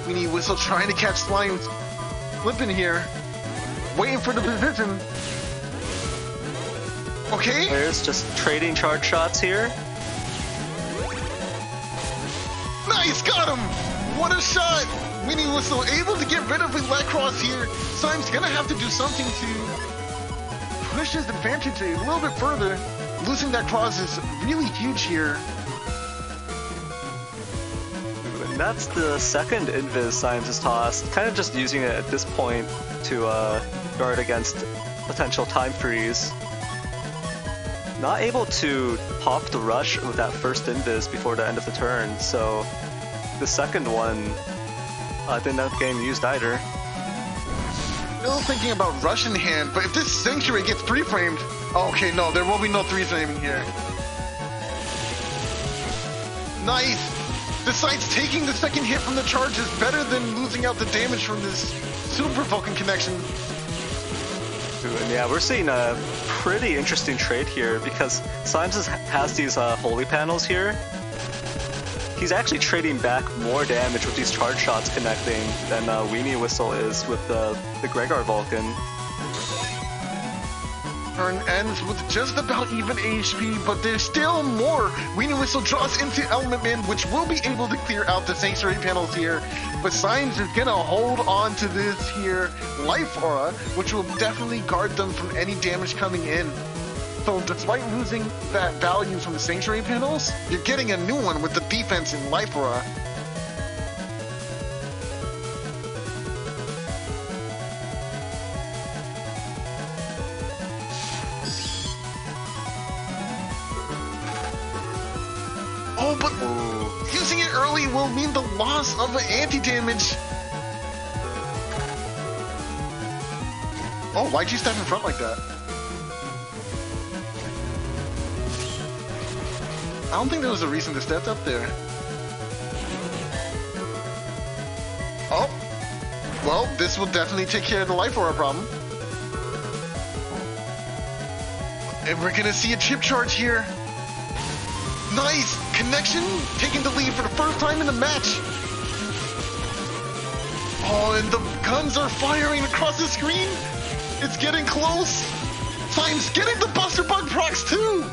[SPEAKER 3] Weenie Whistle trying to catch Slime flipping here. Waiting for the position. Okay.
[SPEAKER 4] Players just trading charge shots here.
[SPEAKER 3] Nice, got him! What a shot! Weenie Whistle able to get rid of his leg cross here. Slime's gonna have to do something to push his advantage a little bit further. Losing that cross is really huge here.
[SPEAKER 4] And that's the second Invis Symes has tossed, kind of just using it at this point to guard against potential time freeze. Not able to pop the rush with that first Invis before the end of the turn, so the second one didn't end up getting used either.
[SPEAKER 3] Still thinking about rush in hand, but if this Sanctuary gets 3-framed... Okay, no, there will be no 3-framing here. Nice! The site's taking the second hit from the charge is better than losing out the damage from this Super Vulcan connection.
[SPEAKER 4] And yeah, we're seeing a pretty interesting trade here because Symes has these holy panels here. He's actually trading back more damage with these charge shots connecting than Weenie Whistle is with the Gregar Vulcan.
[SPEAKER 3] Turn ends with just about even HP, but there's still more. Weenie Whistle draws into Element Man, which will be able to clear out the Sanctuary panels here. But Symes is gonna hold on to this here Life Aura, which will definitely guard them from any damage coming in. So despite losing that value from the Sanctuary panels, you're getting a new one with the defense in Life Aura. Oh, but using it early will mean the loss of an anti-damage. Oh, why'd you step in front like that? I don't think there was a reason to step up there. Oh. Well, this will definitely take care of the life aura problem. And we're gonna see a chip charge here. Nice connection, taking the lead for the first time in the match. Oh, and the guns are firing across the screen. It's getting close. Time's getting the Buster Bug procs too.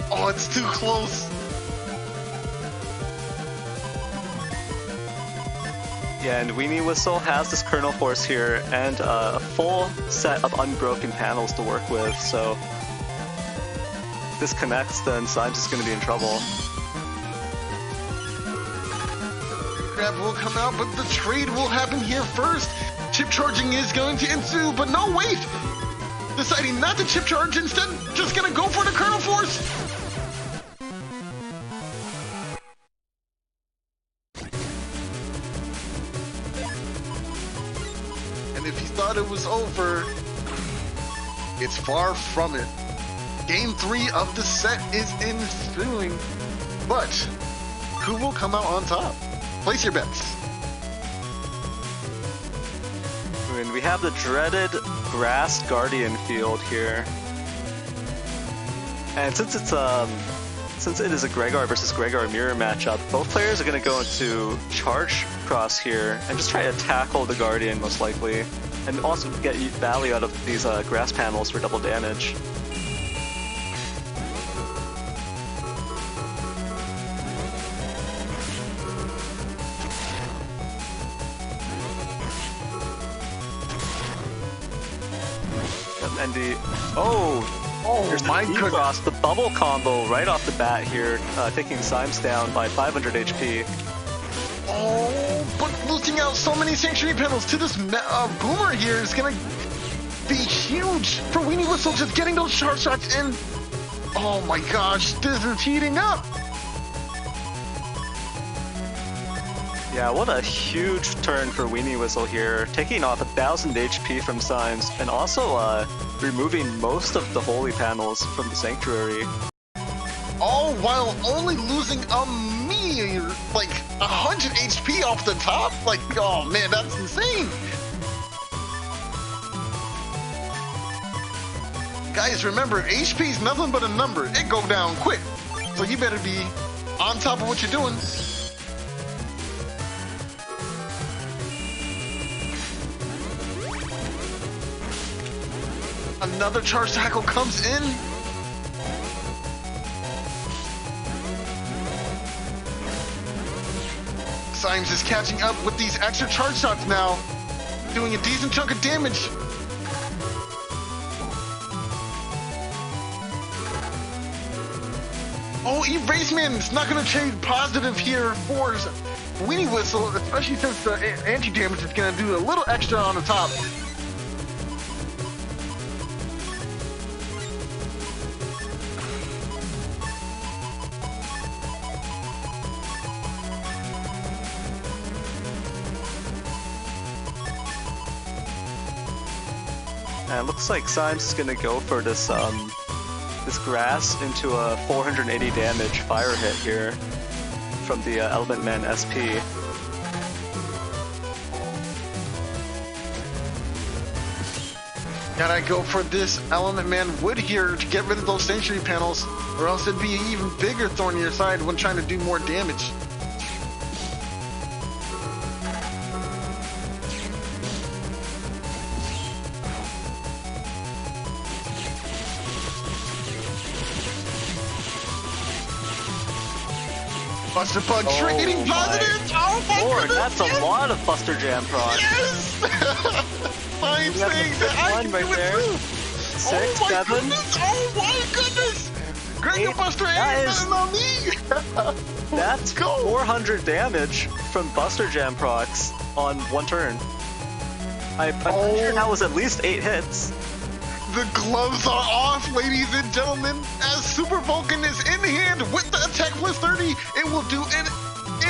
[SPEAKER 3] Oh, it's too close.
[SPEAKER 4] Yeah, and Weenie Whistle has this kernel force here and a full set of unbroken panels to work with, so if this connects, then Symes is going to be in trouble.
[SPEAKER 3] Grab will come out, but the trade will happen here first. Chip charging is going to ensue, but no, wait! Deciding not to chip charge, instead just gonna go for the kernel force! And if you thought it was over, it's far from it. Game 3 of the set is ensuing, but who will come out on top? Place your bets.
[SPEAKER 4] And we have the dreaded grass guardian field here, and since it is a Gregar versus Gregar mirror matchup, both players are going to go into charge cross here and just try to tackle the guardian most likely, and also get value out of these grass panels for double damage. And the here's
[SPEAKER 3] my
[SPEAKER 4] the
[SPEAKER 3] goodness.
[SPEAKER 4] cross, the bubble combo right off the bat here, taking Symes down by 500 HP.
[SPEAKER 3] Oh, but losing out so many sanctuary panels to this boomer here is gonna be huge for Weenie Whistle just getting those charge shots in. Oh my gosh, this is heating up.
[SPEAKER 4] Yeah, what a huge turn for Weenie Whistle here, taking off 1000 HP from Symes, and also removing most of the holy panels from the sanctuary.
[SPEAKER 3] All while only losing a mere, like, 100 HP off the top? Like, oh man, that's insane! Guys, remember, HP is nothing but a number. It go down quick. So you better be on top of what you're doing. Another charge tackle comes in. Symes is catching up with these extra charge shots now, doing a decent chunk of damage. Oh, Erase Man is not going to trade positive here for Weenie Whistle, especially since the anti-damage is going to do a little extra on the top.
[SPEAKER 4] And it looks like Symes is going to go for this this grass into a 480 damage fire hit here from the Element Man SP.
[SPEAKER 3] Gotta go for this Element Man wood here to get rid of those sanctuary panels, or else it'd be an even bigger thorn in your side when trying to do more damage. Buster Bug trading positives! Oh my
[SPEAKER 4] Lord,
[SPEAKER 3] goodness!
[SPEAKER 4] that's a lot of Buster Jam proc.
[SPEAKER 3] Yes! I'm
[SPEAKER 4] We have
[SPEAKER 3] saying
[SPEAKER 4] the
[SPEAKER 3] that I
[SPEAKER 4] one
[SPEAKER 3] can
[SPEAKER 4] right
[SPEAKER 3] do it
[SPEAKER 4] there.
[SPEAKER 3] too!
[SPEAKER 4] 6,
[SPEAKER 3] Oh my
[SPEAKER 4] 7.
[SPEAKER 3] goodness! Oh my goodness! Great
[SPEAKER 4] 8.
[SPEAKER 3] Buster
[SPEAKER 4] That
[SPEAKER 3] ain't
[SPEAKER 4] is-
[SPEAKER 3] nothing on me!
[SPEAKER 4] That's
[SPEAKER 3] Go!
[SPEAKER 4] 400 damage from Buster Jam procs on one turn. I'm pretty sure that was at least 8 hits.
[SPEAKER 3] The gloves are off, ladies and gentlemen, as Super Vulcan is in hand with the attack plus 30. It will do an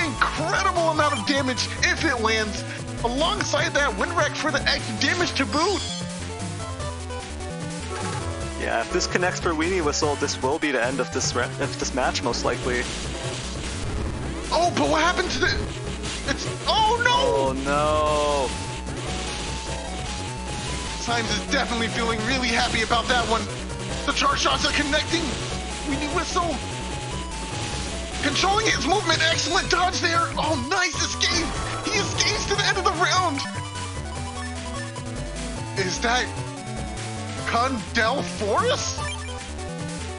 [SPEAKER 3] incredible amount of damage if it lands. Alongside that, Wind Wreck for the extra damage to boot.
[SPEAKER 4] Yeah, if this connects for Weenie Whistle, this will be the end of this match most likely.
[SPEAKER 3] Oh, but what happened to the... It's... Oh, no!
[SPEAKER 4] Oh no!
[SPEAKER 3] Symes is definitely feeling really happy about that one. The charge shots are connecting. Weenie Whistle. Controlling his movement. Excellent dodge there. Oh, nice escape. He escapes to the end of the round. Is that Condell Forest?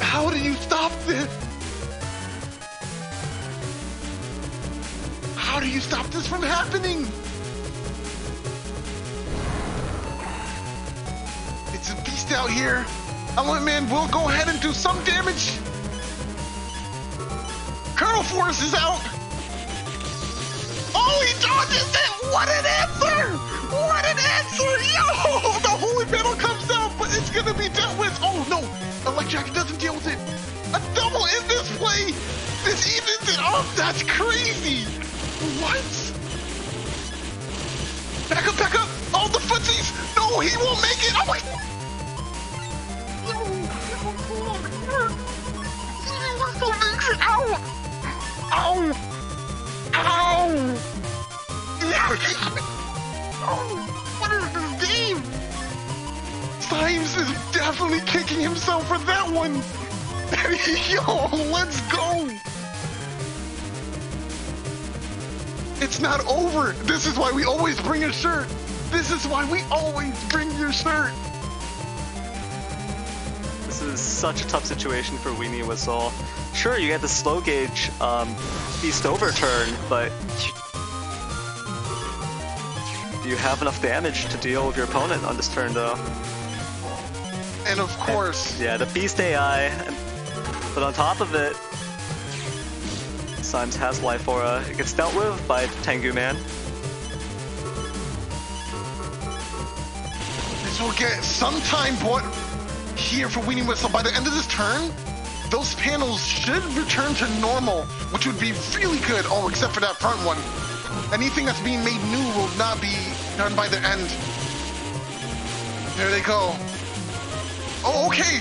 [SPEAKER 3] How do you stop this? How do you stop this from happening? It's a beast out here. Element Man will go ahead and do some damage. Colonel Force is out. Oh, he dodges it. What an answer. What an answer. Yo, the holy battle comes out, but it's going to be dealt with. Oh, no. Electrack doesn't deal with it. A double in this play. This evens it up. That's crazy. What? Back up, back up. Oh, the footsies. No, he won't make it. Oh, my. Ow! Ow! Ow! What is this game? Symes is definitely kicking himself for that one. Yo, let's go. It's not over. This is why we always bring a shirt. This is why we always bring your shirt.
[SPEAKER 4] This is such a tough situation for Weenie Whistle. Sure, you get the slow gauge beast overturn, but do you have enough damage to deal with your opponent on this turn, though?
[SPEAKER 3] And of course,
[SPEAKER 4] Yeah, the beast AI, but on top of it, Symes has Life Aura. It gets dealt with by Tengu Man.
[SPEAKER 3] this will get some time bought here for Weenie Whistle. By the end of this turn, those panels should return to normal, which would be really good. Oh, except for that front one. Anything that's being made new will not be done by the end. There they go. Oh, okay.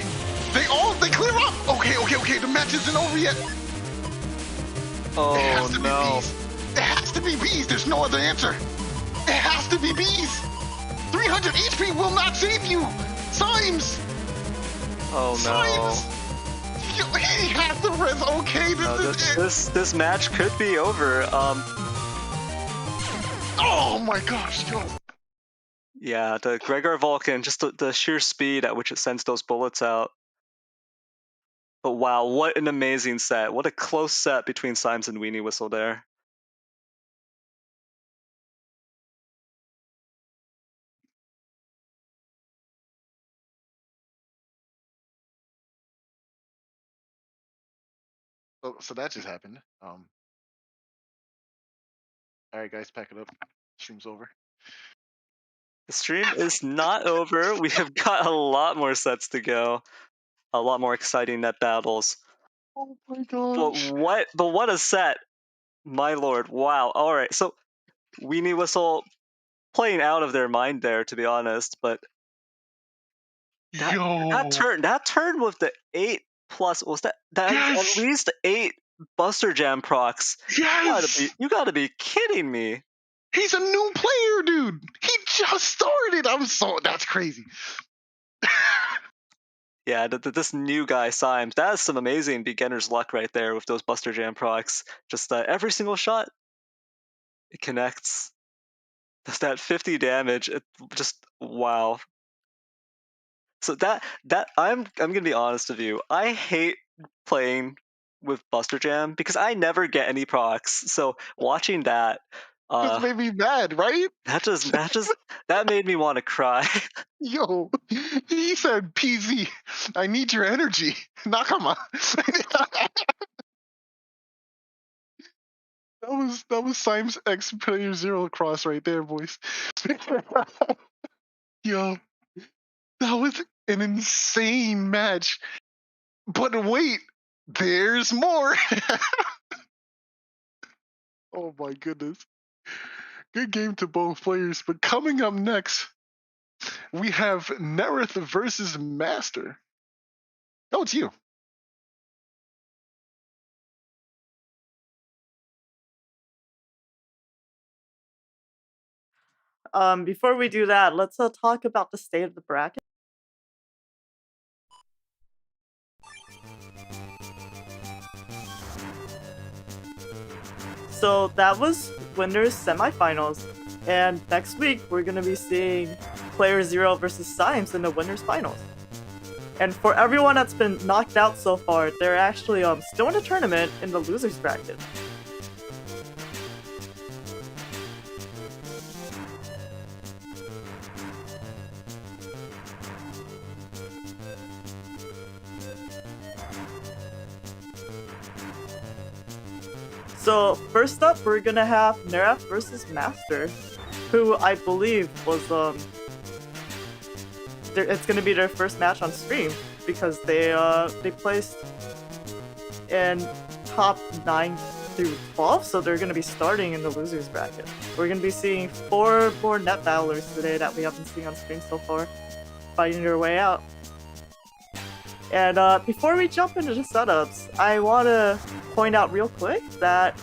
[SPEAKER 3] They clear up. Okay. The match isn't over yet.
[SPEAKER 4] Oh
[SPEAKER 3] It has to
[SPEAKER 4] no.
[SPEAKER 3] be bees. It has to be bees. There's no other answer. It has to be bees. 300 HP will not save you. Symes.
[SPEAKER 4] Oh no.
[SPEAKER 3] Symes. He has the res. Okay,
[SPEAKER 4] No,
[SPEAKER 3] this is it.
[SPEAKER 4] this match could be over.
[SPEAKER 3] Oh my gosh, yo.
[SPEAKER 4] Yeah, the Gregor Vulcan, just the sheer speed at which it sends those bullets out. But wow, what an amazing set. What a close set between Symes and Weenie Whistle there.
[SPEAKER 3] Oh, so that just happened. All right, guys, pack it up. Stream's over.
[SPEAKER 4] The stream is not over. We have got a lot more sets to go. A lot more exciting net battles.
[SPEAKER 3] Oh my
[SPEAKER 4] But
[SPEAKER 3] gosh.
[SPEAKER 4] what a set. My lord. Wow. Alright, so Weenie Whistle playing out of their mind there, to be honest, but that turn with the 8 plus was that
[SPEAKER 3] Yes.
[SPEAKER 4] at least 8 Buster Jam procs.
[SPEAKER 3] Yes.
[SPEAKER 4] You gotta be kidding me.
[SPEAKER 3] He's a new player, dude. He just started. That's crazy.
[SPEAKER 4] Yeah, this new guy Symes, that is some amazing beginner's luck right there with those Buster Jam procs. Just every single shot, it connects. Does that 50 damage? It just wow. So that I'm gonna be honest with you. I hate playing with Buster Jam because I never get any procs. So watching that,
[SPEAKER 3] This made me mad, right?
[SPEAKER 4] that made me want to cry.
[SPEAKER 3] Yo, he said, PZ, I need your energy. Nakama. That was Symes X Player Zero Cross right there, boys. Yo, that was an insane match. But wait, there's more. Oh my goodness. Good game to both players. But coming up next, we have Nerith versus Master. Oh, it's you.
[SPEAKER 1] Before we do that, let's talk about the state of the bracket. So that was winners semifinals, and next week we're gonna be seeing Player Zero versus Symes in the winners finals. And for everyone that's been knocked out so far, they're actually still in the tournament in the losers bracket. So first up, we're gonna have Neref versus Master, who I believe was it's gonna be their first match on stream because they placed in top 9 through 12, so they're gonna be starting in the losers bracket. We're gonna be seeing 4 more net battlers today that we haven't seen on stream so far, fighting their way out. And before we jump into the setups, I want to point out real quick that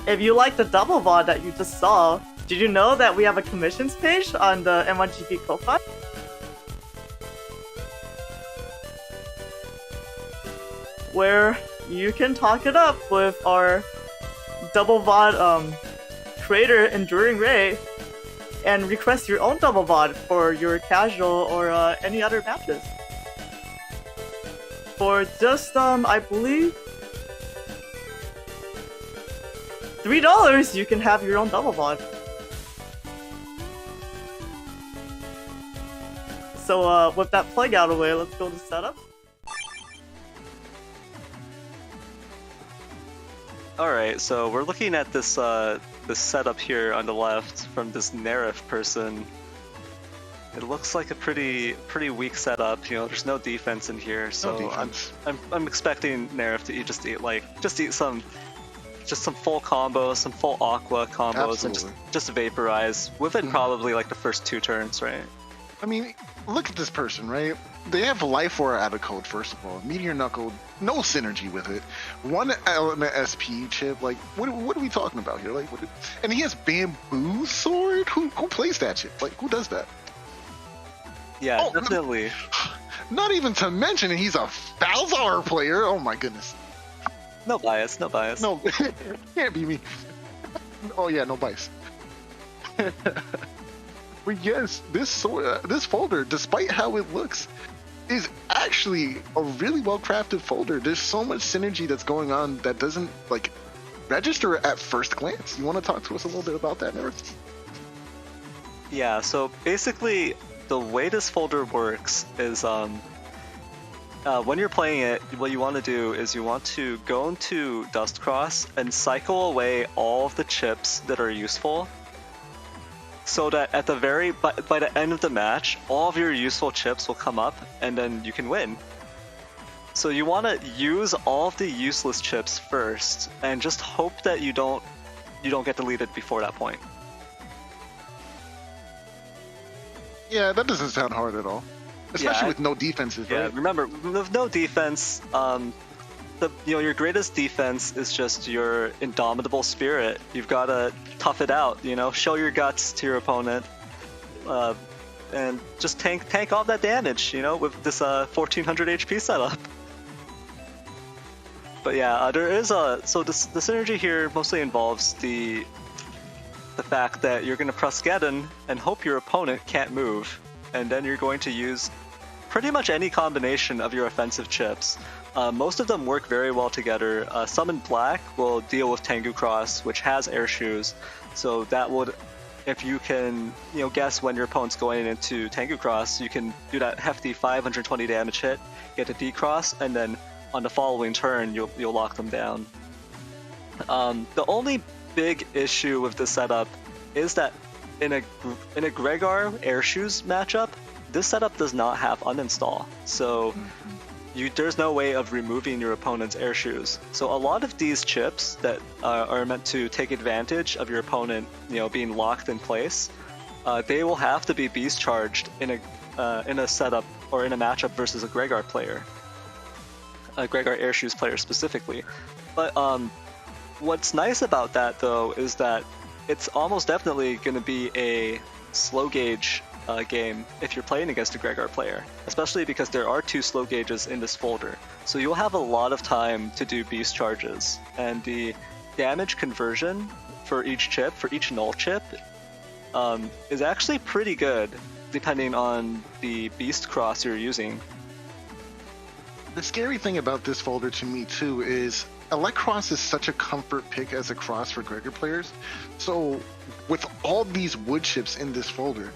[SPEAKER 1] if you like the double VOD that you just saw, did you know that we have a commissions page on the M1GP Ko-Fi? Where you can talk it up with our double VOD creator Enduring Ray and request your own double VOD for your casual or any other matches. For just, I believe, $3, you can have your own double VOD. So with that plug out of the way, let's go to setup.
[SPEAKER 4] Alright, so we're looking at this this setup here on the left from this Neref person. It looks like a pretty weak setup. You know, there's no defense in here, so I'm expecting Neref to just eat some full combos, some full aqua combos,
[SPEAKER 3] Absolutely.
[SPEAKER 4] and just vaporize within probably like the first 2 turns, right?
[SPEAKER 3] I mean, look at this person, right? They have Life Aura out of code, first of all. Meteor Knuckle, no synergy with it. 1 element SP chip, like, what are we talking about here? Like, and he has Bamboo Sword? Who plays that chip? Like, who does that?
[SPEAKER 4] Yeah,
[SPEAKER 3] Oh,
[SPEAKER 4] definitely.
[SPEAKER 3] Not even to mention he's a Falzar player. Oh my goodness.
[SPEAKER 4] No bias, no bias.
[SPEAKER 3] No, can't be me. Oh yeah, no bias. But yes, this folder, despite how it looks, is actually a really well-crafted folder. There's so much synergy that's going on that doesn't like register at first glance. You want to talk to us a little bit about that, Eric?
[SPEAKER 4] Yeah, so basically the way this folder works is when you're playing it, what you want to do is you want to go into Dustcross and cycle away all of the chips that are useful, so that at the by the end of the match, all of your useful chips will come up, and then you can win. So you want to use all of the useless chips first, and just hope that you don't get deleted before that point.
[SPEAKER 3] Yeah, that doesn't sound hard at all. Especially with no defenses,
[SPEAKER 4] Yeah,
[SPEAKER 3] right?
[SPEAKER 4] remember, with no defense, your greatest defense is just your indomitable spirit. You've got to tough it out, show your guts to your opponent, and just tank all that damage, with this 1400 HP setup. But yeah, there is the synergy here mostly involves the fact that you're going to press Geddon and hope your opponent can't move, and then you're going to use pretty much any combination of your offensive chips. Most of them work very well together. Summon Black will deal with Tengu Cross, which has air shoes, so that would, if you can guess when your opponent's going into Tengu Cross, you can do that hefty 520 damage hit, get a D-Cross, and then on the following turn you'll lock them down. The only big issue with this setup is that in a Gregar air shoes matchup, this setup does not have uninstall, so there's no way of removing your opponent's air shoes. So a lot of these chips that are meant to take advantage of your opponent, being locked in place, they will have to be beast charged in a setup or in a matchup versus a Gregar player, a Gregar air shoes player specifically. But What's nice about that, though, is that it's almost definitely going to be a slow gauge game if you're playing against a Gregor player, especially because there are 2 slow gauges in this folder. So you'll have a lot of time to do beast charges, and the damage conversion for each chip, for each null chip, is actually pretty good depending on the beast cross you're using.
[SPEAKER 3] The scary thing about this folder to me too is Electros is such a comfort pick as a cross for Gregor players. So with all these wood chips in this folder,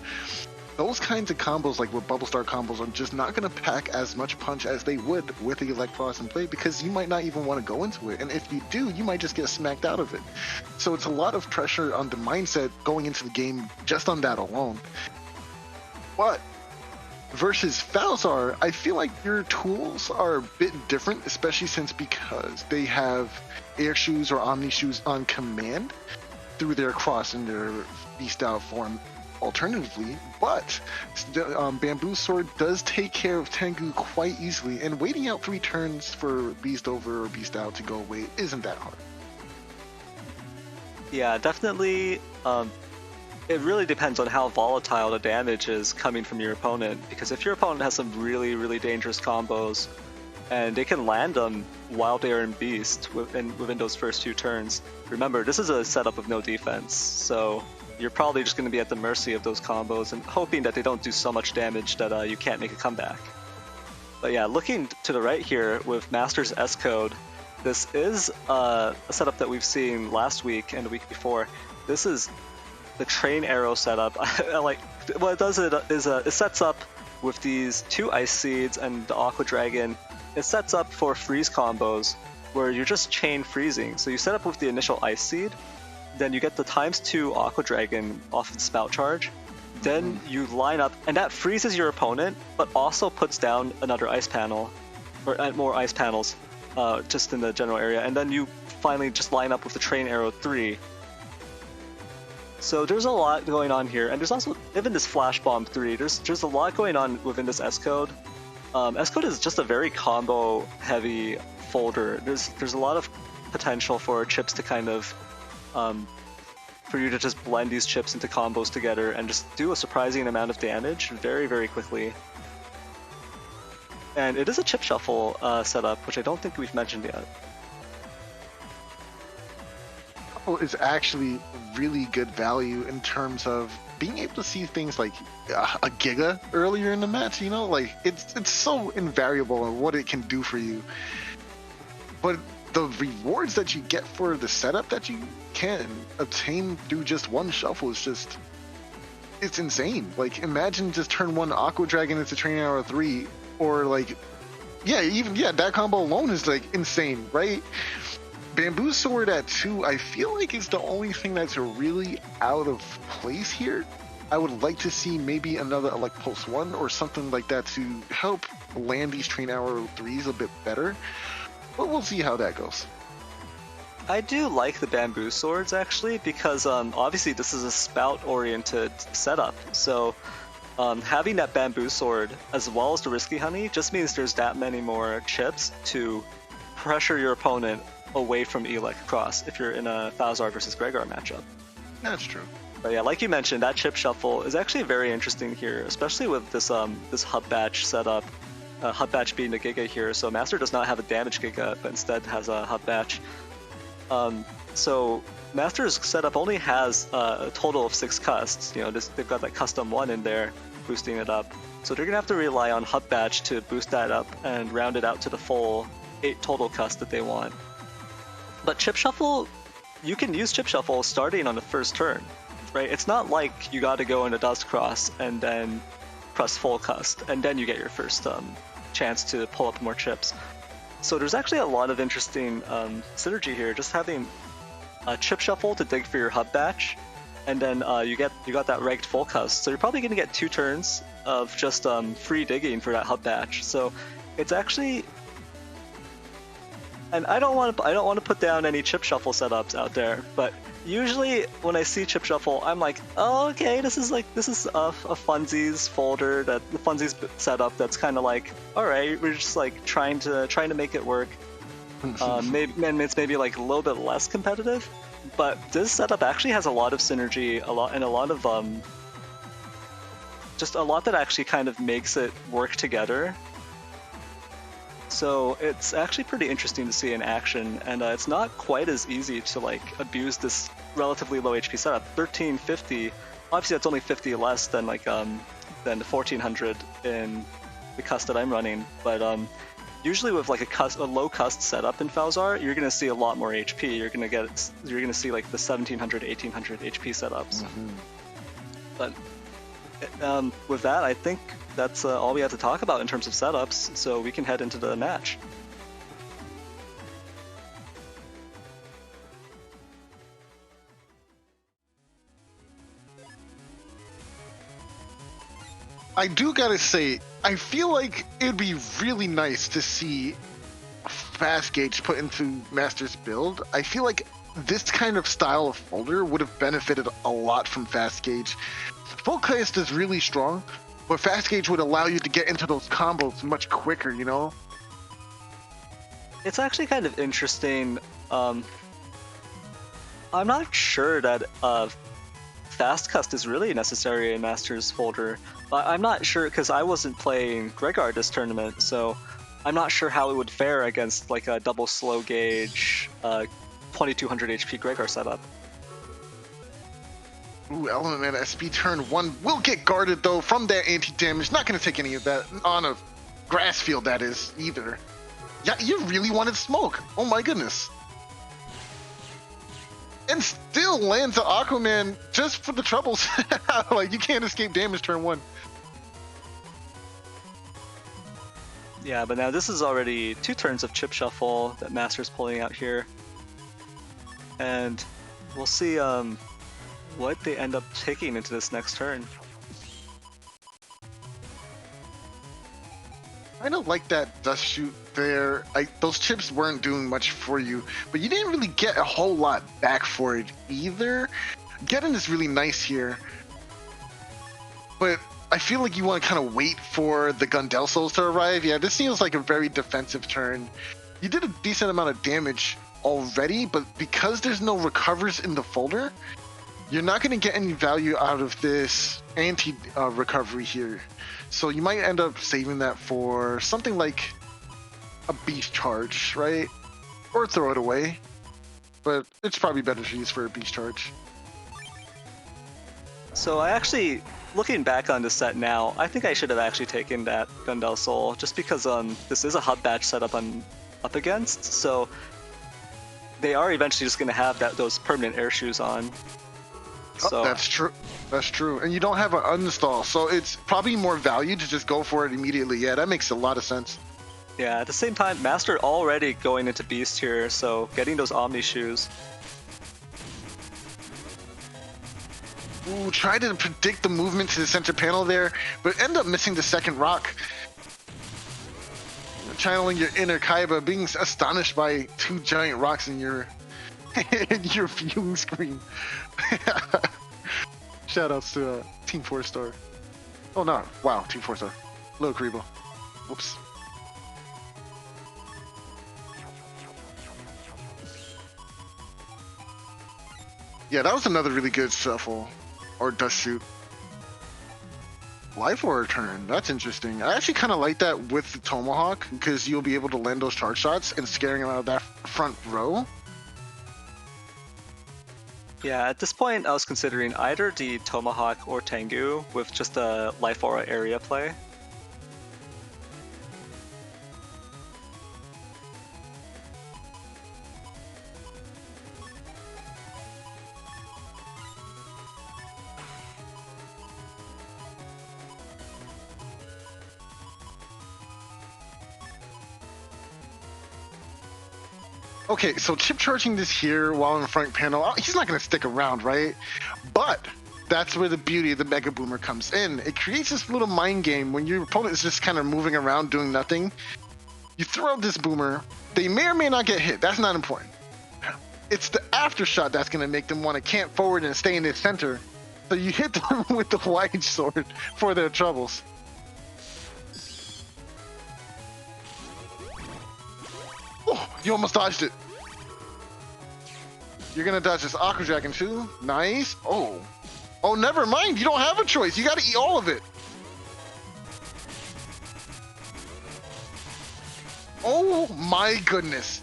[SPEAKER 3] those kinds of combos like with Bubble Star combos are just not going to pack as much punch as they would with the Electros in play, because you might not even want to go into it. And if you do, you might just get smacked out of it. So it's a lot of pressure on the mindset going into the game just on that alone. But versus Falzar, I feel like your tools are a bit different, especially because they have air shoes or omni shoes on command through their cross and their beast out form alternatively. But Bamboo Sword does take care of Tengu quite easily, and waiting out 3 turns for beast over or beast out to go away isn't that hard.
[SPEAKER 4] Yeah, definitely. It really depends on how volatile the damage is coming from your opponent, because if your opponent has some really, really dangerous combos, and they can land them while they are in beast within those first 2 turns. Remember, this is a setup of no defense, so you're probably just going to be at the mercy of those combos and hoping that they don't do so much damage that you can't make a comeback. But yeah, looking to the right here with Master's S-Code, this is a setup that we've seen last week and the week before. This is the train arrow setup. Like, what it does is it sets up with these 2 Ice Seeds and the Aqua Dragon. It sets up for freeze combos where you're just chain freezing. So you set up with the initial Ice Seed, then you get the ×2 Aqua Dragon off of the Spout Charge. Then you line up, and that freezes your opponent, but also puts down another ice panel, or more ice panels, just in the general area. And then you finally just line up with the Train Arrow 3. So there's a lot going on here, and there's also even this Flash Bomb 3. There's a lot going on within this S-Code. S-Code is just a very combo-heavy folder. There's a lot of potential for chips to kind of for you to just blend these chips into combos together and just do a surprising amount of damage very, very quickly. And it is a chip shuffle setup, which I don't think we've mentioned yet.
[SPEAKER 3] Is actually really good value in terms of being able to see things like a Giga earlier in the match, you know? Like, it's so invariable in what it can do for you. But the rewards that you get for the setup that you can obtain through just one shuffle is just, it's insane. Like, imagine just turn 1 Aqua Dragon into Train Arrow 3, or like, that combo alone is like insane, right? Bamboo Sword at 2, I feel like is the only thing that's really out of place here. I would like to see maybe another Elect Pulse 1 or something like that to help land these Train Arrow 3s a bit better. But we'll see how that goes.
[SPEAKER 4] I do like the Bamboo Swords, actually, because obviously this is a spout-oriented setup. So having that Bamboo Sword as well as the Risky Honey just means there's that many more chips to pressure your opponent away from Elect Cross if you're in a Falzar versus Gregor matchup.
[SPEAKER 3] That's true.
[SPEAKER 4] But yeah, like you mentioned, that chip shuffle is actually very interesting here, especially with this this hub batch setup. Hub batch being the Giga here, so Master does not have a damage Giga, but instead has a hub batch. So Master's setup only has a total of 6 custs. You know, they've got that custom 1 in there, boosting it up. So they're gonna have to rely on hub batch to boost that up and round it out to the full 8 total custs that they want. But chip shuffle, you can use chip shuffle starting on the first turn, right? It's not like you got to go into Dust Cross and then press full cust, and then you get your first chance to pull up more chips. So there's actually a lot of interesting synergy here, just having a chip shuffle to dig for your hub batch, and then you got that regged full cust. So you're probably going to get 2 turns of just free digging for that hub batch. So it's actually, and I don't want to put down any chip shuffle setups out there, but usually when I see chip shuffle, I'm like, oh, okay, this is a funsies folder, that the funsies setup that's kind of like, all right, we're just like trying to make it work. Maybe and it's maybe like a little bit less competitive, but this setup actually has a lot of synergy, a lot of just a lot that actually kind of makes it work together. So it's actually pretty interesting to see in action, and it's not quite as easy to like abuse this relatively low HP setup. 1350, obviously that's only 50 less than like than the 1400 in the cust that I'm running, but usually with like a low cust setup in Falzar, you're gonna see a lot more HP. You're gonna see like the 1700, 1800 HP setups. But with that, I think that's all we have to talk about in terms of setups, so we can head into the match.
[SPEAKER 3] I do gotta say, I feel like it'd be really nice to see Fast Gauge put into Master's build. I feel like this kind of style of folder would have benefited a lot from Fast Gauge. Full cast is really strong, but Fast Gauge would allow you to get into those combos much quicker, you know?
[SPEAKER 4] It's actually kind of interesting. I'm not sure that Fast Cust is really necessary in Master's folder. But I'm not sure, because I wasn't playing Gregard this tournament, so I'm not sure how it would fare against like a double slow gauge 2200 HP Gregard setup.
[SPEAKER 3] Ooh, Element Man SP turn 1 will get guarded though from that anti-damage. Not gonna take any of that on a grass field, that is, either. Yeah, you really wanted smoke. Oh my goodness. And still lands an Aquaman just for the troubles. Like, you can't escape damage turn 1.
[SPEAKER 4] Yeah, but now this is already 2 turns of chip shuffle that Master's pulling out here. And we'll see what they end up taking into this next turn.
[SPEAKER 3] I don't like that dust shoot there. Those chips weren't doing much for you, but you didn't really get a whole lot back for it either. Getting is really nice here, but I feel like you want to kind of wait for the Gundelsos to arrive. Yeah, this seems like a very defensive turn. You did a decent amount of damage already, but because there's no recovers in the folder, you're not going to get any value out of this anti-recovery here. So you might end up saving that for something like a beast charge, right? Or throw it away. But it's probably better to use for a beast charge.
[SPEAKER 4] So I actually, looking back on the set now, I think I should have actually taken that Gundel Soul, just because this is a hub batch setup I'm up against, so they are eventually just going to have those permanent air shoes on. So,
[SPEAKER 3] that's true. That's true. And you don't have an uninstall, so it's probably more value to just go for it immediately. Yeah, that makes a lot of sense.
[SPEAKER 4] Yeah, at the same time, Master already going into Beast here, so getting those Omni shoes.
[SPEAKER 3] Ooh, try to predict the movement to the center panel there, but end up missing the second rock. Channeling your inner Kaiba, being astonished by 2 giant rocks in your your viewing screen. Shoutouts to Team 4-Star. Oh no, wow, Team 4-Star. Low Karibo. Whoops. Yeah, that was another really good shuffle. Or dust shoot. Life Order turn, that's interesting. I actually kind of like that with the Tomahawk, because you'll be able to land those charge shots and scaring them out of that front row.
[SPEAKER 4] Yeah, at this point I was considering either the Tomahawk or Tengu with just a Life Aura area play.
[SPEAKER 3] Okay, so chip charging this here while in the front panel, he's not going to stick around, right? But that's where the beauty of the Mega Boomer comes in. It creates this little mind game when your opponent is just kind of moving around doing nothing. You throw out this Boomer, they may or may not get hit. That's not important. It's the aftershot that's going to make them want to camp forward and stay in the center. So you hit them with the Wide Sword for their troubles. Oh, You almost dodged it. You're gonna dodge this Aqua Dragon too. Nice. Oh. Oh, never mind. You don't have a choice. You gotta eat all of it. Oh my goodness.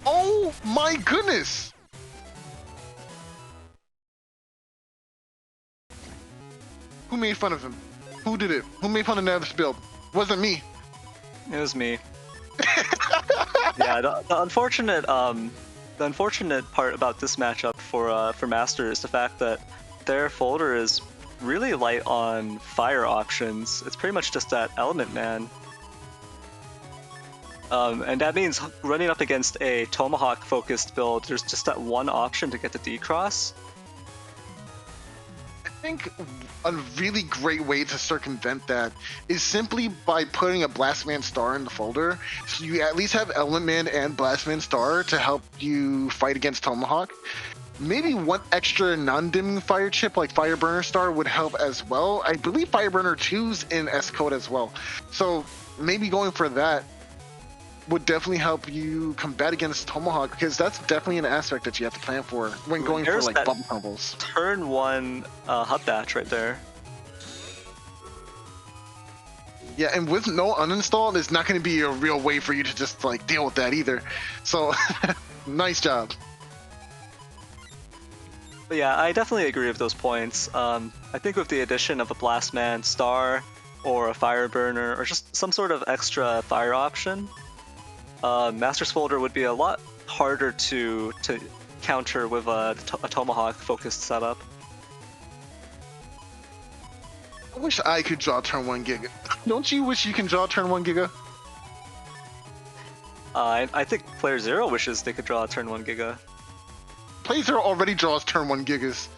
[SPEAKER 3] Oh my goodness. Who made fun of him? Who did it? Who made fun of Nether's build? Wasn't me.
[SPEAKER 4] It was me. Yeah, the unfortunate part about this matchup for Master is the fact that their folder is really light on fire options. It's pretty much just that Element Man. And that means running up against a Tomahawk focused build, there's just that one option to get the D-Cross.
[SPEAKER 3] I think a really great way to circumvent that is simply by putting a Blastman Star in the folder, so you at least have Element Man and Blastman Star to help you fight against Tomahawk. Maybe one extra non-dimming fire chip like Fireburner Star would help as well. I believe Fireburner 2's in S-Code as well. So maybe going for that would definitely help you combat against Tomahawk, because that's definitely an aspect that you have to plan for when going for like bubble combos.
[SPEAKER 4] Turn 1 hub batch right there.
[SPEAKER 3] Yeah, and with no uninstall, there's not going to be a real way for you to just like deal with that either. So, nice job.
[SPEAKER 4] But yeah, I definitely agree with those points. I think with the addition of a Blastman Star or a Fireburner or just some sort of extra fire option, Master's Folder would be a lot harder to counter with a Tomahawk focused setup.
[SPEAKER 3] I wish I could draw turn 1 Giga. Don't you wish you can draw turn 1 Giga?
[SPEAKER 4] I think Player Zero wishes they could draw a turn 1 Giga.
[SPEAKER 3] Player Zero already draws turn 1 Gigas.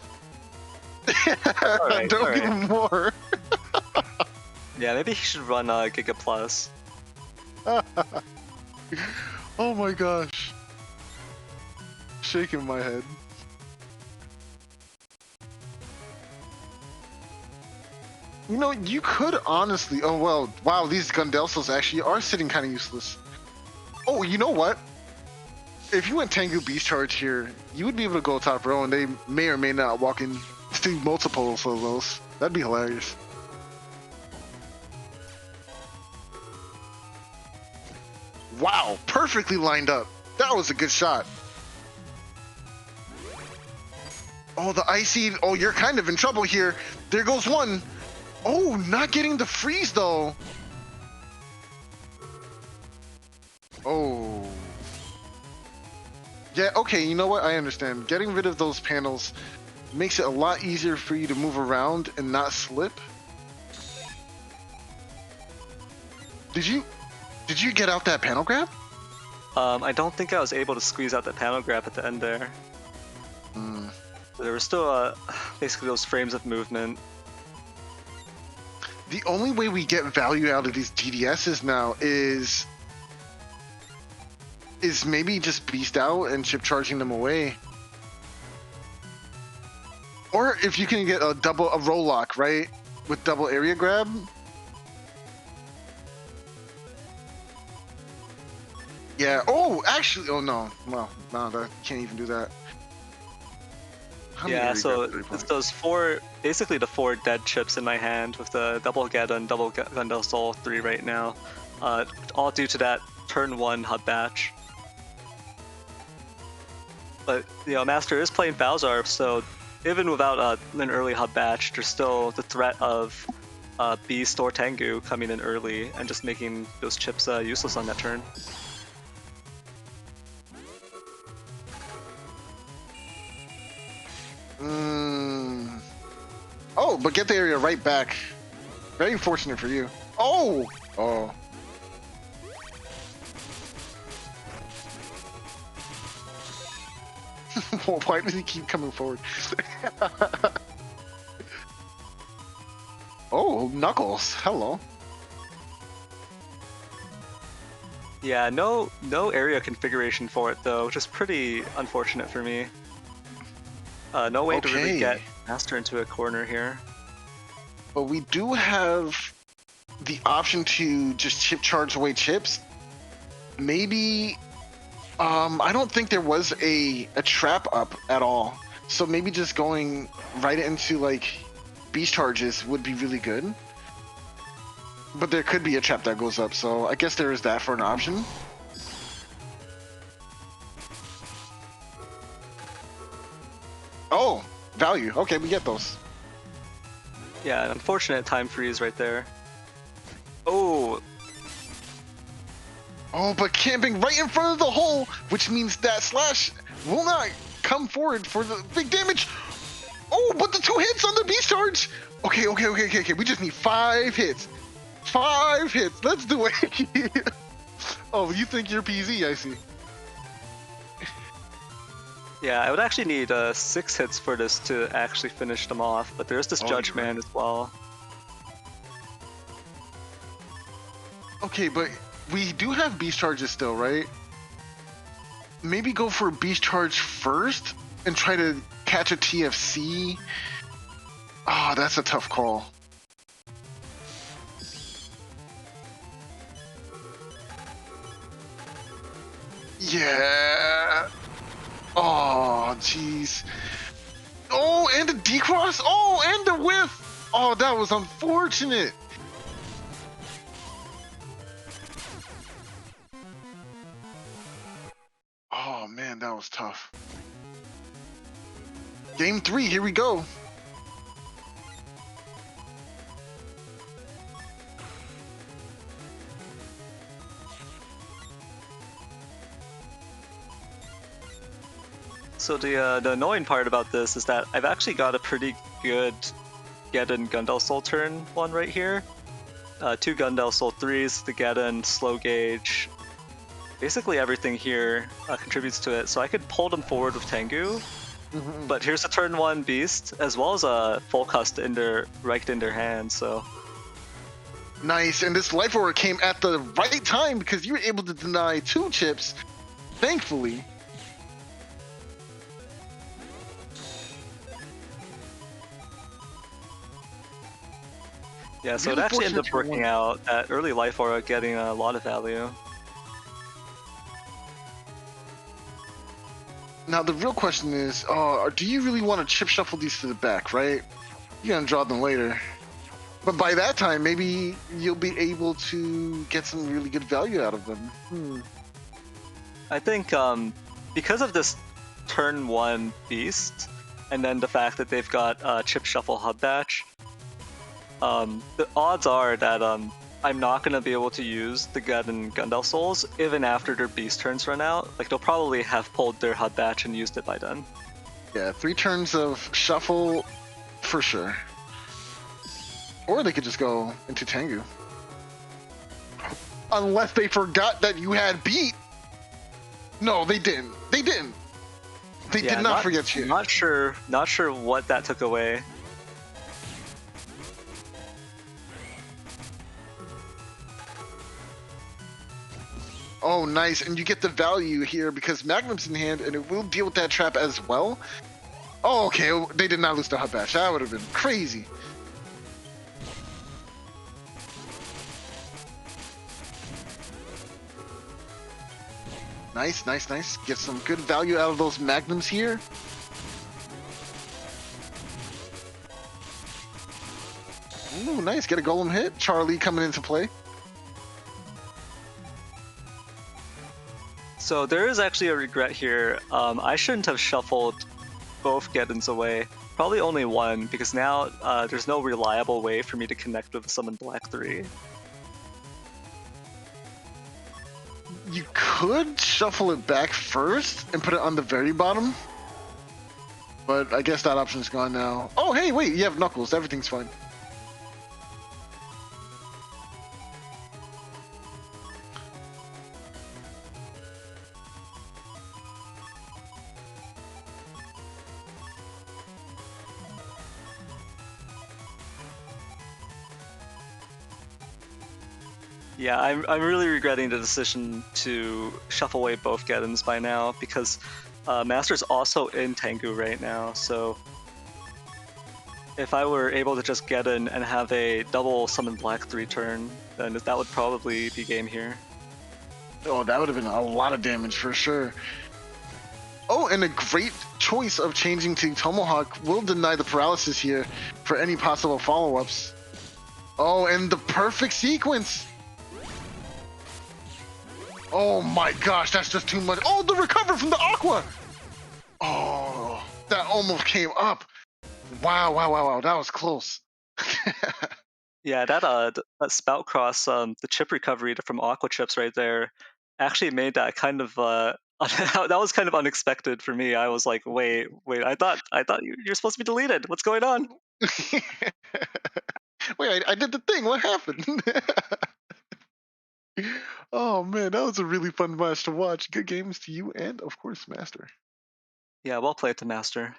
[SPEAKER 4] Alright,
[SPEAKER 3] Don't give him more.
[SPEAKER 4] Yeah, maybe he should run Giga Plus.
[SPEAKER 3] Oh my gosh. Shaking my head. You know, you could honestly... Oh, well, wow, these Gundelsos actually are sitting kind of useless. Oh, you know what? If you went Tengu Beast Charge here, you would be able to go top row, and they may or may not walk in to multiples of those. That'd be hilarious. Wow, perfectly lined up. That was a good shot. Oh, the Icy... Oh, you're kind of in trouble here. There goes one. Oh, not getting the freeze, though. Oh. Yeah, okay, you know what? I understand. Getting rid of those panels makes it a lot easier for you to move around and not slip. Did you get out that panel grab?
[SPEAKER 4] I don't think I was able to squeeze out that panel grab at the end there. There were still basically those frames of movement.
[SPEAKER 3] The only way we get value out of these GDSs now is maybe just beast out and chip charging them away. Or if you can get a roll lock, right? With double area grab. Yeah, oh, actually, oh no. Well, no, that can't even do that.
[SPEAKER 4] Yeah, so it's those basically the four dead chips in my hand with the double Geddon, double Gundel Soul 3 right now. All due to that turn 1 hub batch. But, you know, Master is playing Bowser, so even without an early hub batch, there's still the threat of Beast or Tengu coming in early and just making those chips useless on that turn.
[SPEAKER 3] Oh, but get the area right back. Very fortunate for you. Oh! Oh. Why does he keep coming forward? Oh, Knuckles. Hello.
[SPEAKER 4] Yeah, no area configuration for it though, which is pretty unfortunate for me. No way to really get Master into a corner here.
[SPEAKER 3] But we do have the option to just chip charge away chips. Maybe I don't think there was a trap up at all. So maybe just going right into like beast charges would be really good. But there could be a trap that goes up, so I guess there is that for an option. Oh, value. Okay, we get those.
[SPEAKER 4] Yeah, an unfortunate time freeze right there. Oh,
[SPEAKER 3] Oh, but camping right in front of the hole, which means that slash will not come forward for the big damage. Oh, but the 2 hits on the beast charge. Okay. We just need 5 hits. 5 hits. Let's do it. Oh, you think you're PZ? I see.
[SPEAKER 4] yeah, I would actually need 6 hits for this to actually finish them off, but there's this
[SPEAKER 3] Oh,
[SPEAKER 4] Judge
[SPEAKER 3] you're right.
[SPEAKER 4] Man as well.
[SPEAKER 3] Okay, but we do have beast charges still, right? Maybe go for beast charge first and try to catch a TFC. Oh, that's a tough call. Yeah. Oh, jeez. Oh, and the decross. Oh, and the whiff. Oh, that was unfortunate. Oh man, that was tough. Game 3, here we go.
[SPEAKER 4] So the annoying part about this is that I've actually got a pretty good Geddon Gundel Soul turn one right here. 2 Gundel Soul 3s, the Geddon, slow gauge. Basically everything here contributes to it, so I could pull them forward with Tengu. But here's a turn 1 beast, as well as a full cust in their right in their hand, so.
[SPEAKER 3] Nice, and this life order came at the right time because you were able to deny 2 chips, thankfully.
[SPEAKER 4] Yeah, so
[SPEAKER 3] Really
[SPEAKER 4] it actually ended up
[SPEAKER 3] fortunate
[SPEAKER 4] working out that early life aura getting a lot of value.
[SPEAKER 3] Now the real question is, do you really want to chip shuffle these to the back, right? You're gonna draw them later. But by that time, maybe you'll be able to get some really good value out of them.
[SPEAKER 4] I think because of this turn 1 beast, and then the fact that they've got chip shuffle hub batch, the odds are that I'm not going to be able to use the Geddon Gundel Souls even after their beast turns run out. Like, they'll probably have pulled their hub batch and used it by then.
[SPEAKER 3] Yeah, 3 turns of shuffle for sure. Or they could just go into Tengu. Unless they forgot that you had beat. No, they didn't. They didn't. They
[SPEAKER 4] Yeah,
[SPEAKER 3] did not forget you.
[SPEAKER 4] Not sure what that took away.
[SPEAKER 3] Oh, nice. And you get the value here because Magnum's in hand and it will deal with that trap as well. Oh, okay. They did not lose the hub bash. That would have been crazy. Nice, nice, nice. Get some good value out of those Magnums here. Ooh, nice. Get a golem hit. Charlie coming into play.
[SPEAKER 4] So there is actually a regret here. I shouldn't have shuffled both Geddons away. Probably only one, because now there's no reliable way for me to connect with Summon Black 3.
[SPEAKER 3] You could shuffle it back first and put it on the very bottom. But I guess that option's gone now. Oh, hey, wait, you have Knuckles. Everything's fine.
[SPEAKER 4] Yeah, I'm really regretting the decision to shuffle away both Geddons by now, because Master's also in Tengu right now, so if I were able to just Geddon and have a double Summon Black 3 turn, then that would probably be game here.
[SPEAKER 3] Oh, that would have been a lot of damage for sure. Oh, and a great choice of changing to Tomahawk will deny the paralysis here for any possible follow-ups. Oh, and the perfect sequence. Oh my gosh, that's just too much. Oh, the recover from the Aqua. Oh, that almost came up. Wow, that was close.
[SPEAKER 4] Yeah, that spout cross, the chip recovery from Aqua Chips right there, actually made that kind of that was kind of unexpected for me. I was like, wait, I thought you're supposed to be deleted. What's going on?
[SPEAKER 3] Wait, I did the thing. What happened? Oh man, that was a really fun match to watch. Good games to you and of course Master.
[SPEAKER 4] Yeah, well played to Master.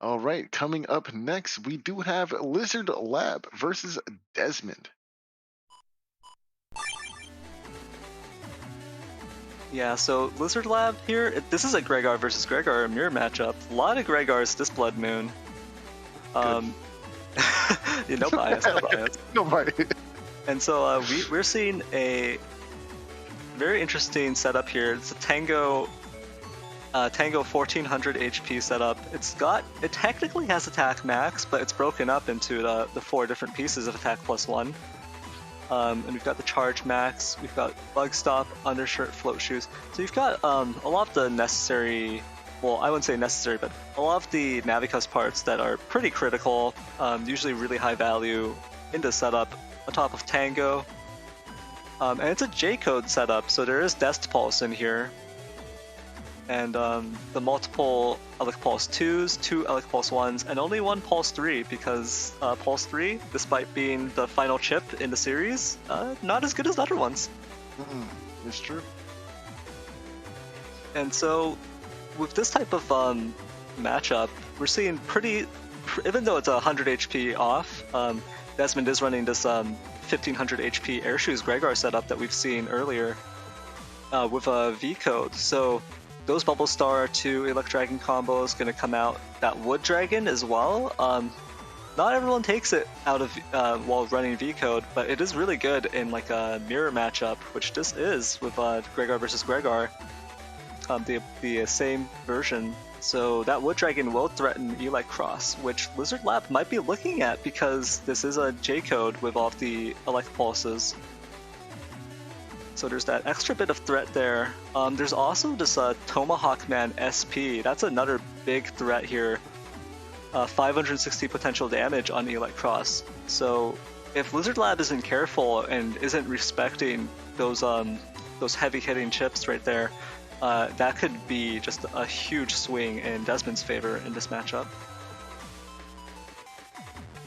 [SPEAKER 3] All right, coming up next, we do have Lizard Lab versus Desmond.
[SPEAKER 4] Yeah, so Lizard Lab here, this is a Gregar versus Gregar mirror matchup. A lot of Gregars this Blood Moon. Yeah, no bias, no bias.
[SPEAKER 3] No bias.
[SPEAKER 4] And so we're seeing a very interesting setup here. It's a Tango 1400 HP setup. It technically has attack max, but it's broken up into the 4 different pieces of attack +1. And we've got the charge max, we've got bug stop, undershirt, float shoes. So you've got a lot of the necessary, well, I wouldn't say necessary, but a lot of the Navicus parts that are pretty critical, usually really high value in the setup on top of Tango. And it's a J-code setup, so there is Dest Pulse in here. And the multiple Elec Pulse 2s, 2 Elec Pulse 1s, and only 1 Pulse 3, because Pulse 3, despite being the final chip in the series, not as good as other ones.
[SPEAKER 3] It's true.
[SPEAKER 4] And so, with this type of matchup, we're seeing even though it's 100 HP off, Desmond is running this 1500 HP Air Shoes Gregar setup that we've seen earlier with a V-code. So those Bubble Star 2 Elect Dragon combos going to come out. That Wood Dragon as well. Not everyone takes it out of while running V-code, but it is really good in like a mirror matchup, which this is with Gregar versus Gregar, the same version. So that Wood Dragon will threaten Elect Cross, which Lizard Lab might be looking at because this is a J-code with all of the Elect Pulses. So there's that extra bit of threat there. There's also this Tomahawk Man SP. That's another big threat here. 560 potential damage on Elect Cross. So if Lizard Lab isn't careful and isn't respecting those heavy hitting chips right there, that could be just a huge swing in Desmond's favor in this matchup.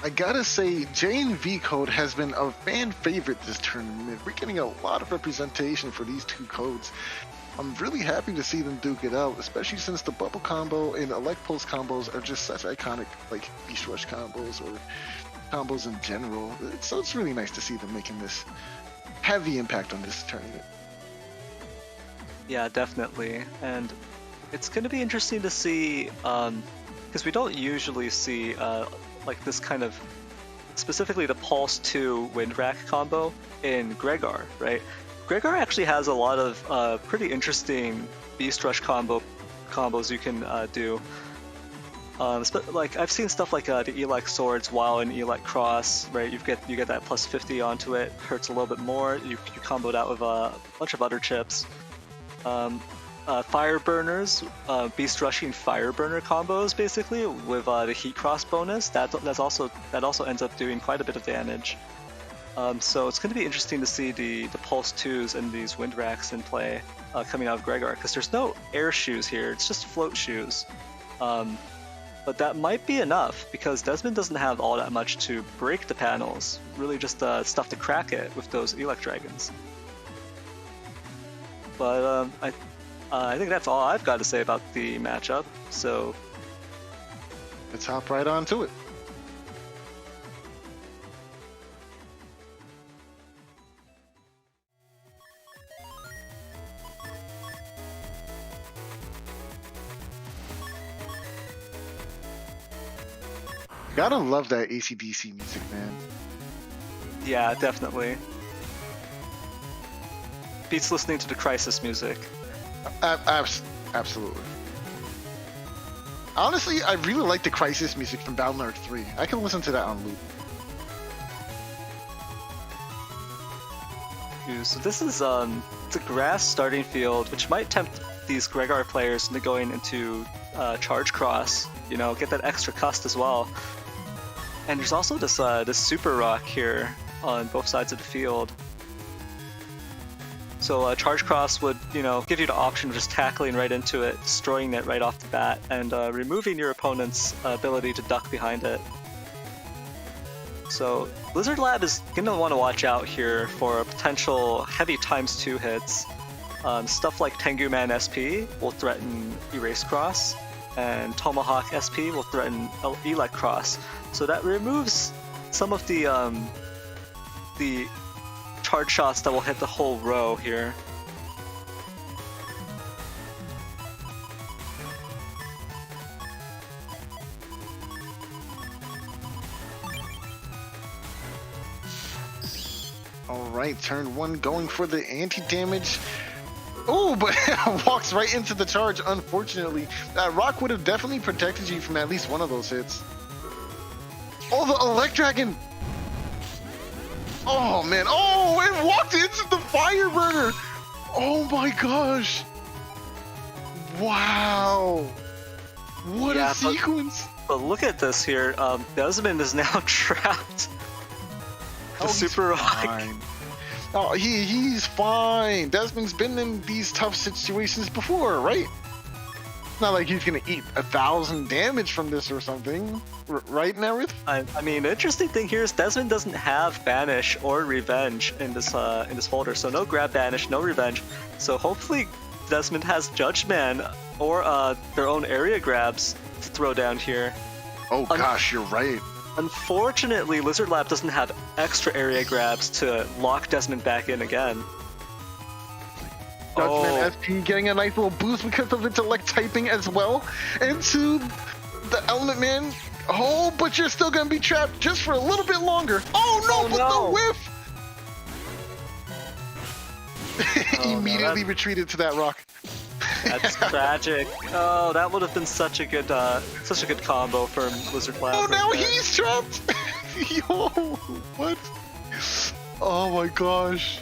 [SPEAKER 3] I gotta say, J and V Code has been a fan favorite this tournament. We're getting a lot of representation for these 2 codes. I'm really happy to see them duke it out, especially since the Bubble combo and Elect Pulse combos are just such iconic, like, Beast Rush combos or combos in general. So it's really nice to see them making this heavy impact on this tournament.
[SPEAKER 4] Yeah, definitely. And it's going to be interesting to see, because we don't usually see like this kind of, specifically the Pulse 2 Wind Rack combo in Gregar, right? Gregar actually has a lot of pretty interesting Beast Rush combos you can do. Like I've seen stuff like the Elect Swords while in Elect Cross, right? You get that plus 50 onto it, hurts a little bit more. You combo that with a bunch of other chips. Fire burners, beast rushing fire burner combos basically with the heat cross bonus. That also ends up doing quite a bit of damage. So it's going to be interesting to see the Pulse 2s and these Wind Racks in play coming out of Gregar, because there's no air shoes here, it's just float shoes. But that might be enough, because Desmond doesn't have all that much to break the panels, really just stuff to crack it with those Elect Dragons. But I think that's all I've got to say about the matchup, so
[SPEAKER 3] let's hop right on to it. Gotta love that AC/DC music, man.
[SPEAKER 4] Yeah, definitely. Beats listening to the Crisis music.
[SPEAKER 3] Absolutely. Honestly, I really like the Crisis music from Battle.net 3. I can listen to that on loop.
[SPEAKER 4] So this is it's a grass starting field, which might tempt these Gregar players into going into Charge Cross. You know, get that extra cust as well. And there's also this this Super Rock here on both sides of the field. So Charge Cross would, you know, give you the option of just tackling right into it, destroying it right off the bat, and removing your opponent's ability to duck behind it. So Lizard Lab is going to want to watch out here for potential heavy ×2 hits. Stuff like Tengu Man SP will threaten Erase Cross, and Tomahawk SP will threaten Elect Cross. So that removes some of the charge shots that will hit the whole row here.
[SPEAKER 3] Alright, turn 1 going for the anti-damage. Oh, but walks right into the charge, unfortunately. That rock would have definitely protected you from at least one of those hits. Oh, the Elect Dragon! Oh, man. Oh, it walked into the Fire Burner! Oh my gosh! Wow! What a sequence!
[SPEAKER 4] But look at this here. Desmond is now trapped. The Super Rock.
[SPEAKER 3] Oh, he's fine. Desmond's been in these tough situations before, right? It's not like he's gonna eat 1,000 damage from this or something, right, Nerith?
[SPEAKER 4] I mean, the interesting thing here is Desmond doesn't have Banish or Revenge in this folder, so no Grab Banish, no Revenge. So hopefully Desmond has Judge Man or their own area grabs to throw down here.
[SPEAKER 3] Oh gosh, you're right.
[SPEAKER 4] Unfortunately, Lizard Lab doesn't have extra area grabs to lock Desmond back in again.
[SPEAKER 3] Judgment SP getting a nice little boost because of its Elect typing as well. Into the Element Man. Oh, but you're still going to be trapped just for a little bit longer. Oh no, the whiff! Immediately retreated to that rock.
[SPEAKER 4] That's tragic. Oh, that would have been such a good combo for Lizard Lab.
[SPEAKER 3] Oh, now he's trapped! Yo, what? Oh my gosh.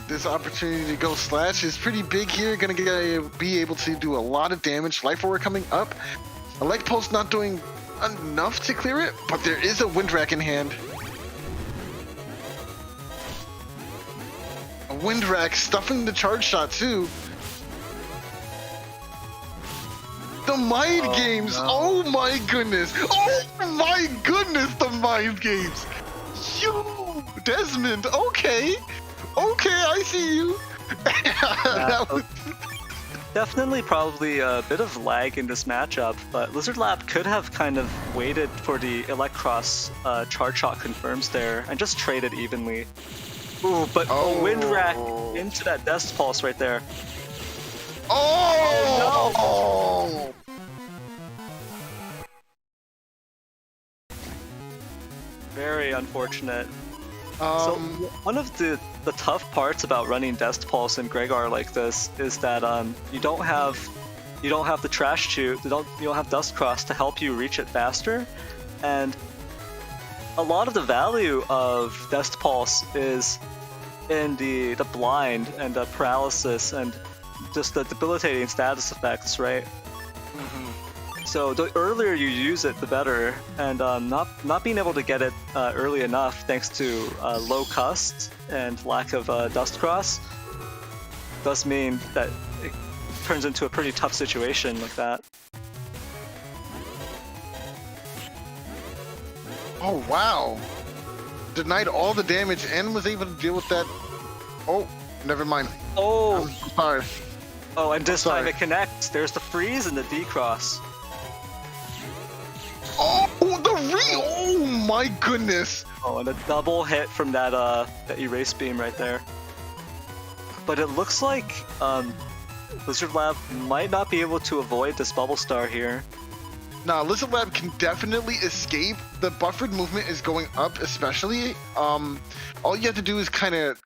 [SPEAKER 3] This opportunity to go slash is pretty big here. Gonna be able to do a lot of damage. Life Aura coming up. Elect Pulse not doing enough to clear it, but there is a Wind Rack in hand. A Wind Rack stuffing the charge shot too. The Mind Games!
[SPEAKER 4] No.
[SPEAKER 3] Oh my goodness! Oh my goodness, the Mind Games! Yo! Desmond, okay! Okay, I see you!
[SPEAKER 4] Yeah, definitely probably a bit of lag in this matchup, but Lizard Lab could have kind of waited for the Elect Cross charge shot confirms there and just traded evenly. Ooh, but a Wind Rack into that Death Pulse right there.
[SPEAKER 3] Oh! No!
[SPEAKER 4] Very unfortunate. So one of the tough parts about running Death Pulse in Gregar like this is that you don't have the Trash Chute, you don't have Dust Cross to help you reach it faster, and a lot of the value of Death Pulse is in the blind and the paralysis and just the debilitating status effects, right? So the earlier you use it, the better, and not being able to get it early enough thanks to low cust and lack of Dust Cross does mean that it turns into a pretty tough situation like that.
[SPEAKER 3] Oh wow! Denied all the damage and was able to deal with that. Oh, never mind.
[SPEAKER 4] Oh!
[SPEAKER 3] I'm sorry.
[SPEAKER 4] Oh, and this time it connects. There's the freeze and the D-Cross.
[SPEAKER 3] my goodness!
[SPEAKER 4] Oh, and a double hit from that erase beam right there. But it looks like Lizard Lab might not be able to avoid this bubble star here.
[SPEAKER 3] Nah, Lizard Lab can definitely escape. The buffered movement is going up, especially. All you have to do is kind of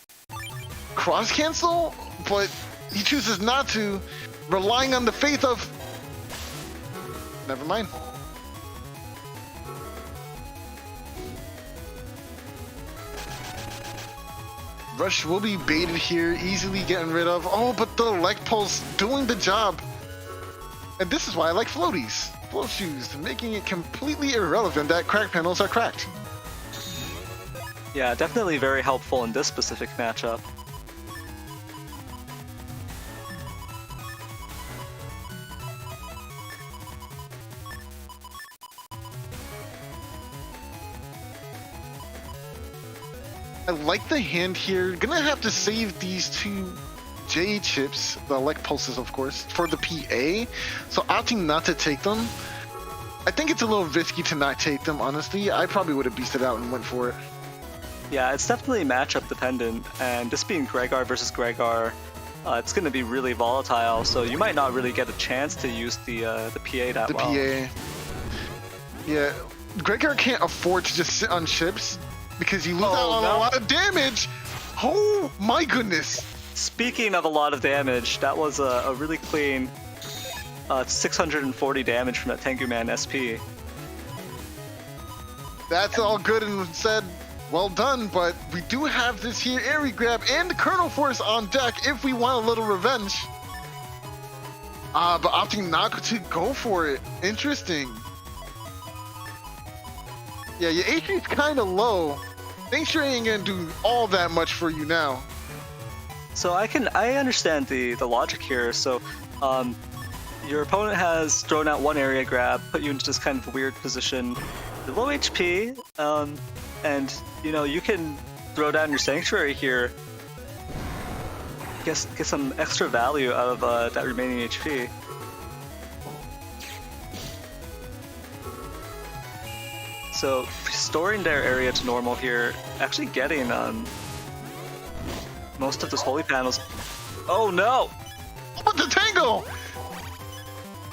[SPEAKER 3] cross cancel, but he chooses not to, relying on the faith of. Never mind. Rush will be baited here, easily getting rid of. Oh, but the Elect Pulse doing the job. And this is why I like floaties. Float shoes, making it completely irrelevant that crack panels are cracked.
[SPEAKER 4] Yeah, definitely very helpful in this specific matchup.
[SPEAKER 3] I like the hand here. Gonna have to save these two J chips, the Elect Pulses of course, for the PA. So opting not to take them. I think it's a little risky to not take them, honestly. I probably would have beasted out and went for it.
[SPEAKER 4] Yeah, it's definitely matchup dependent, and this being Gregar versus Gregar, it's going to be really volatile, so you might not really get a chance to use the PA that well.
[SPEAKER 3] The PA. Yeah, Gregar can't afford to just sit on chips because you lose out on a lot of damage. Oh my goodness.
[SPEAKER 4] Speaking of a lot of damage, that was a really clean 640 damage from that Tengu Man SP.
[SPEAKER 3] That's all good and said. Well done, but we do have this here Airy Grab and the Colonel Force on deck if we want a little revenge. But opting not to go for it. Interesting. Yeah, your HP's kind of low. Things sure ain't gonna do all that much for you now.
[SPEAKER 4] So I understand the logic here. So your opponent has thrown out one area grab, put you into this kind of weird position. You're low HP, and you know you can throw down your sanctuary here. Get some extra value out of that remaining HP. So restoring their area to normal here, actually getting most of those holy panels. Oh no!
[SPEAKER 3] But the Tango!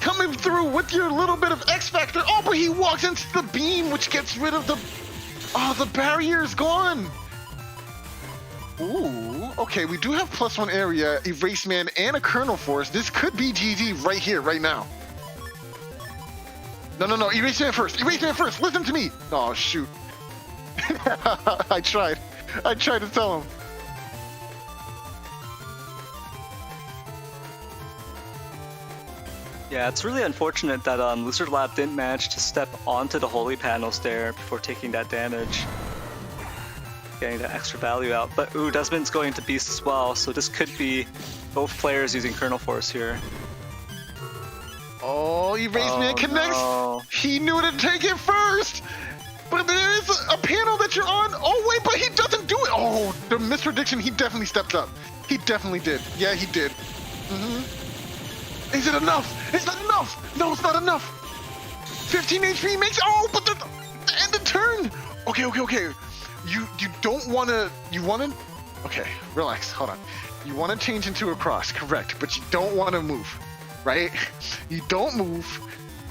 [SPEAKER 3] Coming through with your little bit of X Factor. Oh, but he walks into the beam, which gets rid of the... Oh, the barrier's gone! Ooh, okay, we do have +1 area, Erase Man, and a Colonel Force. This could be GG right here, right now. No, Erase Man first! Erase Man first! Listen to me! Oh, shoot. I tried to tell him.
[SPEAKER 4] Yeah, it's really unfortunate that Lizard Lab didn't manage to step onto the holy panels there before taking that damage. Getting that extra value out. But ooh, Desmond's going to Beast as well, so this could be both players using Colonel Force here.
[SPEAKER 3] Oh, Erase Man connects!
[SPEAKER 4] No.
[SPEAKER 3] He knew to take it first! But there is a panel that you're on! Oh wait, but he doesn't do it! Oh, the misprediction, he definitely stepped up. He definitely did. Yeah, he did. Is it enough? Is that enough? No, it's not enough. 15 HP makes. Oh, but the end of turn. Okay. You don't want to. You want to. Okay, relax. Hold on. You want to change into a cross, correct? But you don't want to move, right? You don't move.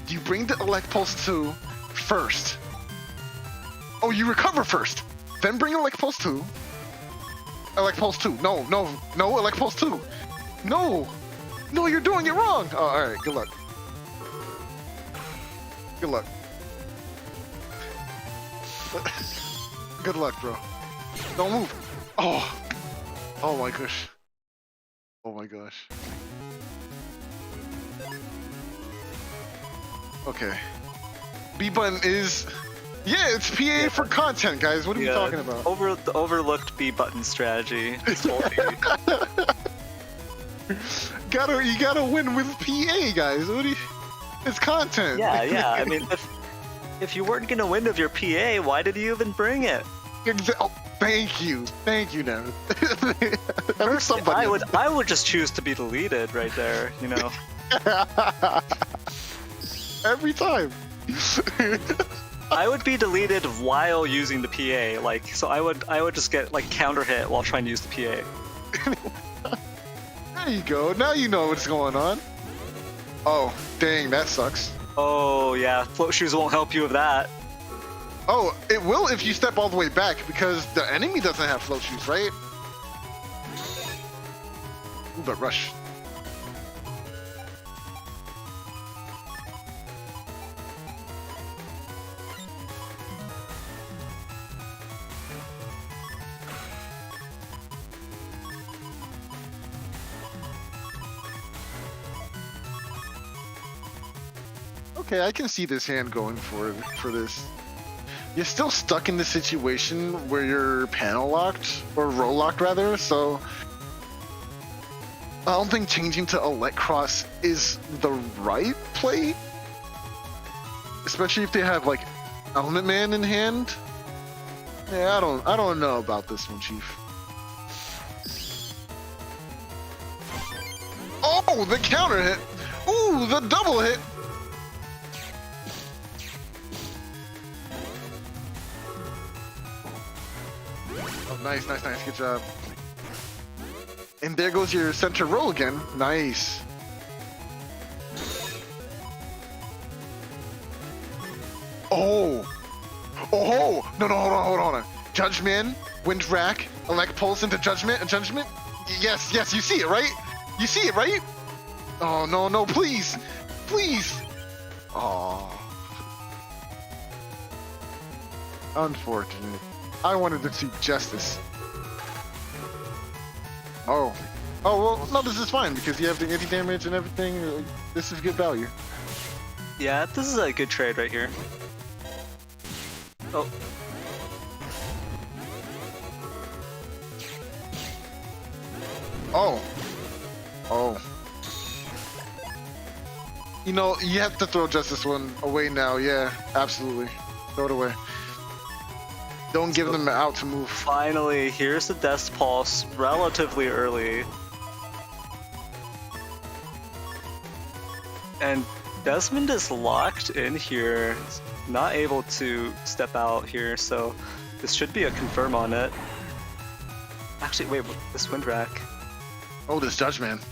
[SPEAKER 3] You bring the Elect Pulse 2 first. Oh, you recover first. Then bring Elect Pulse 2. Elect Pulse 2. No. Elect Pulse 2. No, you're doing it wrong! Oh, alright, good luck. Good luck. Good luck, bro. Don't move! Oh! Oh my gosh. Oh my gosh. Okay. B button is... Yeah, it's PA for content, guys. What are we talking about?
[SPEAKER 4] The overlooked B button strategy.
[SPEAKER 3] You gotta win with PA, guys. It's content.
[SPEAKER 4] Yeah. I mean, if you weren't gonna win with your PA, why did you even bring it?
[SPEAKER 3] Oh, thank you, Navin.
[SPEAKER 4] I would just choose to be deleted right there. You know.
[SPEAKER 3] Every time.
[SPEAKER 4] I would be deleted while using the PA. Like, so I would just get like counter hit while trying to use the PA.
[SPEAKER 3] There you go. Now you know what's going on. Oh, dang, that sucks.
[SPEAKER 4] Oh yeah, float shoes won't help you with that.
[SPEAKER 3] Oh, it will if you step all the way back because the enemy doesn't have float shoes, right? Ooh, but rush. Okay, I can see this hand going for this. You're still stuck in the situation where you're panel locked, or roll locked rather, so I don't think changing to Elect Cross is the right play. Especially if they have like Element Man in hand. Yeah, I don't know about this one, Chief. Oh, the counter hit! Ooh, the double hit! Oh, nice, nice, nice. Good job. And there goes your center roll again. Nice. Oh. Oh. No, hold on. Judgment, Wind Rack, Elect Pulse into Judgment, and Judgment. Yes, you see it, right? You see it, right? Oh, no, please. Please. Oh. Unfortunate. I wanted to see justice. Oh, well, no, this is fine because you have the anti-damage and everything. This is good value.
[SPEAKER 4] Yeah, this is a good trade right here. Oh.
[SPEAKER 3] Oh. You know, you have to throw just this one away now. Yeah, absolutely. Throw it away. Don't give them out to move.
[SPEAKER 4] Finally, here's the Death Pulse relatively early. And Desmond is locked in here, not able to step out here, so this should be a confirm on it. Actually, wait, this Wind Rack.
[SPEAKER 3] Oh, this Judgment.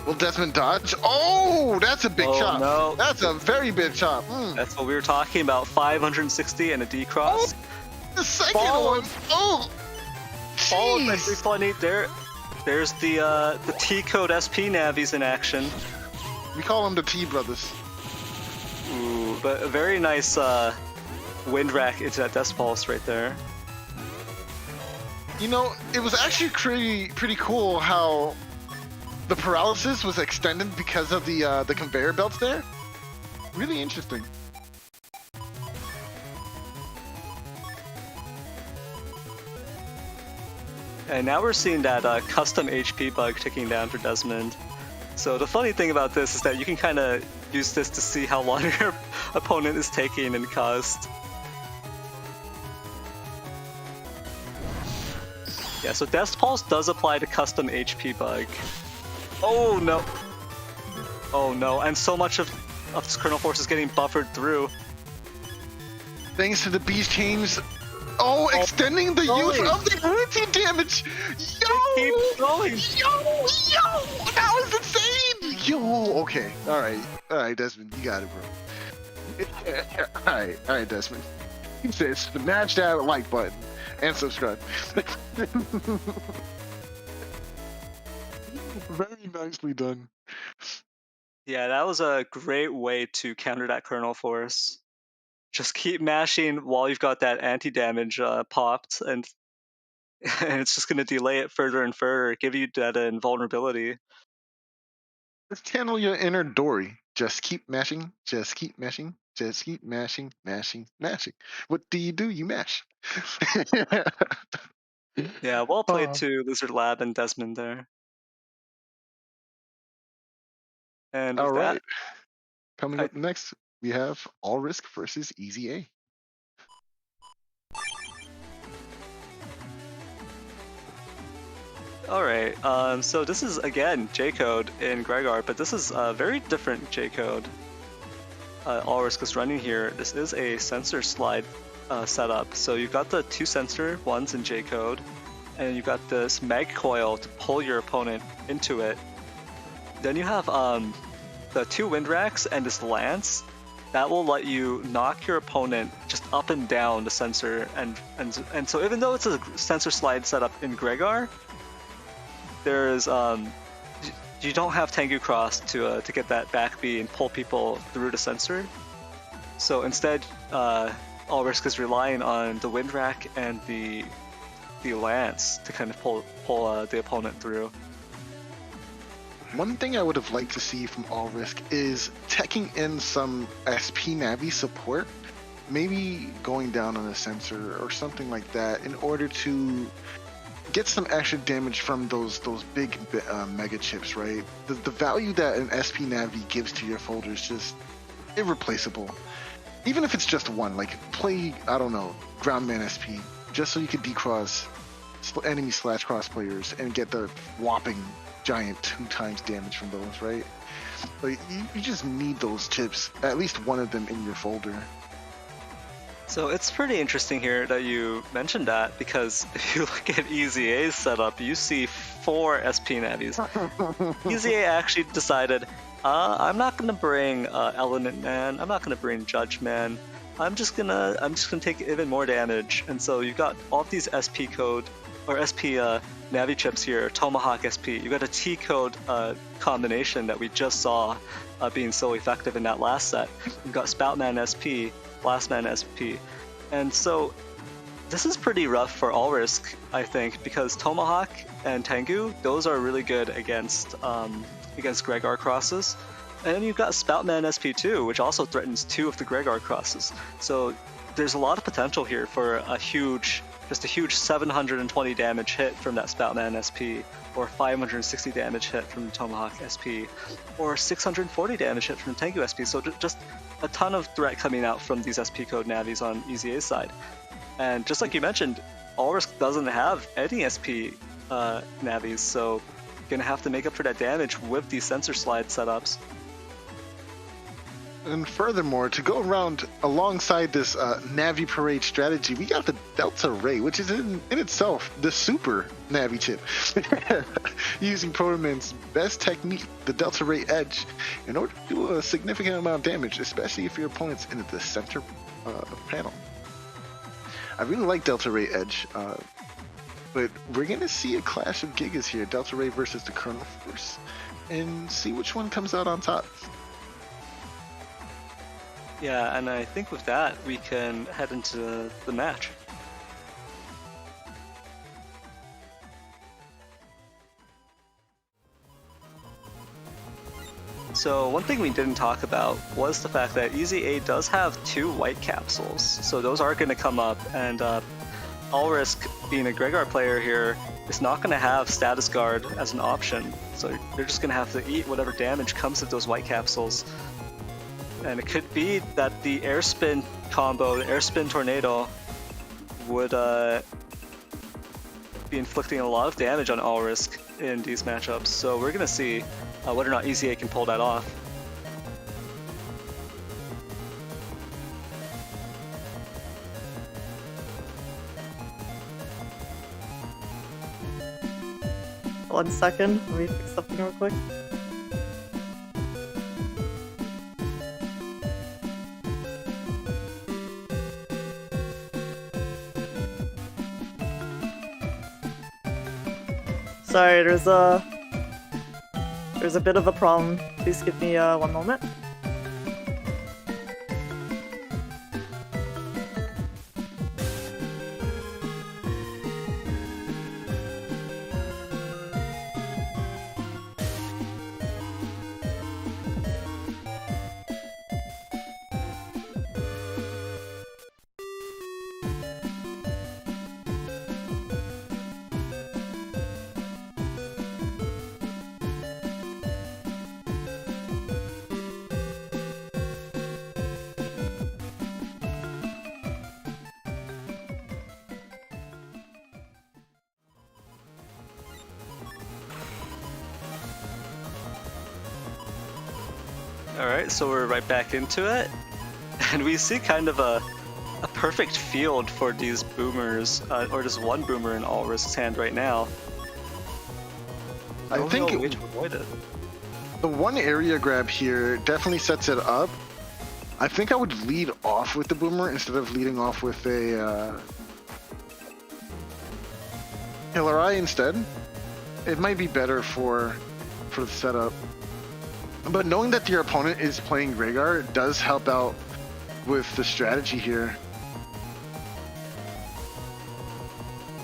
[SPEAKER 3] Will Desmond dodge? Oh, that's a big chop.
[SPEAKER 4] No.
[SPEAKER 3] That's a very big chop.
[SPEAKER 4] That's what we were talking about, 560 and a D-Cross.
[SPEAKER 3] Oh, the second one. Oh,
[SPEAKER 4] Followed by
[SPEAKER 3] jeez.
[SPEAKER 4] 3.8 There's the T-Code SP Navies in action.
[SPEAKER 3] We call them the T brothers.
[SPEAKER 4] Ooh, but a very nice Wind Rack into that Death Pulse right there.
[SPEAKER 3] You know, it was actually pretty cool how the paralysis was extended because of the conveyor belts there. Really interesting.
[SPEAKER 4] And now we're seeing that custom HP bug ticking down for Desmond. So the funny thing about this is that you can kind of use this to see how long your opponent is taking in cost. Yeah, so Death Pulse does apply to custom HP bug. Oh no! Oh no, and so much of this Kernel Force is getting buffered through.
[SPEAKER 3] Thanks to the beast chains. Oh, extending the use of the anti-damage!
[SPEAKER 4] Keep going!
[SPEAKER 3] Yo! That was insane! Yo! Okay, alright, Desmond, you got it, bro. Alright, Desmond. He says, smash that like button and subscribe. Very nicely done.
[SPEAKER 4] Yeah, that was a great way to counter that Kernel Force. Just keep mashing while you've got that anti-damage popped, and it's just going to delay it further and further, give you that invulnerability.
[SPEAKER 3] Just channel your inner Dory. Just keep mashing, just keep mashing, just keep mashing, mashing. What do? You mash.
[SPEAKER 4] Yeah, well played to Lizard Lab and Desmond there. And with
[SPEAKER 3] All right.
[SPEAKER 4] that,
[SPEAKER 3] Coming up next, we have All Risk versus Easy A.
[SPEAKER 4] alright, so this is again J-Code in Gregar, but this is a very different J-Code. All Risk is running here, this is a sensor slide setup. So you've got the 2 sensor ones in J code, and you've got this mag coil to pull your opponent into it. Then you have the 2 wind racks and this lance that will let you knock your opponent just up and down the sensor, and so even though it's a sensor slide setup in Gregar, there's you don't have Tengu Cross to get that back B and pull people through the sensor. So instead, All Risk is relying on the wind rack and the lance to kind of pull the opponent through.
[SPEAKER 3] One thing I would have liked to see from All Risk is teching in some SP Navi support, maybe going down on a sensor or something like that, in order to get some extra damage from those big mega chips, right? The value that an SP Navi gives to your folder is just irreplaceable. Even if it's just one, like play, I don't know, Groundman SP, just so you could decross enemy / cross players and get the whopping giant 2 times damage from those, right? Like you just need those chips, at least one of them in your folder.
[SPEAKER 4] So it's pretty interesting here that you mentioned that, because if you look at EZA's setup, you see 4 SP Navis. EZA actually decided, I'm not gonna bring Element Man, I'm not gonna bring Judge Man, I'm just gonna take even more damage. And so you've got all of these SP code or SP Navi chips here, Tomahawk SP. You got a T code combination that we just saw being so effective in that last set. You've got Spoutman SP, Blastman SP, and so this is pretty rough for All Risk, I think, because Tomahawk and Tengu, those are really good against Gregar crosses. And then you've got Spoutman SP too, which also threatens 2 of the Gregar crosses. So there's a lot of potential here for a huge 720 damage hit from that Spoutman SP, or 560 damage hit from the Tomahawk SP, or 640 damage hit from the Tengu SP. So just a ton of threat coming out from these SP code Navis on EZA's side. And just like you mentioned, All Risk doesn't have any SP Navis, so you're gonna have to make up for that damage with these sensor slide setups.
[SPEAKER 3] And furthermore, to go around alongside this Navi Parade strategy, we got the Delta Ray, which is in itself the super Navi chip. Using Protoman's best technique, the Delta Ray Edge, in order to do a significant amount of damage, especially if your opponent's in the center panel. I really like Delta Ray Edge, but we're going to see a clash of Gigas here, Delta Ray versus the Colonel Force, and see which one comes out on top.
[SPEAKER 4] Yeah, and I think with that, we can head into the match. So one thing we didn't talk about was the fact that EZA does have 2 white capsules, so those are going to come up, and All Risk, being a Gregar player here, is not going to have Status Guard as an option, so they're just going to have to eat whatever damage comes with those white capsules. And it could be that the air spin combo, the air spin tornado, would be inflicting a lot of damage on All Risk in these matchups. So we're gonna see whether or not EZA can pull that off.
[SPEAKER 1] One second, let me fix something real quick. Sorry, there's a bit of a problem. Please give me 1 moment.
[SPEAKER 4] Alright, so we're right back into it. And we see kind of a perfect field for these boomers, or just one boomer in All Risk's hand right now.
[SPEAKER 3] I
[SPEAKER 4] don't
[SPEAKER 3] think
[SPEAKER 4] know which to avoid it.
[SPEAKER 3] the one area grab here definitely sets it up. I think I would lead off with the boomer instead of leading off with a Killer Eye instead. It might be better for the setup. But knowing that your opponent is playing Rhaegar does help out with the strategy here.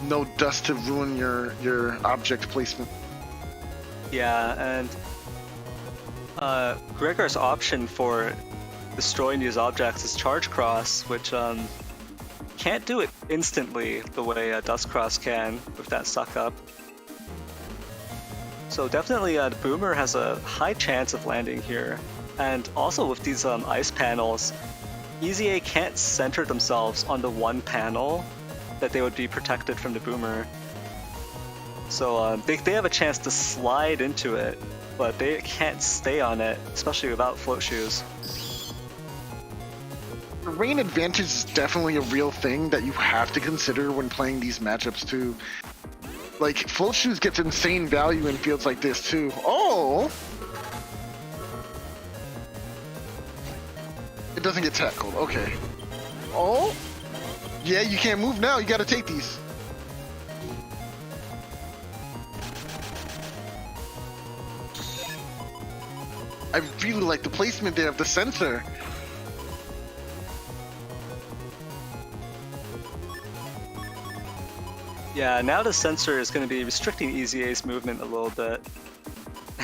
[SPEAKER 3] No dust to ruin your object placement.
[SPEAKER 4] Yeah, and Gregor's option for destroying these objects is Charge Cross, which can't do it instantly the way Dust Cross can with that suck up. So definitely the Boomer has a high chance of landing here. And also with these ice panels, EZA can't center themselves on the one panel that they would be protected from the Boomer. So they have a chance to slide into it, but they can't stay on it, especially without float shoes.
[SPEAKER 3] The rain advantage is definitely a real thing that you have to consider when playing these matchups too. Like, float shoes gets insane value in fields like this too. Oh! It doesn't get tackled, okay. Oh! Yeah, you can't move now, you gotta take these. I really like the placement there of the sensor.
[SPEAKER 4] Yeah, now the sensor is going to be restricting EZA's movement a little bit.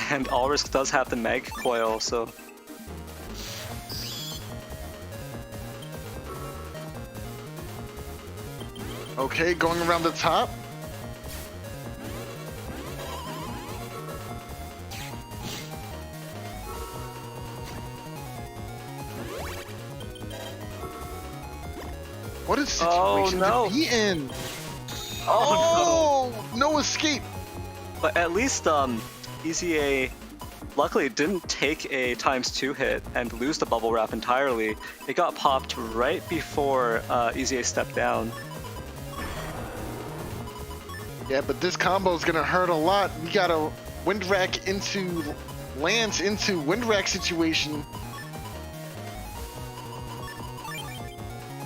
[SPEAKER 4] And All Risk does have the Mag Coil, so...
[SPEAKER 3] Okay, going around the top. What a situation
[SPEAKER 4] no.
[SPEAKER 3] to be in!
[SPEAKER 4] Oh,
[SPEAKER 3] no escape!
[SPEAKER 4] But at least EZA luckily didn't take a ×2 hit and lose the bubble wrap entirely. It got popped right before EZA stepped down.
[SPEAKER 3] Yeah, but this combo is gonna hurt a lot. We got a wind rack into Lance into wind rack situation.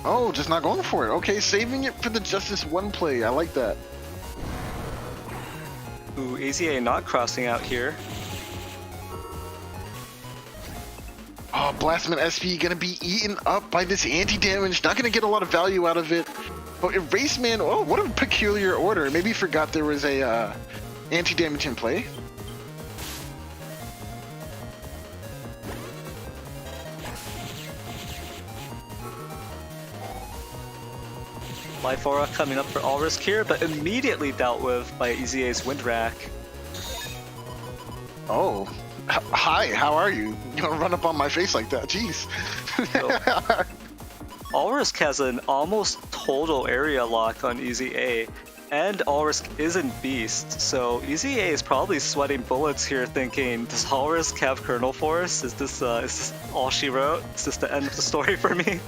[SPEAKER 3] Oh, just not going for it. Okay, saving it for the Justice 1 play. I like that.
[SPEAKER 4] Ooh, EZA not crossing out here.
[SPEAKER 3] Oh, Blastman SP gonna be eaten up by this anti-damage. Not gonna get a lot of value out of it. But Erase Man, oh, what a peculiar order. Maybe forgot there was a anti-damage in play.
[SPEAKER 4] Life Aura coming up for All Risk here, but immediately dealt with by EZA's Wind Rack.
[SPEAKER 3] Oh, hi, how are you? You don't run up on my face like that, jeez.
[SPEAKER 4] So, All Risk has an almost total area lock on EZA, and All Risk isn't Beast, so EZA is probably sweating bullets here thinking, does All Risk have Kernel Force? Is this all she wrote? Is this the end of the story for me?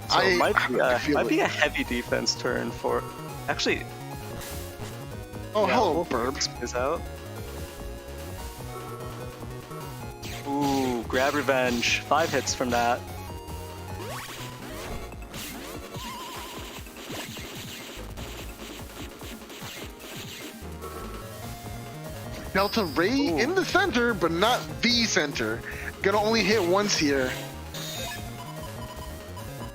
[SPEAKER 4] So it might be a heavy defense turn for... Actually...
[SPEAKER 3] Oh,
[SPEAKER 4] yeah,
[SPEAKER 3] hello, Burbs.
[SPEAKER 4] Is out. Ooh, grab revenge. 5 hits from that.
[SPEAKER 3] Delta Ray in the center, but not the center. Gonna only hit once here.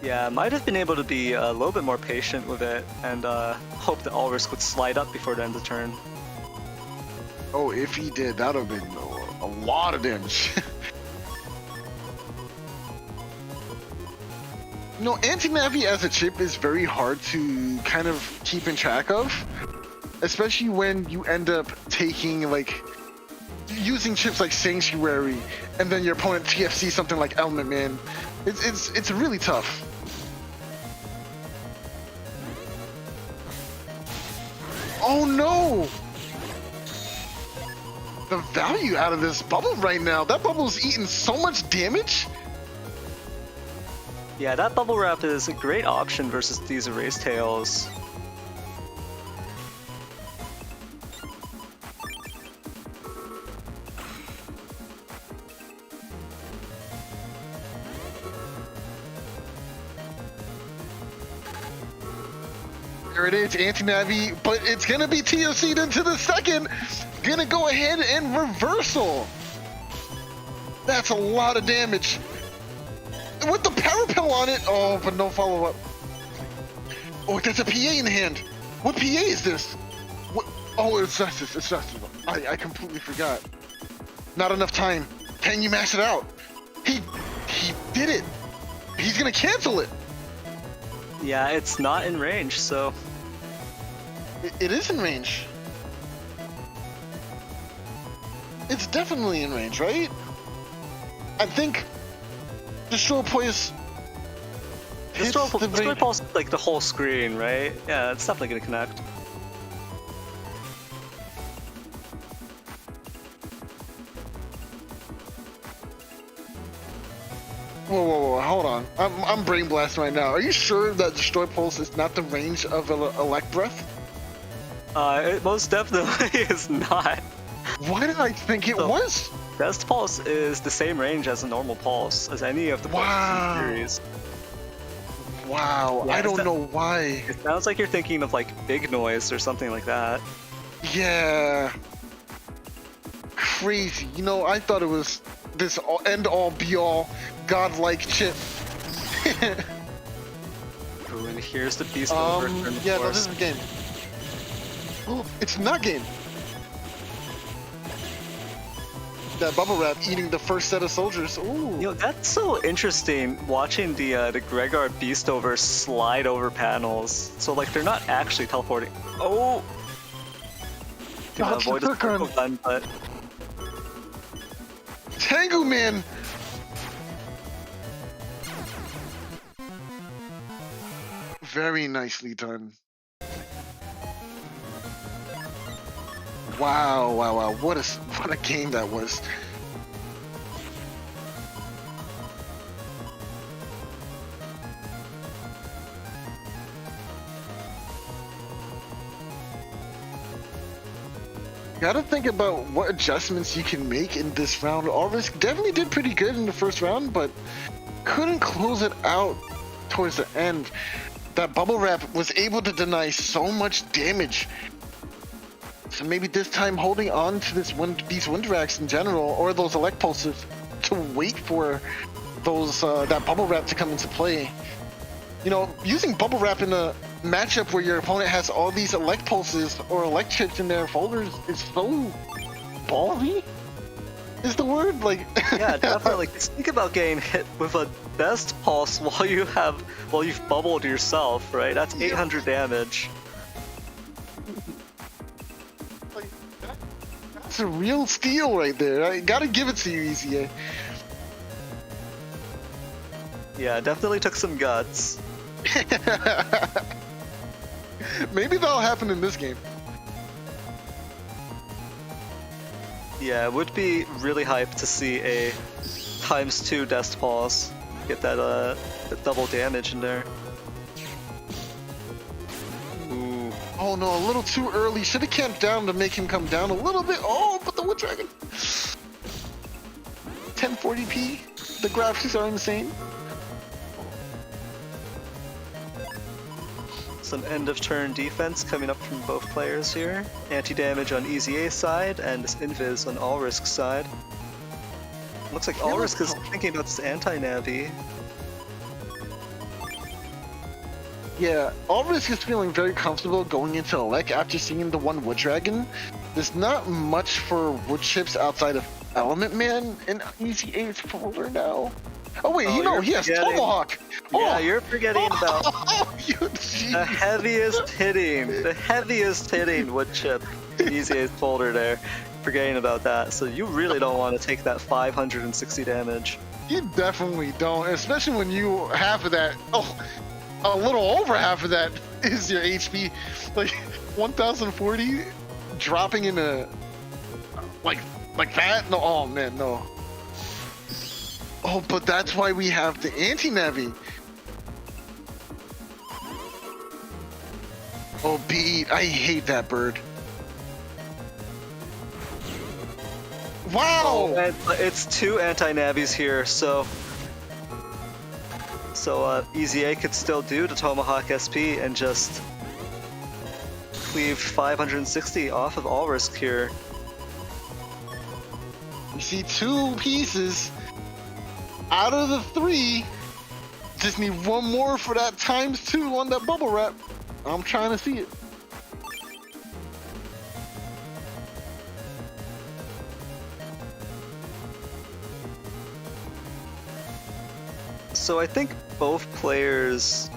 [SPEAKER 4] Yeah, might have been able to be a little bit more patient with it and hope that All Risk would slide up before the end of the turn.
[SPEAKER 3] Oh, if he did, that would have been a lot of damage. You know, anti-navi as a chip is very hard to kind of keep in track of, especially when you end up taking, like, using chips like Sanctuary, and then your opponent TFC something like Element Man. It's really tough. Oh no! the value out of this bubble right now. That bubble's eating so much damage.
[SPEAKER 4] Yeah, that bubble wrap is a great option versus these erase tails.
[SPEAKER 3] There it is, anti-navi, but it's gonna be TOC'd into the second. Gonna go ahead and reversal. That's a lot of damage. With the parapel on it, oh, but no follow-up. Oh, there's a PA in the hand. What PA is this? What? Oh, it's Justice, it's Justice. I completely forgot. Not enough time. Can you mash it out? He did it. He's gonna cancel it.
[SPEAKER 4] Yeah, it's not in range, so...
[SPEAKER 3] It is in range. It's definitely in range, right? I think Destroy Pulse
[SPEAKER 4] Destroy Pulse like the whole screen, right? Yeah, it's definitely gonna connect.
[SPEAKER 3] Whoa, hold on. I'm brain blasting right now. Are you sure that Destroy Pulse is not the range of Elect Breath?
[SPEAKER 4] It most definitely is not.
[SPEAKER 3] Why did I think it was?
[SPEAKER 4] Best Pulse is the same range as a normal Pulse, as any of the pulses in the series.
[SPEAKER 3] Wow,
[SPEAKER 4] Yeah,
[SPEAKER 3] I don't know why.
[SPEAKER 4] It sounds like you're thinking of like Big Noise or something like that.
[SPEAKER 3] Yeah. Crazy. You know, I thought it was this end-all, be-all, godlike chip.
[SPEAKER 4] Ooh, and here's the Beast over.
[SPEAKER 3] Yeah, no, this is game. Oh, it's not game. That bubble wrap eating the first set of soldiers. Ooh.
[SPEAKER 4] You know, that's so interesting watching the Gregor Beastover slide over panels. So like they're not actually teleporting. Oh! Gonna
[SPEAKER 3] Dodge
[SPEAKER 4] avoid
[SPEAKER 3] the
[SPEAKER 4] the circle
[SPEAKER 3] Turkan.
[SPEAKER 4] gun, but
[SPEAKER 3] Tengu Man. Very nicely done. Wow. What a game that was. Gotta think about what adjustments you can make in this round. Allrisk definitely did pretty good in the first round, but couldn't close it out towards the end. That bubble wrap was able to deny so much damage. So maybe this time holding on to these wind racks in general, or those elect pulses, to wait for those that bubble wrap to come into play. You know, using bubble wrap in a matchup where your opponent has all these elect pulses or elect chips in their folders is so ballsy. Is the word like?
[SPEAKER 4] yeah, definitely. Just think about getting hit with a best pulse while you've bubbled yourself, right? That's 800 damage.
[SPEAKER 3] Like, that's a real steal right there. I gotta give it to you, EZA.
[SPEAKER 4] Yeah, definitely took some guts.
[SPEAKER 3] Maybe that'll happen in this game.
[SPEAKER 4] Yeah, it would be really hype to see a ×2 Dest Pulse. Get that double damage in there. Ooh.
[SPEAKER 3] Oh no, a little too early. Should have camped down to make him come down a little bit. Oh, but the Wood Dragon. 1040p. The graphics are insane.
[SPEAKER 4] Some end of turn defense coming up from both players here. Anti-damage on EZA's side and this invis on Allrisk's side. Looks like Allrisk is thinking about this anti-navi.
[SPEAKER 3] Yeah, Allrisk is feeling very comfortable going into Elec after seeing the one Wood Dragon. There's not much for wood chips outside of Element Man in EZA's folder now. Oh wait, he has Tomahawk!
[SPEAKER 4] Yeah, you're forgetting about
[SPEAKER 3] the
[SPEAKER 4] the heaviest hitting wood chip in EZA's folder there. Forgetting about that, so you really don't want to take that 560 damage.
[SPEAKER 3] You definitely don't, especially when you half of that, a little over half of that is your HP. Like 1040 dropping into like Like that? No, oh man, no. Oh, but that's why we have the anti-Navi. Oh, beat. I hate that bird. Wow!
[SPEAKER 4] Oh, and it's two anti-navis here, so Easy A could still do the Tomahawk SP and just cleave 560 off of All Risk here.
[SPEAKER 3] We see 2 pieces out of the 3. Just need one more for that ×2 on that bubble wrap. I'm trying to see it.
[SPEAKER 4] So I think both players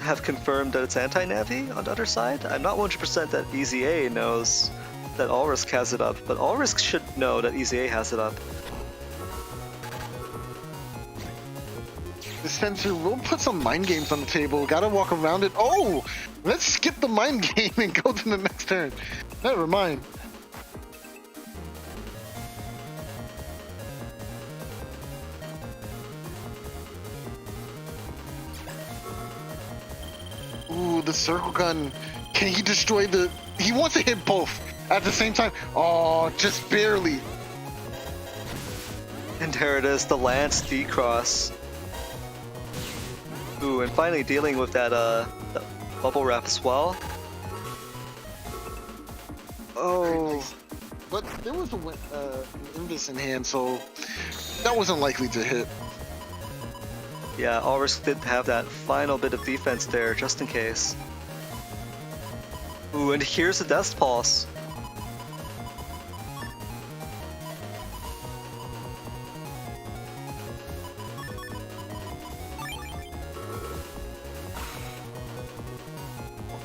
[SPEAKER 4] have confirmed that it's anti-Navi on the other side. I'm not 100% that Easy A knows that All Risk has it up, but All Risk should know that Easy A has it up.
[SPEAKER 3] The sensor will put some mind games on the table. Gotta walk around it. Oh! Let's skip the mind game and go to the next turn. Never mind. Ooh, the circle gun. Can he destroy the... He wants to hit both at the same time. Oh, just barely.
[SPEAKER 4] And there it is, the Lance D-Cross. Ooh, and finally dealing with that bubble wrap as well. Oh,
[SPEAKER 3] But there was an Invis in hand, so that wasn't likely to hit.
[SPEAKER 4] yeah, All Risk did have that final bit of defense there, just in case. Ooh, and here's the Death Pulse.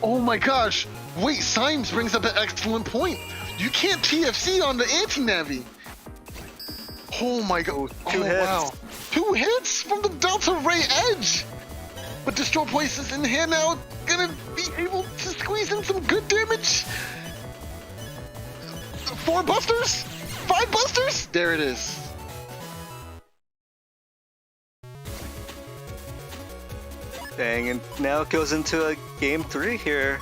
[SPEAKER 3] Oh my gosh! Wait, Symes brings up an excellent point. You can't TFC on the anti-Navi. Oh my god.
[SPEAKER 4] Two hits.
[SPEAKER 3] Wow. 2 hits from the Delta Ray Edge! But Destroy Places in hand now, gonna be able to squeeze in some good damage. 4 busters? 5 busters? There it is.
[SPEAKER 4] Dang, and now it goes into a game 3 here.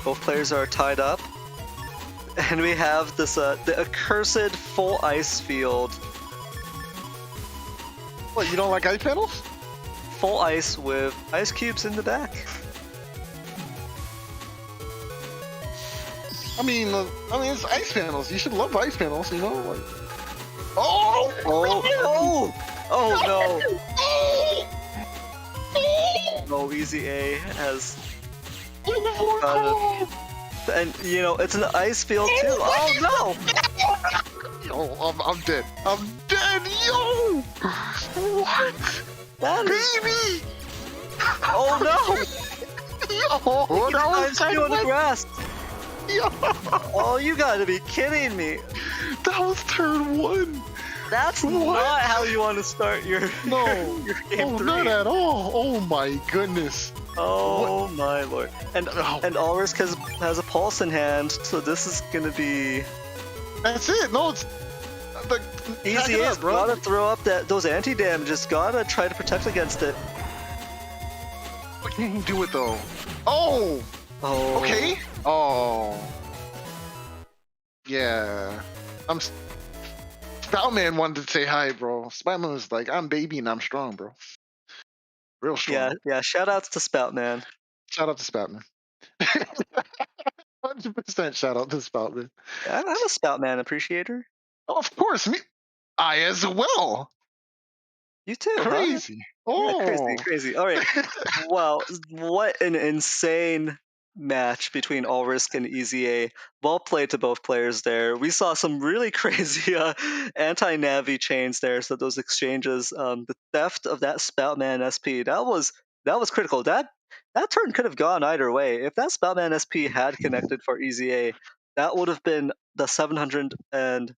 [SPEAKER 4] Both players are tied up. And we have this, the accursed full ice field.
[SPEAKER 3] What, you don't like ice panels?
[SPEAKER 4] Full ice with ice cubes in the back.
[SPEAKER 3] I mean, it's ice panels. You should love ice panels, you know? Like... Oh!
[SPEAKER 4] Oh! Oh no!
[SPEAKER 3] Oh!
[SPEAKER 4] No, Easy A has...
[SPEAKER 3] Oh,
[SPEAKER 4] and, you know, it's an ice field too. Oh no!
[SPEAKER 3] yo, I'm dead. I'm dead, yo! What?
[SPEAKER 4] That is...
[SPEAKER 3] Baby!
[SPEAKER 4] Oh no!
[SPEAKER 3] Yo, that was
[SPEAKER 4] You on the
[SPEAKER 3] turn
[SPEAKER 4] grass!
[SPEAKER 3] Yo,
[SPEAKER 4] Oh, you gotta be kidding me!
[SPEAKER 3] that was turn 1.
[SPEAKER 4] That's
[SPEAKER 3] What?
[SPEAKER 4] not how you want to start your
[SPEAKER 3] No,
[SPEAKER 4] your game
[SPEAKER 3] oh,
[SPEAKER 4] 3.
[SPEAKER 3] not at all. Oh my goodness.
[SPEAKER 4] Oh my lord! And
[SPEAKER 3] Oh.
[SPEAKER 4] All Risk has a pulse in hand, so this is gonna be
[SPEAKER 3] That's it. No, it's the
[SPEAKER 4] easy.
[SPEAKER 3] it
[SPEAKER 4] A's
[SPEAKER 3] up, bro.
[SPEAKER 4] gotta throw up those anti damages. Gotta try to protect against it.
[SPEAKER 3] What can he do it though? Oh,
[SPEAKER 4] Oh,
[SPEAKER 3] okay. Oh, yeah. Spoutman wanted to say hi, bro. Spoutman was like, "I'm baby and I'm strong, bro. Real strong."
[SPEAKER 4] Yeah, yeah. Shout outs to Spout Man.
[SPEAKER 3] Shout out to Spoutman. 100% shout out to Spoutman.
[SPEAKER 4] Yeah, I'm a Spout Man appreciator.
[SPEAKER 3] Oh, of course, me. I as well.
[SPEAKER 4] You too, huh?
[SPEAKER 3] Crazy. Oh,
[SPEAKER 4] Yeah, crazy. All right. Wow, what an insane match between All Risk and Easy A. Well played to both players there. We saw some really crazy anti-Navi chains there. So those exchanges, the theft of that Spoutman SP, that was critical. That turn could have gone either way. If that Spoutman SP had connected for Easy A, that would have been the 700 and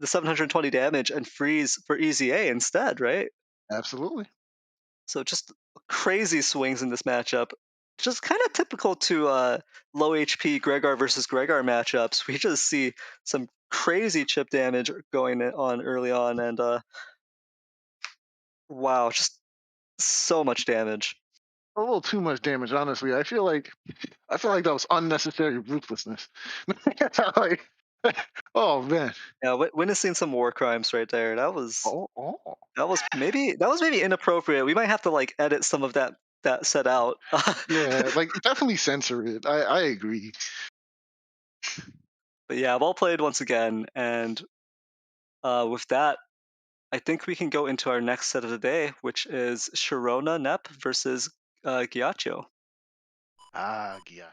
[SPEAKER 4] the 720 damage and freeze for Easy A instead, right?
[SPEAKER 3] absolutely.
[SPEAKER 4] So just crazy swings in this matchup. Just kind of typical to low HP Gregar versus Gregar matchups. We just see some crazy chip damage going on early on, and wow, just so much damage.
[SPEAKER 3] A little too much damage, honestly. I feel like that was unnecessary ruthlessness. Like, oh man.
[SPEAKER 4] Yeah, witnessing some war crimes right there.
[SPEAKER 3] Oh.
[SPEAKER 4] That was maybe inappropriate. We might have to like edit some of that set out.
[SPEAKER 3] Yeah, like definitely censor it. I agree.
[SPEAKER 4] But yeah, well played once again, and with that, I think we can go into our next set of the day, which is Sharona Nep versus Ghiaccio.
[SPEAKER 3] Yeah.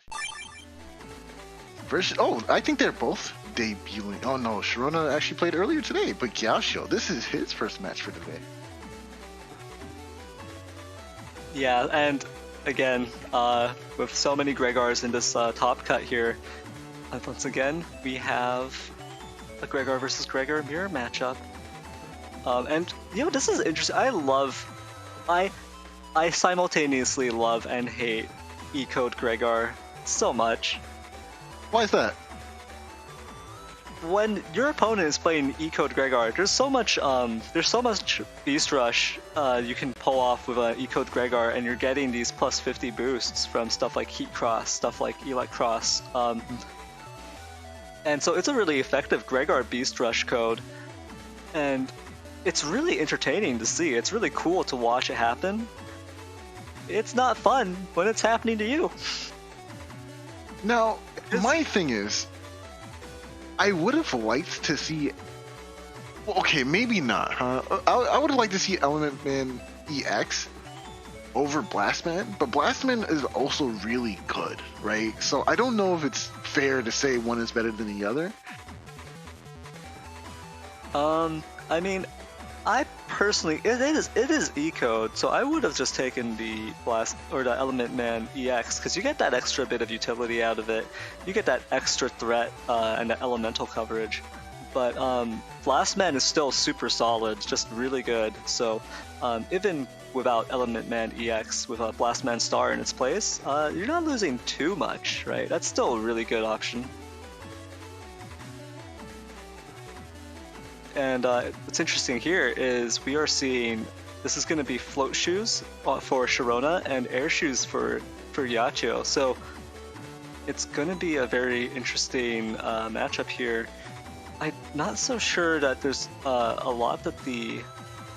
[SPEAKER 3] First, oh, I think they're both debuting. Oh no, Sharona actually played earlier today, but Gyasho, this is his first match for today.
[SPEAKER 4] Yeah, and again, with so many Gregors in this top cut here, once again, we have a Gregor versus Gregor mirror matchup. And, you know, this is interesting. I simultaneously love and hate E-Code Gregor so much.
[SPEAKER 3] Why is that?
[SPEAKER 4] When your opponent is playing E-Code Gregor, there's so much Beast Rush you can pull off with an E-Code Gregor, and you're getting these plus 50 boosts from stuff like Heat Cross, stuff like Elect Cross. And so it's a really effective Gregor Beast Rush code, and it's really entertaining to see. It's really cool to watch it happen. It's not fun when it's happening to you.
[SPEAKER 3] Now, my thing is, I would have liked to see. Well, okay, maybe not, huh? I would have liked to see Element Man EX over Blastman, but Blastman is also really good, right? So I don't know if it's fair to say one is better than the other.
[SPEAKER 4] I mean, I personally, it is E-Code, so I would have just taken the the Element Man EX, because you get that extra bit of utility out of it. You get that extra threat and the elemental coverage. But Blastman is still super solid, just really good. So even without Element Man EX, with a Blastman Star in its place, you're not losing too much, right? That's still a really good option. And what's interesting here is we are seeing this is going to be float shoes for Sharona and air shoes for Ghiaccio. So it's going to be a very interesting matchup here. I'm not so sure that there's a lot that the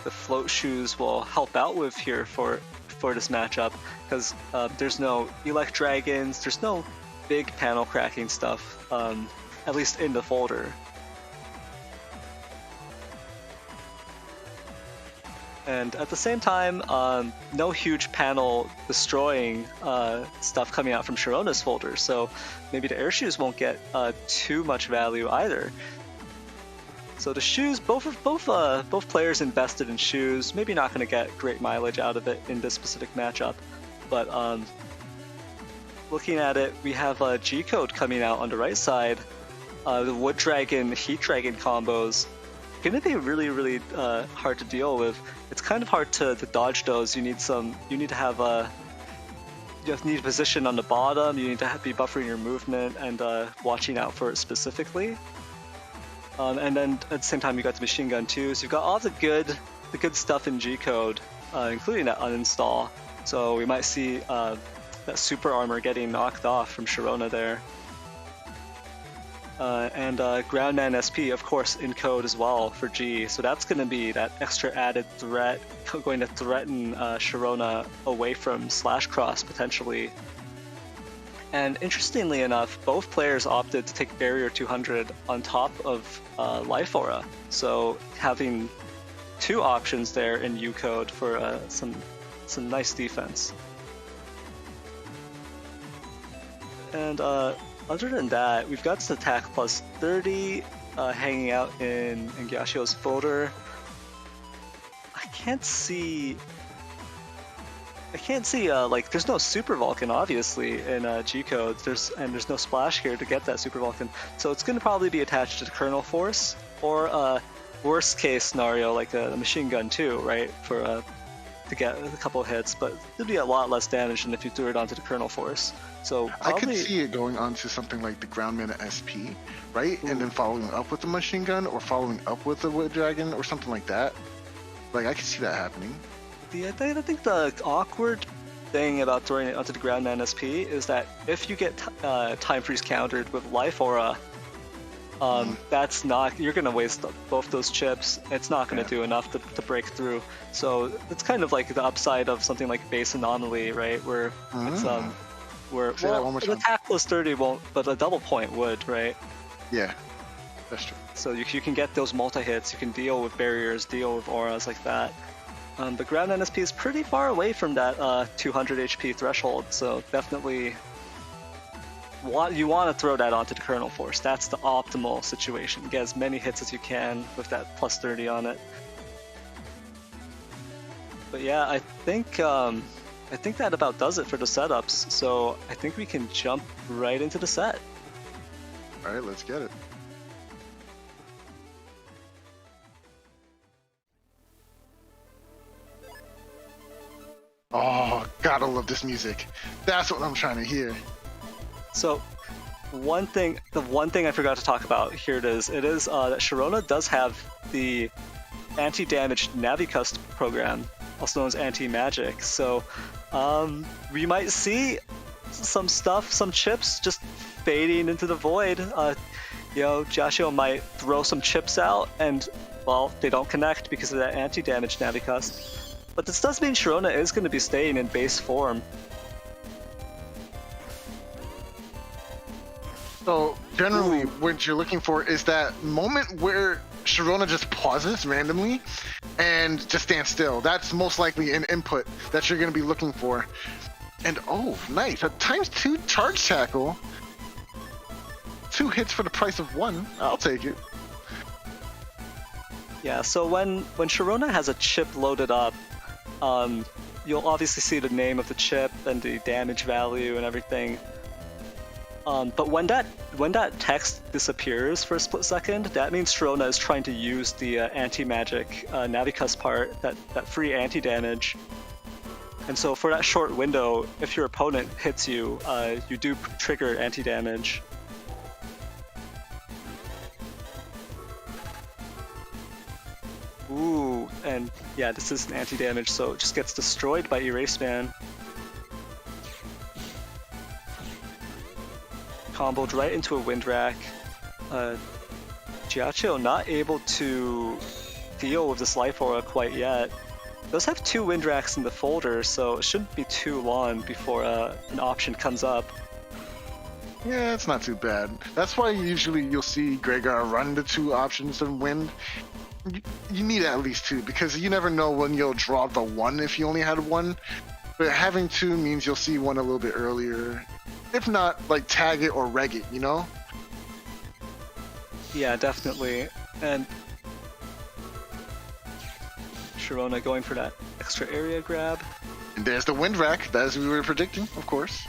[SPEAKER 4] float shoes will help out with here for this matchup, because there's no Elect Dragons, there's no big panel cracking stuff, at least in the folder. And at the same time, no huge panel destroying stuff coming out from Sharona's folder, so maybe the air shoes won't get too much value either. So the shoes, both players invested in shoes. Maybe not going to get great mileage out of it in this specific matchup, but looking at it, we have a G-Code coming out on the right side. The Wood Dragon, Heat Dragon combos going to be really, really hard to deal with. It's kind of hard to dodge those. You need to have a position on the bottom. You need to be buffering your movement and watching out for it specifically. And then at the same time, you got the machine gun too. So you've got all the good stuff in G-Code, including that uninstall. So we might see that super armor getting knocked off from Sharona there. And Groundman SP, of course, in code as well for G. So that's going to be that extra added threat, going to threaten Sharona away from Slash Cross potentially. And interestingly enough, both players opted to take Barrier 200 on top of Life Aura. So having two options there in U code for some nice defense. And other than that, we've got this attack plus 30 hanging out in Ghiaccio's folder. I can't see like there's no Super Vulcan obviously in G code. There's no splash here to get that Super Vulcan, so it's going to probably be attached to the Kernel Force or worst case scenario like a machine gun too, right? For to get a couple hits, but it'd be a lot less damage than if you threw it onto the Kernel Force. So
[SPEAKER 3] I
[SPEAKER 4] probably,
[SPEAKER 3] could see it going on to something like the Ground Mana SP, right? And then following up with the Machine Gun, or following up with the Wood Dragon, or something like that. Like, I could see that happening.
[SPEAKER 4] I think the awkward thing about throwing it onto the Ground Man SP is that if you get Time Freeze countered with Life Aura, that's not, you're gonna waste both those chips. It's not gonna do enough to break through. So it's kind of like the upside of something like Base Anomaly, right? Where it's where
[SPEAKER 3] Say that one more
[SPEAKER 4] an
[SPEAKER 3] time.
[SPEAKER 4] attack plus 30 won't, but a double point would, right?
[SPEAKER 3] Yeah, that's true.
[SPEAKER 4] So you can get those multi-hits, you can deal with barriers, deal with auras like that. The Ground NSP is pretty far away from that 200 HP threshold, so definitely you want to throw that onto the Kernel Force. That's the optimal situation. Get as many hits as you can with that plus 30 on it. But yeah, I think that about does it for the setups, so I think we can jump right into the set.
[SPEAKER 3] All right, let's get it. Oh, gotta love this music. That's what I'm trying to hear.
[SPEAKER 4] So, the one thing I forgot to talk about, here it is. It is that Sharona does have the anti-damage Navicust program, also known as anti-magic. So, we might see some stuff, some chips just fading into the void. Joshua might throw some chips out, and well, they don't connect because of that anti-damage Navicust. But this does mean Sharona is going to be staying in base form.
[SPEAKER 3] So generally, what you're looking for is that moment where Sharona just pauses randomly and just stands still. That's most likely an input that you're going to be looking for. And oh, nice. A ×2 charge tackle. 2 hits for the price of 1. I'll take it.
[SPEAKER 4] Yeah, so when Sharona has a chip loaded up, you'll obviously see the name of the chip and the damage value and everything. But when that text disappears for a split second, that means Sharona is trying to use the anti-magic Navicus part, that free anti-damage. And so for that short window, if your opponent hits you, you do trigger anti-damage. Ooh, and yeah, this is an anti-damage, so it just gets destroyed by Erase Man. Comboed right into a Wind Rack. Giacchio not able to deal with this Life Aura quite yet. Does have 2 Wind Racks in the folder, so it shouldn't be too long before an option comes up.
[SPEAKER 3] Yeah, it's not too bad. That's why usually you'll see Gregar run the 2 options and win. You need at least 2 because you never know when you'll draw the 1 if you only had 1. But having 2 means you'll see 1 a little bit earlier. If not, like tag it or reg it, you know?
[SPEAKER 4] Yeah, definitely. And Sharona going for that extra area grab.
[SPEAKER 3] And there's the Wind Rack, as we were predicting, of course.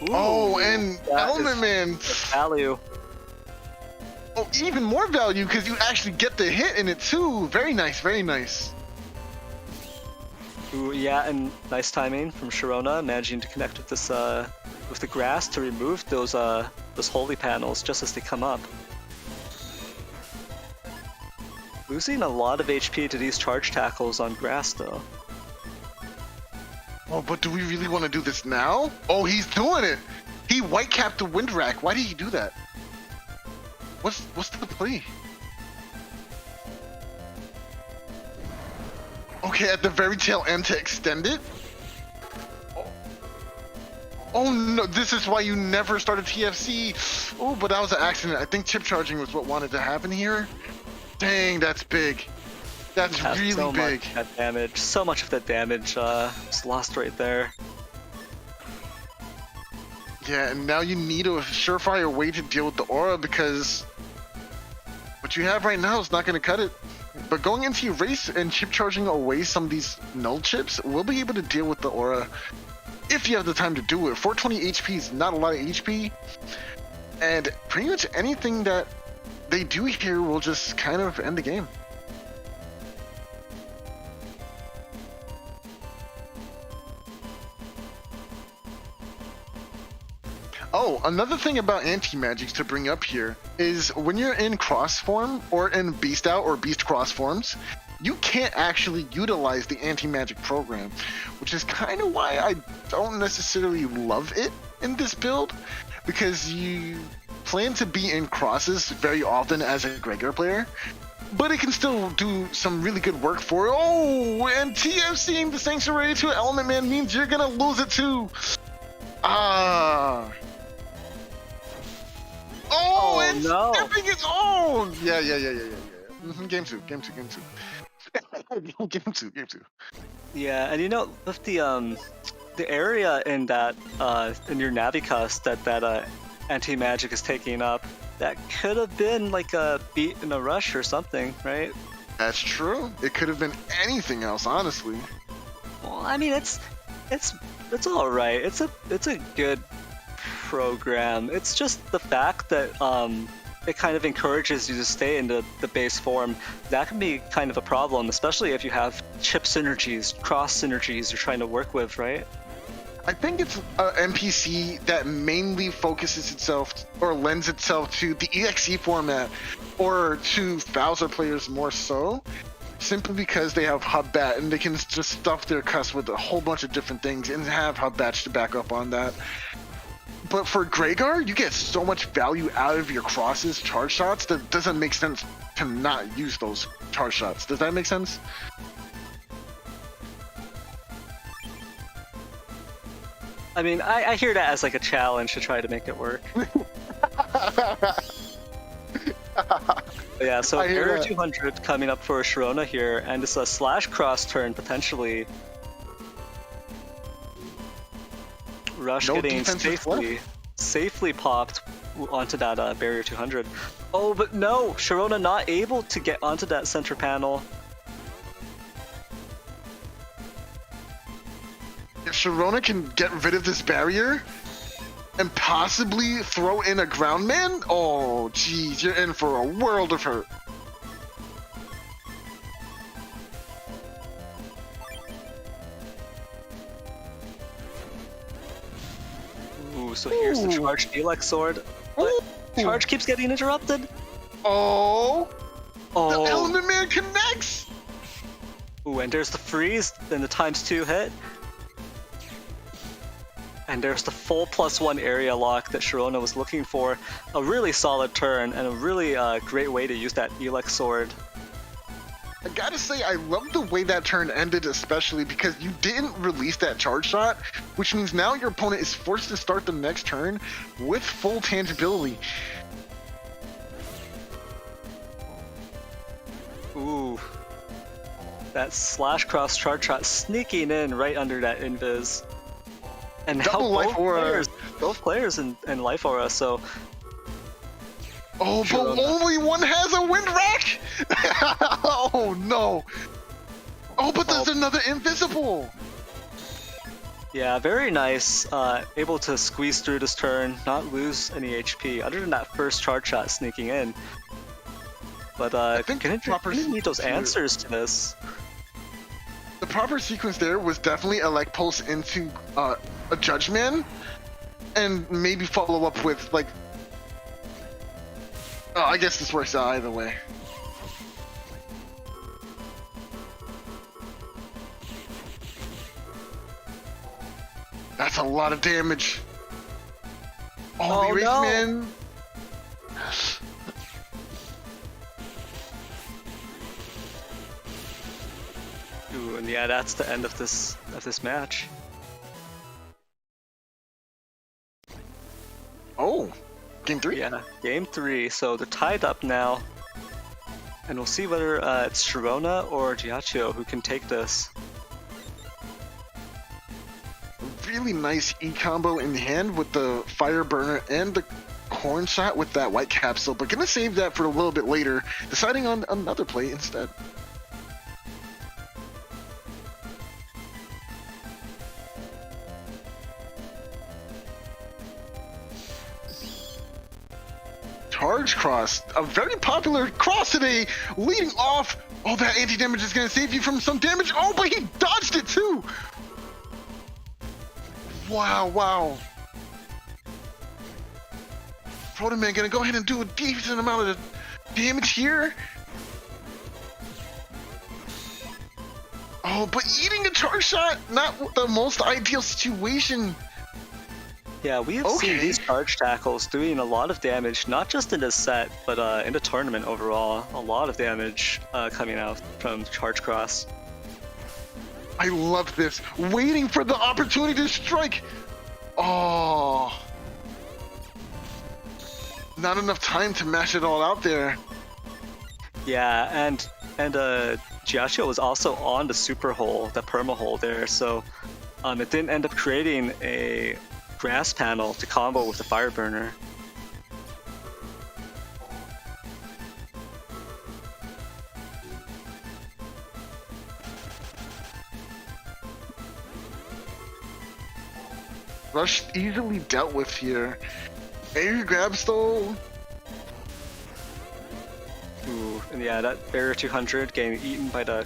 [SPEAKER 4] Ooh,
[SPEAKER 3] oh, and
[SPEAKER 4] that
[SPEAKER 3] Element
[SPEAKER 4] is
[SPEAKER 3] Man.
[SPEAKER 4] value.
[SPEAKER 3] Oh, even more value because you actually get the hit in it too. Very nice, very nice.
[SPEAKER 4] Ooh, yeah, and nice timing from Sharona, managing to connect with this with the grass to remove those holy panels just as they come up. Losing a lot of HP to these charge tackles on grass though.
[SPEAKER 3] Oh, but do we really want to do this now? Oh, he's doing it. He whitecapped the Wind Rack. Why did he do that? What's the play? Okay, at the very tail end to extend it? Oh no, this is why you never started TFC. Oh, but that was an accident. I think chip charging was what wanted to happen here. Dang, that's big. That's really
[SPEAKER 4] so
[SPEAKER 3] big.
[SPEAKER 4] Much of that damage. So much of that damage was lost right there.
[SPEAKER 3] Yeah, and now you need a surefire way to deal with the aura because what you have right now is not going to cut it. But going into your race and chip charging away some of these null chips, we'll be able to deal with the aura if you have the time to do it. 420 HP is not a lot of HP, and pretty much anything that they do here will just kind of end the game. Oh, another thing about anti-magics to bring up here is when you're in cross form or in beast out or beast cross forms, you can't actually utilize the anti-magic program, which is kind of why I don't necessarily love it in this build, because you plan to be in crosses very often as a regular player, but it can still do some really good work for it. Oh, and TFCing the Sanctuary to Element Man means you're gonna lose it too. Ah. Oh, and
[SPEAKER 4] no.
[SPEAKER 3] stepping it. Oh, yeah. Game two. Game two.
[SPEAKER 4] Yeah, and you know, with the area in that in your Navicus that anti-magic is taking up, that could have been like a beat in a rush or something, right?
[SPEAKER 3] That's true. It could have been anything else, honestly.
[SPEAKER 4] Well, I mean, it's all right. It's a good program. It's just the fact that it kind of encourages you to stay in the base form. That can be kind of a problem, especially if you have chip synergies, cross synergies you're trying to work with, right?
[SPEAKER 3] I think it's an NPC that mainly focuses itself or lends itself to the EXE format or to Bowser players more so, simply because they have hub bat and they can just stuff their cuss with a whole bunch of different things and have hub bats to back up on that. But for Greygar, you get so much value out of your crosses, charge shots, that it doesn't make sense to not use those charge shots. Does that make sense?
[SPEAKER 4] I mean, I hear that as like a challenge to try to make it work. Yeah, so Barrier 200 coming up for Sharona here, and it's a slash cross turn potentially. Rush
[SPEAKER 3] No
[SPEAKER 4] getting
[SPEAKER 3] defensive
[SPEAKER 4] safely popped onto that Barrier 200. Oh, but no! Sharona not able to get onto that center panel.
[SPEAKER 3] If Sharona can get rid of this barrier and possibly throw in a ground man, oh geez, you're in for a world of hurt.
[SPEAKER 4] Ooh, so here's the charged Elex sword. But charge keeps getting interrupted.
[SPEAKER 3] Oh, the
[SPEAKER 4] Oh,
[SPEAKER 3] Element Man connects.
[SPEAKER 4] ooh, and there's the freeze, then the ×2 hit. And there's the full +1 area lock that Sharona was looking for. A really solid turn and a really great way to use that Elex sword.
[SPEAKER 3] I gotta say, I love the way that turn ended, especially because you didn't release that charge shot, which means now your opponent is forced to start the next turn with full tangibility.
[SPEAKER 4] Ooh. That slash cross charge shot sneaking in right under that invis. And
[SPEAKER 3] Double
[SPEAKER 4] help
[SPEAKER 3] life aura.
[SPEAKER 4] both players in life aura, so
[SPEAKER 3] Oh,
[SPEAKER 4] Sharona.
[SPEAKER 3] but only one has a wind rack! Oh no! Oh, but there's another invisible!
[SPEAKER 4] yeah, very nice. Able to squeeze through this turn, not lose any HP, other than that first charge shot sneaking in. But
[SPEAKER 3] I think
[SPEAKER 4] gonna
[SPEAKER 3] proper
[SPEAKER 4] need those
[SPEAKER 3] here.
[SPEAKER 4] answers to this.
[SPEAKER 3] The proper sequence there was definitely a like pulse into a Judge Man, and maybe follow up with like. Oh, I guess this works out either way. That's a lot of damage. Oh, the Erase
[SPEAKER 4] no.
[SPEAKER 3] Man.
[SPEAKER 4] Ooh, and yeah, that's the end of this match.
[SPEAKER 3] Oh, game 3?
[SPEAKER 4] Yeah, game 3. So they're tied up now, and we'll see whether it's Sharona or Giacchio who can take this.
[SPEAKER 3] Really nice E combo in hand with the Fire Burner and the Horn Shot with that White Capsule, but gonna save that for a little bit later, deciding on another play instead. Charge Cross, a very popular cross today, leading off. Oh, that anti-damage is gonna save you from some damage. Oh, but he dodged it too. Wow. Proto-Man gonna go ahead and do a decent amount of damage here. Oh, but eating a charge shot, not the most ideal situation.
[SPEAKER 4] Yeah, we have seen these charge tackles doing a lot of damage, not just in this set, but in the tournament overall. A lot of damage coming out from charge cross.
[SPEAKER 3] I love this. Waiting for the opportunity to strike. Oh. Not enough time to mash it all out there.
[SPEAKER 4] Yeah, and Giacchio was also on the super hole, the perma hole there, so it didn't end up creating a grass panel to combo with the fire burner.
[SPEAKER 3] Rush easily dealt with here. Air grabs though.
[SPEAKER 4] Ooh, and yeah, that barrier 200 getting eaten by the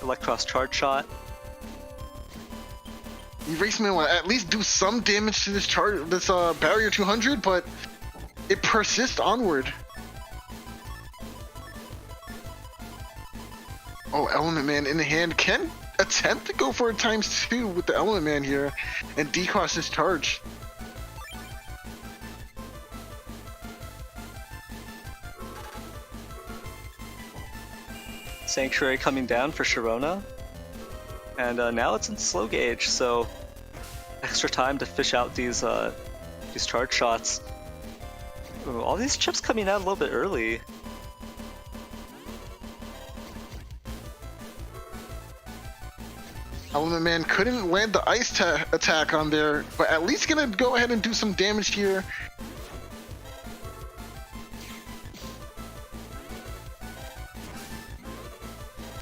[SPEAKER 4] Electros charge shot.
[SPEAKER 3] Eraseman will at least do some damage to this barrier 200, but it persists onward. Oh, Element Man in the hand can attempt to go for a ×2 with the Element Man here and decross his charge.
[SPEAKER 4] Sanctuary coming down for Sharona. And now it's in slow gauge, so extra time to fish out these charge shots. Ooh, all these chips coming out a little bit early.
[SPEAKER 3] Element Man couldn't land the ice attack on there, but at least gonna go ahead and do some damage here.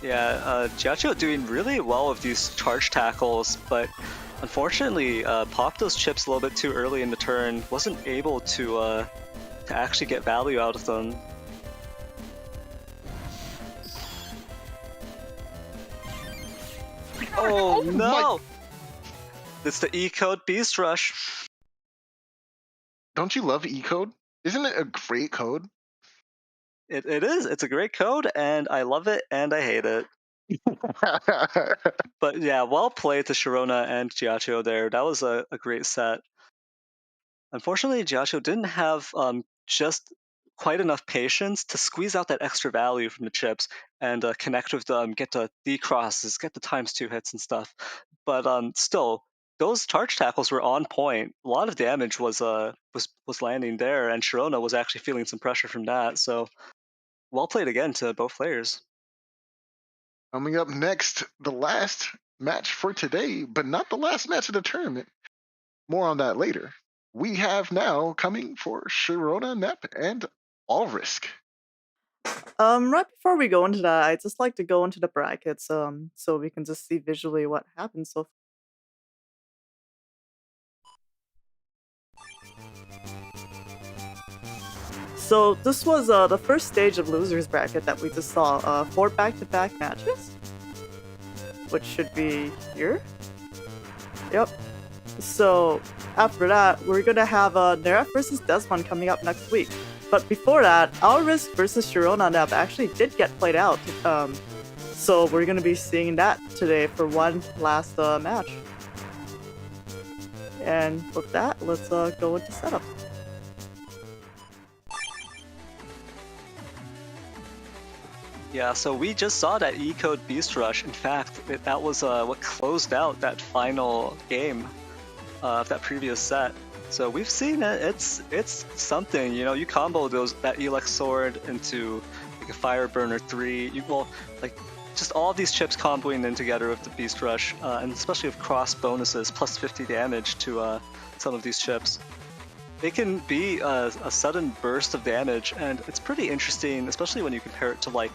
[SPEAKER 4] Yeah, Giacchio doing really well with these charge tackles, but unfortunately popped those chips a little bit too early in the turn. Wasn't able to actually get value out of them. Oh no! It's the E-code Beast Rush.
[SPEAKER 3] Don't you love E-code? Isn't it a great code?
[SPEAKER 4] It is. It's a great code, and I love it, and I hate it. But yeah, well played to Sharona and Giacchio there. That was a great set. Unfortunately, Giacchio didn't have just quite enough patience to squeeze out that extra value from the chips and connect with them, get the D-crosses, get the ×2 hits and stuff. But still, those charge tackles were on point. A lot of damage was landing there, and Sharona was actually feeling some pressure from that. So well played again to both players.
[SPEAKER 3] Coming up next, the last match for today, but not the last match of the tournament. More on that later. We have now coming for Sharona, Nep, and All Risk.
[SPEAKER 1] Right before we go into that, I'd just like to go into the brackets, so we can just see visually what happened so far. So this was the first stage of losers bracket that we just saw. 4 back-to-back matches, which should be here. Yep. So after that, we're gonna have Neref versus Desmond coming up next week. But before that, Our Risk versus Sharona Nep actually did get played out. So we're gonna be seeing that today for one last match. And with that, let's go into setup.
[SPEAKER 4] Yeah, so we just saw that E-code Beast Rush. In fact, that was what closed out that final game of that previous set. So we've seen it. It's something, you know. You combo that Elex sword into like a Fire Burner 3. Just all of these chips comboing in together with the Beast Rush, and especially with cross bonuses, plus 50 damage to some of these chips. They can be a sudden burst of damage, and it's pretty interesting, especially when you compare it to like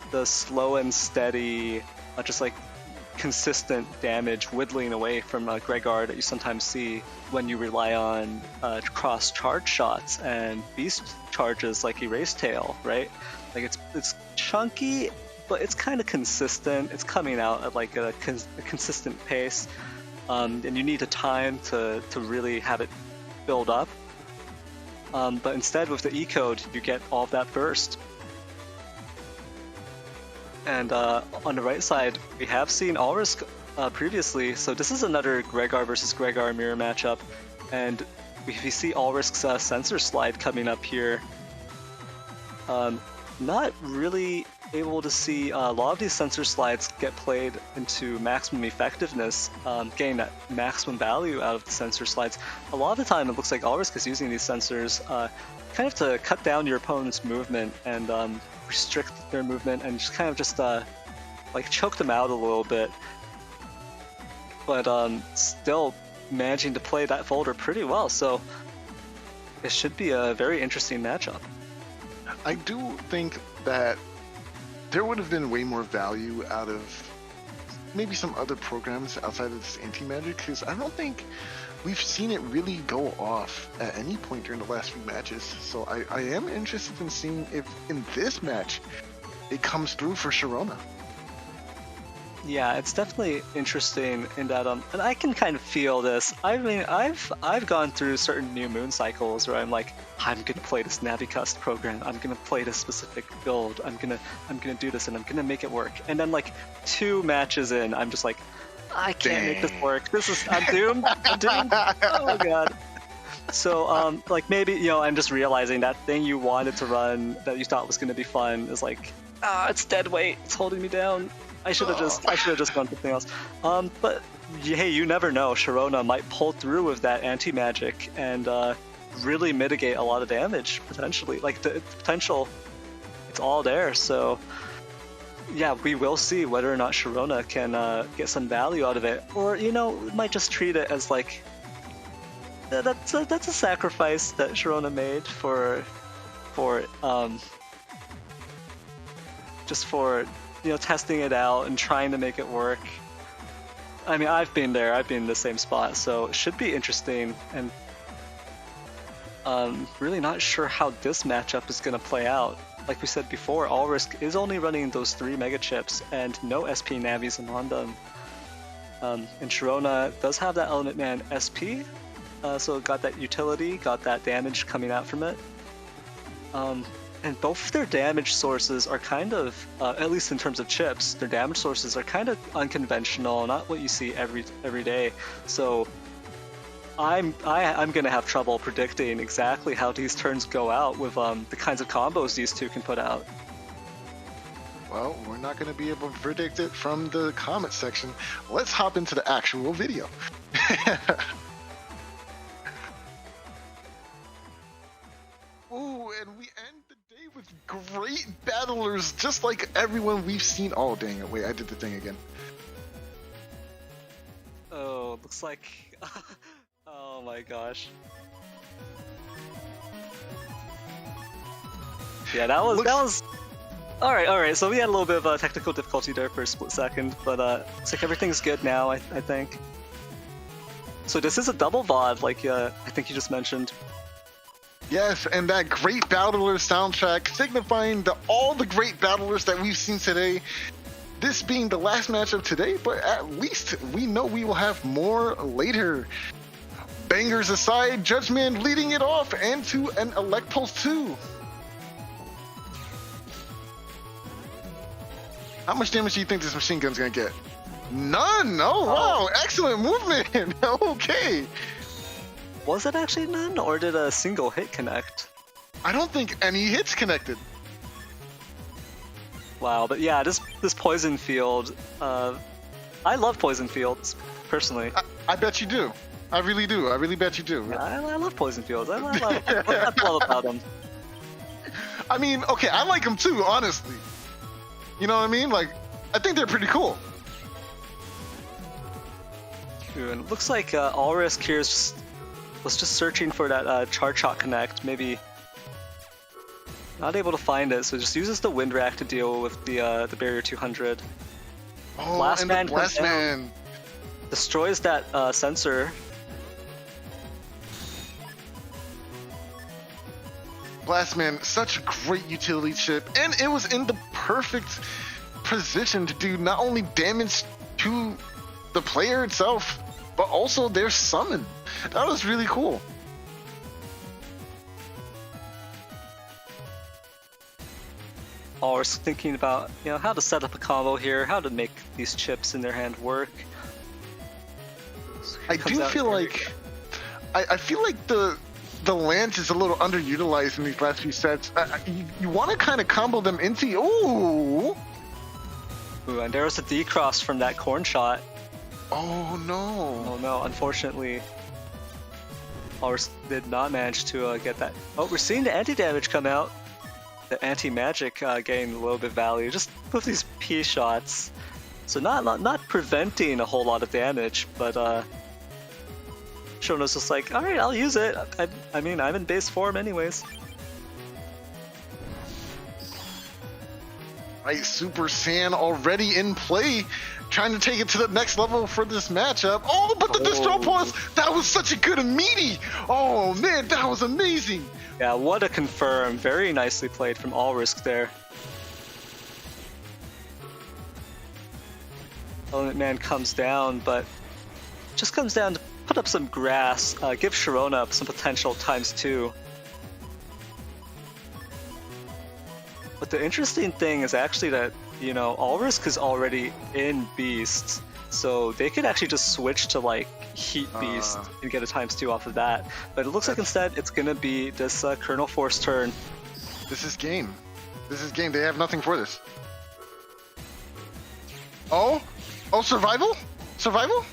[SPEAKER 4] the slow and steady, just like consistent damage whittling away from Gregor that you sometimes see when you rely on cross charge shots and beast charges like Erase Tail, right? Like it's chunky, but it's kind of consistent. It's coming out at like a consistent pace, and you need the time to really have it build up. but instead with the E-code, you get all of that burst. And on the right side, we have seen Alrisk previously, so this is another Gregar versus Gregar mirror matchup, and we see Alrisk's sensor slide coming up here. Not really able to see a lot of these sensor slides get played into maximum effectiveness, getting that maximum value out of the sensor slides. A lot of the time it looks like Alrisk is using these sensors kind of to cut down your opponent's movement and restrict their movement and just kind of just like choke them out a little bit. But still managing to play that folder pretty well, so it should be a very interesting matchup.
[SPEAKER 3] I do think that there would have been way more value out of maybe some other programs outside of this anti-magic, because I don't think we've seen it really go off at any point during the last few matches. So I am interested in seeing if in this match it comes through for Sharona.
[SPEAKER 4] Yeah, it's definitely interesting in that and I can kind of feel this. I mean, I've gone through certain new moon cycles where I'm like, I'm gonna play this Navicust program, I'm gonna play this specific build, I'm gonna do this and I'm gonna make it work. And then like 2 matches in, I'm just like, I can't make this work. I'm doomed. I'm doomed. Oh god. So like maybe, you know, I'm just realizing that thing you wanted to run that you thought was gonna be fun is like, it's dead weight, it's holding me down. I should have just gone something else. But hey, you never know. Sharona might pull through with that anti-magic and really mitigate a lot of damage potentially. Like the potential, it's all there. So yeah, we will see whether or not Sharona can get some value out of it, or you know, we might just treat it as like that's a sacrifice that Sharona made for just for, you know, testing it out and trying to make it work. I mean, I've been there, I've been in the same spot, so it should be interesting, and really not sure how this matchup is going to play out. Like we said before, Alrisk is only running those 3 mega chips and no SP navis among them. And Sharona does have that Element Man SP, so it got that utility, got that damage coming out from it. And both of their damage sources are kind of, at least in terms of chips, their damage sources are kind of unconventional, not what you see every day. So I'm gonna have trouble predicting exactly how these turns go out with the kinds of combos these two can put out.
[SPEAKER 3] Well, we're not going to be able to predict it from the comment section. Let's hop into the actual video. Ooh, and we end the day with great battlers, just like everyone we've seen. Oh, dang it. Wait, I did the thing again.
[SPEAKER 4] Oh, looks like... oh my gosh. Yeah, that was... Alright, so we had a little bit of technical difficulty there for a split second, but it's like everything's good now, I think. So this is a double VOD, like I think you just mentioned.
[SPEAKER 3] Yes, and that great battler soundtrack signifying all the great battlers that we've seen today. This being the last match of today, but at least we know we will have more later. Bangers aside, Judgment leading it off and to an Elect Pulse 2. How much damage do you think this machine gun's gonna get? None! Oh, wow, excellent movement! Okay.
[SPEAKER 4] Was it actually none, or did a single hit connect?
[SPEAKER 3] I don't think any hits connected.
[SPEAKER 4] Wow, but yeah, this poison field, I love poison fields, personally.
[SPEAKER 3] I bet you do. I really do. I really bet you do.
[SPEAKER 4] Yeah, I love poison fields. I love about them.
[SPEAKER 3] I mean, okay, I like them too, honestly. You know what I mean? Like, I think they're pretty cool.
[SPEAKER 4] And it looks like Alrisk here was just searching for that charge shot connect, maybe not able to find it, so just uses the wind rack to deal with the barrier 200.
[SPEAKER 3] Oh,
[SPEAKER 4] Blast
[SPEAKER 3] and
[SPEAKER 4] Man
[SPEAKER 3] the Blast Man
[SPEAKER 4] destroys that sensor.
[SPEAKER 3] Blast Man, such a great utility chip, and it was in the perfect position to do not only damage to the player itself, but also their summon. That was really cool.
[SPEAKER 4] All risk thinking about how to set up a combo here, how to make these chips in their hand work. So
[SPEAKER 3] I
[SPEAKER 4] comes
[SPEAKER 3] do
[SPEAKER 4] out
[SPEAKER 3] feel
[SPEAKER 4] very-
[SPEAKER 3] like I feel like the lance is a little underutilized in these last few sets. You want to kind of combo them into. Ooh.
[SPEAKER 4] Ooh, and there's a D-cross from that corn shot.
[SPEAKER 3] Oh no.
[SPEAKER 4] Oh no, unfortunately, ours did not manage to get that. Oh, we're seeing the anti-damage come out. The anti-magic gain a little bit value just with these P shots. So not preventing a whole lot of damage, but Shono's just like, all right, I'll use it. I mean, I'm in base form anyways.
[SPEAKER 3] Right, Super Saiyan already in play, trying to take it to the next level for this matchup. Oh, but the Destroy Pause, that was such a good meaty. Oh man, that was amazing.
[SPEAKER 4] Yeah, what a confirm. Very nicely played from All Risk there. Element Man comes down, but just comes down to put up some grass, give Sharona up some potential ×2. But the interesting thing is actually that, All Risk is already in Beast, so they could actually just switch to like Heat Beast and get a ×2 off of that. But it looks like instead it's gonna be this Colonel Force turn.
[SPEAKER 3] This is game. This is game. They have nothing for this. Oh, survival? Survival?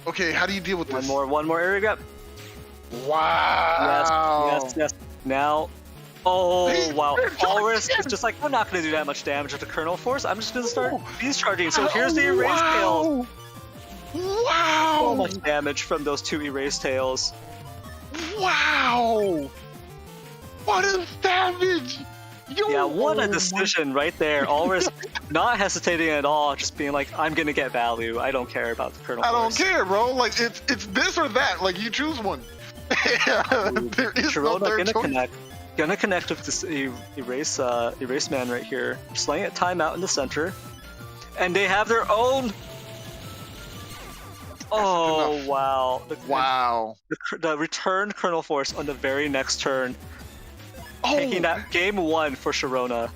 [SPEAKER 3] Okay, how do you deal with this?
[SPEAKER 4] One more area grab.
[SPEAKER 3] Wow.
[SPEAKER 4] Yes. Now, wow.
[SPEAKER 3] they're
[SPEAKER 4] All Risk
[SPEAKER 3] charging.
[SPEAKER 4] is just like, I'm not going to do that much damage with the Colonel Force. I'm just going to start Beast Charging. So here's the Erase Tails.
[SPEAKER 3] Wow.
[SPEAKER 4] So much damage from those 2 Erase Tails.
[SPEAKER 3] Wow. What a savage. Yo,
[SPEAKER 4] Yeah, what
[SPEAKER 3] oh
[SPEAKER 4] a
[SPEAKER 3] my-
[SPEAKER 4] decision right there. All Risk not hesitating at all, just being like, I'm going to get value. I don't care about the Colonel
[SPEAKER 3] I
[SPEAKER 4] Force.
[SPEAKER 3] don't care, bro. Like, it's this or that. Like, you choose one. There is no
[SPEAKER 4] Sharona
[SPEAKER 3] third
[SPEAKER 4] gonna
[SPEAKER 3] choice.
[SPEAKER 4] connect with this erase man right here. Just laying it timeout in the center. And they have their own. Oh
[SPEAKER 3] enough.
[SPEAKER 4] wow!
[SPEAKER 3] Wow.
[SPEAKER 4] The return Colonel Force on the very next turn,
[SPEAKER 3] Oh,
[SPEAKER 4] taking that game 1 for Sharona.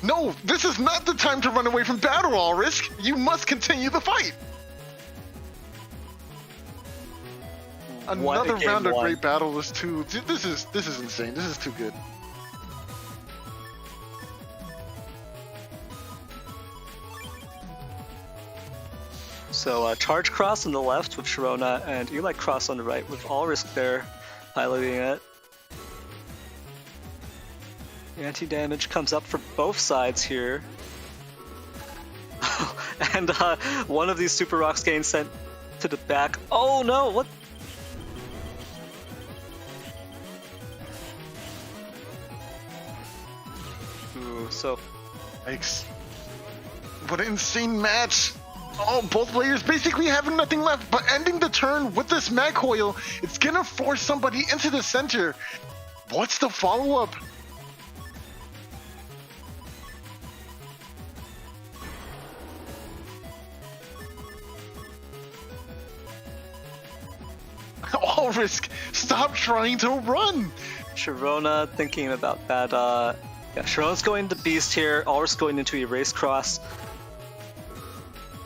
[SPEAKER 3] no, this is not the time to run away from battle, All Risk. You must continue the fight.
[SPEAKER 4] What a
[SPEAKER 3] Another
[SPEAKER 4] game
[SPEAKER 3] round of
[SPEAKER 4] 1.
[SPEAKER 3] great battle is too. Dude, this is insane. This is too good.
[SPEAKER 4] So Charge Cross on the left with Sharona, and Eli Cross on the right with All Risk there, piloting it. Anti-damage comes up for both sides here. And one of these Super Rocks getting sent to the back. Oh no, what? Ooh, so
[SPEAKER 3] Yikes. What an insane match. Oh, both players basically having nothing left, but ending the turn with this mag coil, it's gonna force somebody into the center. What's the follow-up? All Risk, stop trying to run.
[SPEAKER 4] Sharona thinking about that. Yeah, Sharona's going to Beast here. All Risk going into Erase Cross.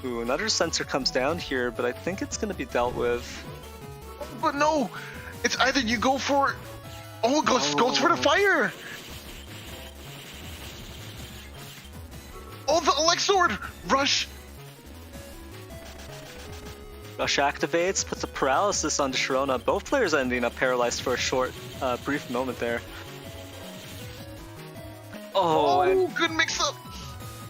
[SPEAKER 4] Ooh, another sensor comes down here, but I think it's going to be dealt with.
[SPEAKER 3] But no, it's either you go for. Oh, goes for the fire. Oh, the Elect Sword! Rush!
[SPEAKER 4] Rush activates, puts a paralysis onto Sharona. Both players ending up paralyzed for a short, brief moment there. Oh, and
[SPEAKER 3] good mix up!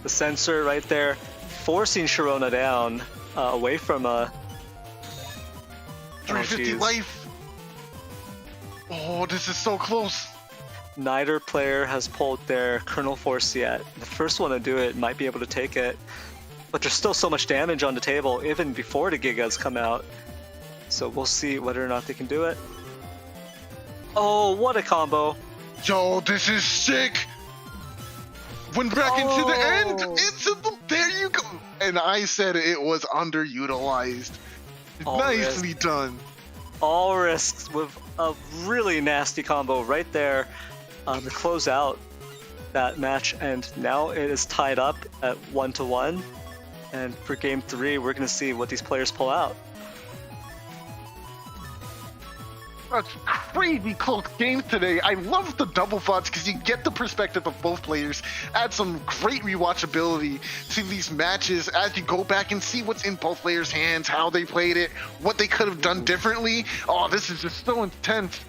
[SPEAKER 4] the sensor right there, forcing Sharona down, away from
[SPEAKER 3] 350
[SPEAKER 4] geez.
[SPEAKER 3] life! Oh, this is so close!
[SPEAKER 4] Neither player has pulled their Colonel Force yet. The first one to do it might be able to take it, but there's still so much damage on the table even before the Gigas come out. So we'll see whether or not they can do it. Oh, what a combo!
[SPEAKER 3] Yo, this is sick! Went back into the end! There you go! And I said it was underutilized.
[SPEAKER 4] All
[SPEAKER 3] Nicely done.
[SPEAKER 4] All Risks with a really nasty combo right there to close out that match, and now it is tied up at 1-1. And for game 3, we're gonna see what these players pull out.
[SPEAKER 3] That's crazy close games today. I love the double thoughts because you get the perspective of both players, add some great rewatchability to these matches as you go back and see what's in both players' hands, how they played it, what they could have done differently. Oh, this is just so intense.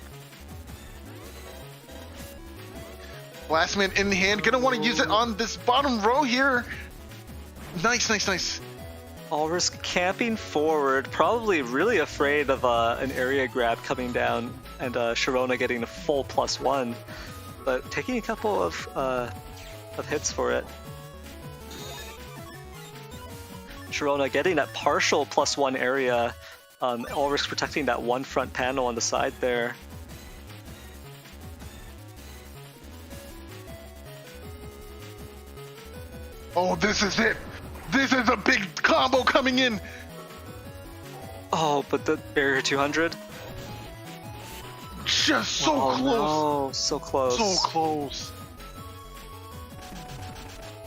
[SPEAKER 3] Last man in hand, gonna want to use it on this bottom row here. Nice, nice, nice.
[SPEAKER 4] Allrisk camping forward, probably really afraid of an area grab coming down and Sharona getting a full +1, but taking a couple of hits for it. Sharona getting that partial +1 area, Allrisk protecting that one front panel on the side there.
[SPEAKER 3] Oh, this is it. This is a big combo coming in.
[SPEAKER 4] Oh, but the barrier 200?
[SPEAKER 3] Just so close.
[SPEAKER 4] No, so close.
[SPEAKER 3] So close.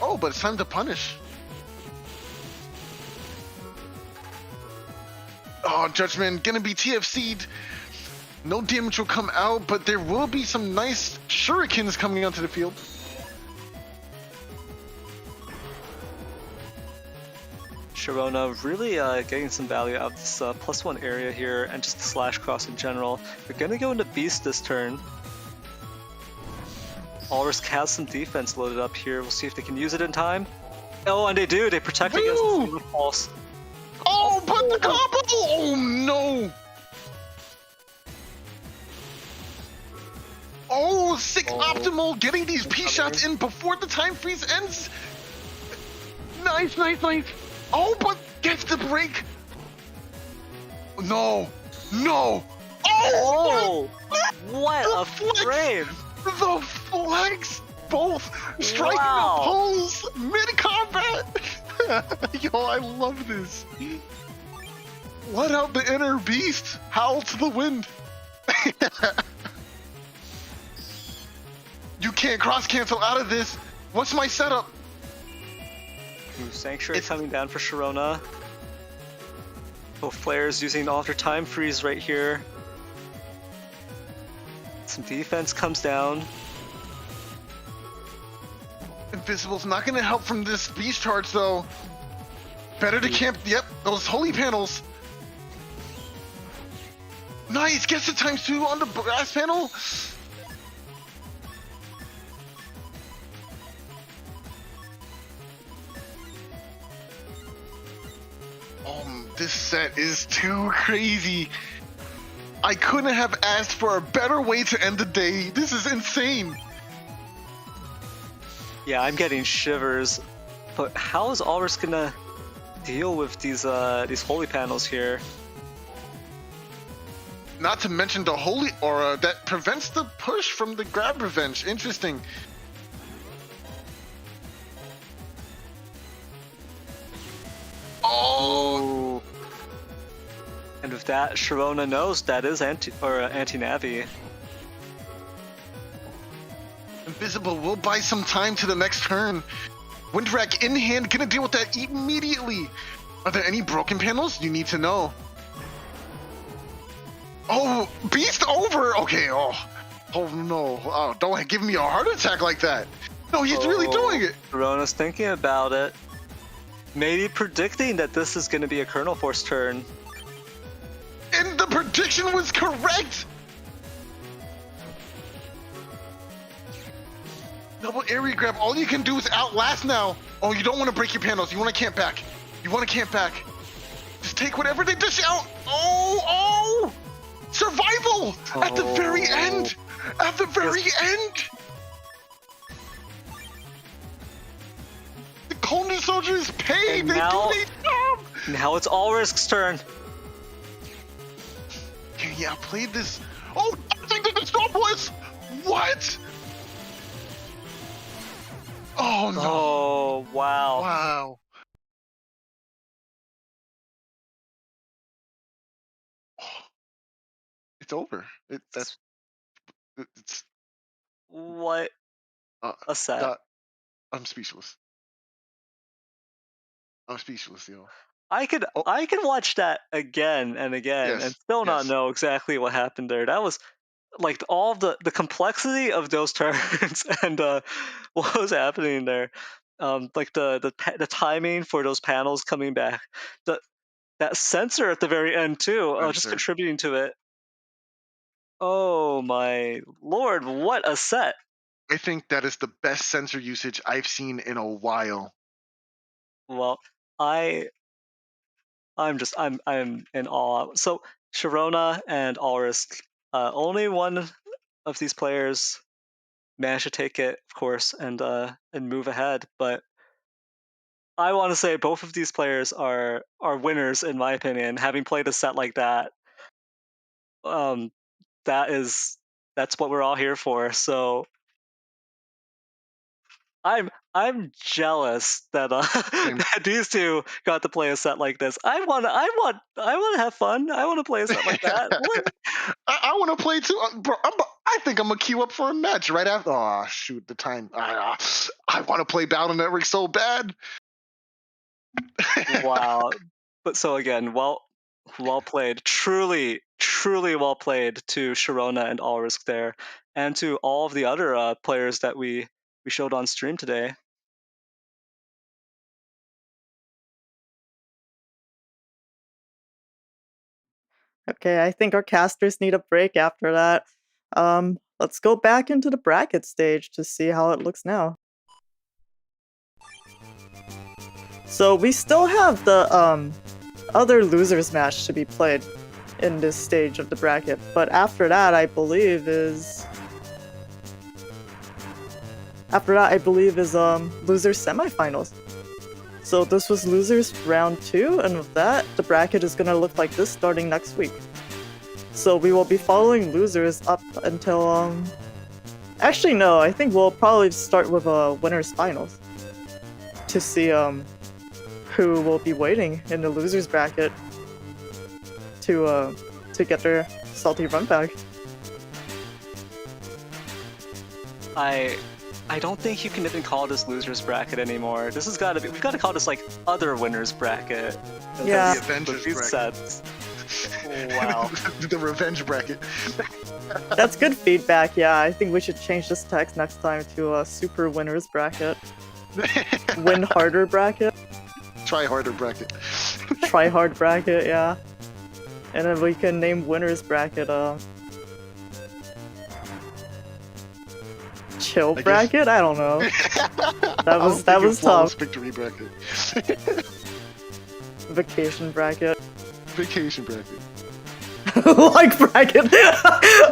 [SPEAKER 3] Oh, but it's time to punish. Oh, Judgment gonna be TFC'd. No damage will come out, but there will be some nice shurikens coming onto the field.
[SPEAKER 4] Sharona really getting some value out of this +1 area here and just the slash cross in general. They're gonna go into Beast this turn. Allrisk has some defense loaded up here. We'll see if they can use it in time. Oh, and they do. They protect against the single pulse.
[SPEAKER 3] Oh, but the combo! Oh no! Oh, 6 optimal, getting these P shots in before the time freeze ends. Nice, nice, nice. Oh, but gets the break. No, no. Oh,
[SPEAKER 4] What a frame!
[SPEAKER 3] the flex, both striking
[SPEAKER 4] Wow.
[SPEAKER 3] the pose mid-combat. Yo, I love this. Let out the inner beast. Howl to the wind. You can't cross-cancel out of this. What's my setup?
[SPEAKER 4] Ooh, Sanctuary
[SPEAKER 3] It's-
[SPEAKER 4] coming down for Sharona. Both players using Alter Time Freeze right here. Some defense comes down.
[SPEAKER 3] Invisible's not going to help from this beast charge, though. Better to camp. Yep, those holy panels. Nice, gets the ×2 on the brass panel. This set is too crazy. I couldn't have asked for a better way to end the day. This is insane.
[SPEAKER 4] Yeah, I'm getting shivers. But how is Allrisk gonna deal with these holy panels here?
[SPEAKER 3] Not to mention the holy aura that prevents the push from the grab revenge. Interesting. Oh!
[SPEAKER 4] And with that, Sharona knows that is anti-Navi.
[SPEAKER 3] Invisible will buy some time to the next turn. Windwrack in hand, gonna deal with that immediately. Are there any broken panels? You need to know. Oh, beast over! Okay, oh no. Oh, don't give me a heart attack like that. No, he's really doing it.
[SPEAKER 4] Sharona's thinking about it. Maybe predicting that this is gonna be a Kernel Force turn.
[SPEAKER 3] And the prediction was correct! Double area grab, all you can do is outlast now. Oh, you don't want to break your panels, you want to camp back. You want to camp back. Just take whatever they dish out. Oh! Survival! At the very end! At the very end! The Conan soldiers pay!
[SPEAKER 4] And
[SPEAKER 3] They
[SPEAKER 4] now-
[SPEAKER 3] do their job!
[SPEAKER 4] Now it's Allrisk's turn.
[SPEAKER 3] Okay, yeah, play this. Oh, I think that the stop was. What? Oh no!
[SPEAKER 4] Oh, wow.
[SPEAKER 3] Wow. It's over. It's
[SPEAKER 4] What a set.
[SPEAKER 3] I'm speechless. I'm speechless, yo.
[SPEAKER 4] I could
[SPEAKER 3] Oh.
[SPEAKER 4] watch that again and again
[SPEAKER 3] Yes,
[SPEAKER 4] and still not
[SPEAKER 3] yes.
[SPEAKER 4] know exactly what happened there. That was like all the complexity of those turns and what was happening there. Like the timing for those panels coming back. That sensor at the very end too, just
[SPEAKER 3] Sensor.
[SPEAKER 4] contributing to it. Oh my lord, what a set!
[SPEAKER 3] I think that is the best sensor usage I've seen in a while.
[SPEAKER 4] Well, I'm in awe. So Sharona and Alrisk, only one of these players managed to take it, of course, and move ahead. But I want to say both of these players are winners in my opinion. Having played a set like that, um, that's what we're all here for. So I'm jealous that that these two got to play a set like this. I want to have fun. I want to play a set like that. What?
[SPEAKER 3] I want to play too, bro. I think I'm gonna queue up for a match right after. Oh shoot, the time. I want to play Battle Network so bad.
[SPEAKER 4] Wow. But so again, well played. Truly well played to Sharona and Alrisk there, and to all of the other players that we showed on stream today.
[SPEAKER 1] Okay, I think our casters need a break after that. Let's go back into the bracket stage to see how it looks now. So we still have the other losers match to be played in this stage of the bracket, but after that I believe is losers semifinals. So this was losers round 2, and with that, the bracket is gonna look like this starting next week. So we will be following losers up until actually no, I think we'll probably start with winners finals to see who will be waiting in the losers bracket to get their salty run back.
[SPEAKER 4] I don't think you can even call this losers bracket anymore. This has got to be. We've got to call this like other winners bracket.
[SPEAKER 1] Yeah.
[SPEAKER 3] The Avengers
[SPEAKER 4] These
[SPEAKER 3] bracket.
[SPEAKER 4] sets. Wow.
[SPEAKER 3] The revenge bracket.
[SPEAKER 1] That's good feedback, yeah. I think we should change this text next time to a super winners bracket. Win harder bracket.
[SPEAKER 3] Try harder bracket.
[SPEAKER 1] Try hard bracket, yeah. And then we can name winners bracket chill bracket? I don't know. That was tough.
[SPEAKER 3] Victory bracket.
[SPEAKER 1] Vacation bracket.
[SPEAKER 3] Vacation bracket.
[SPEAKER 1] Like bracket.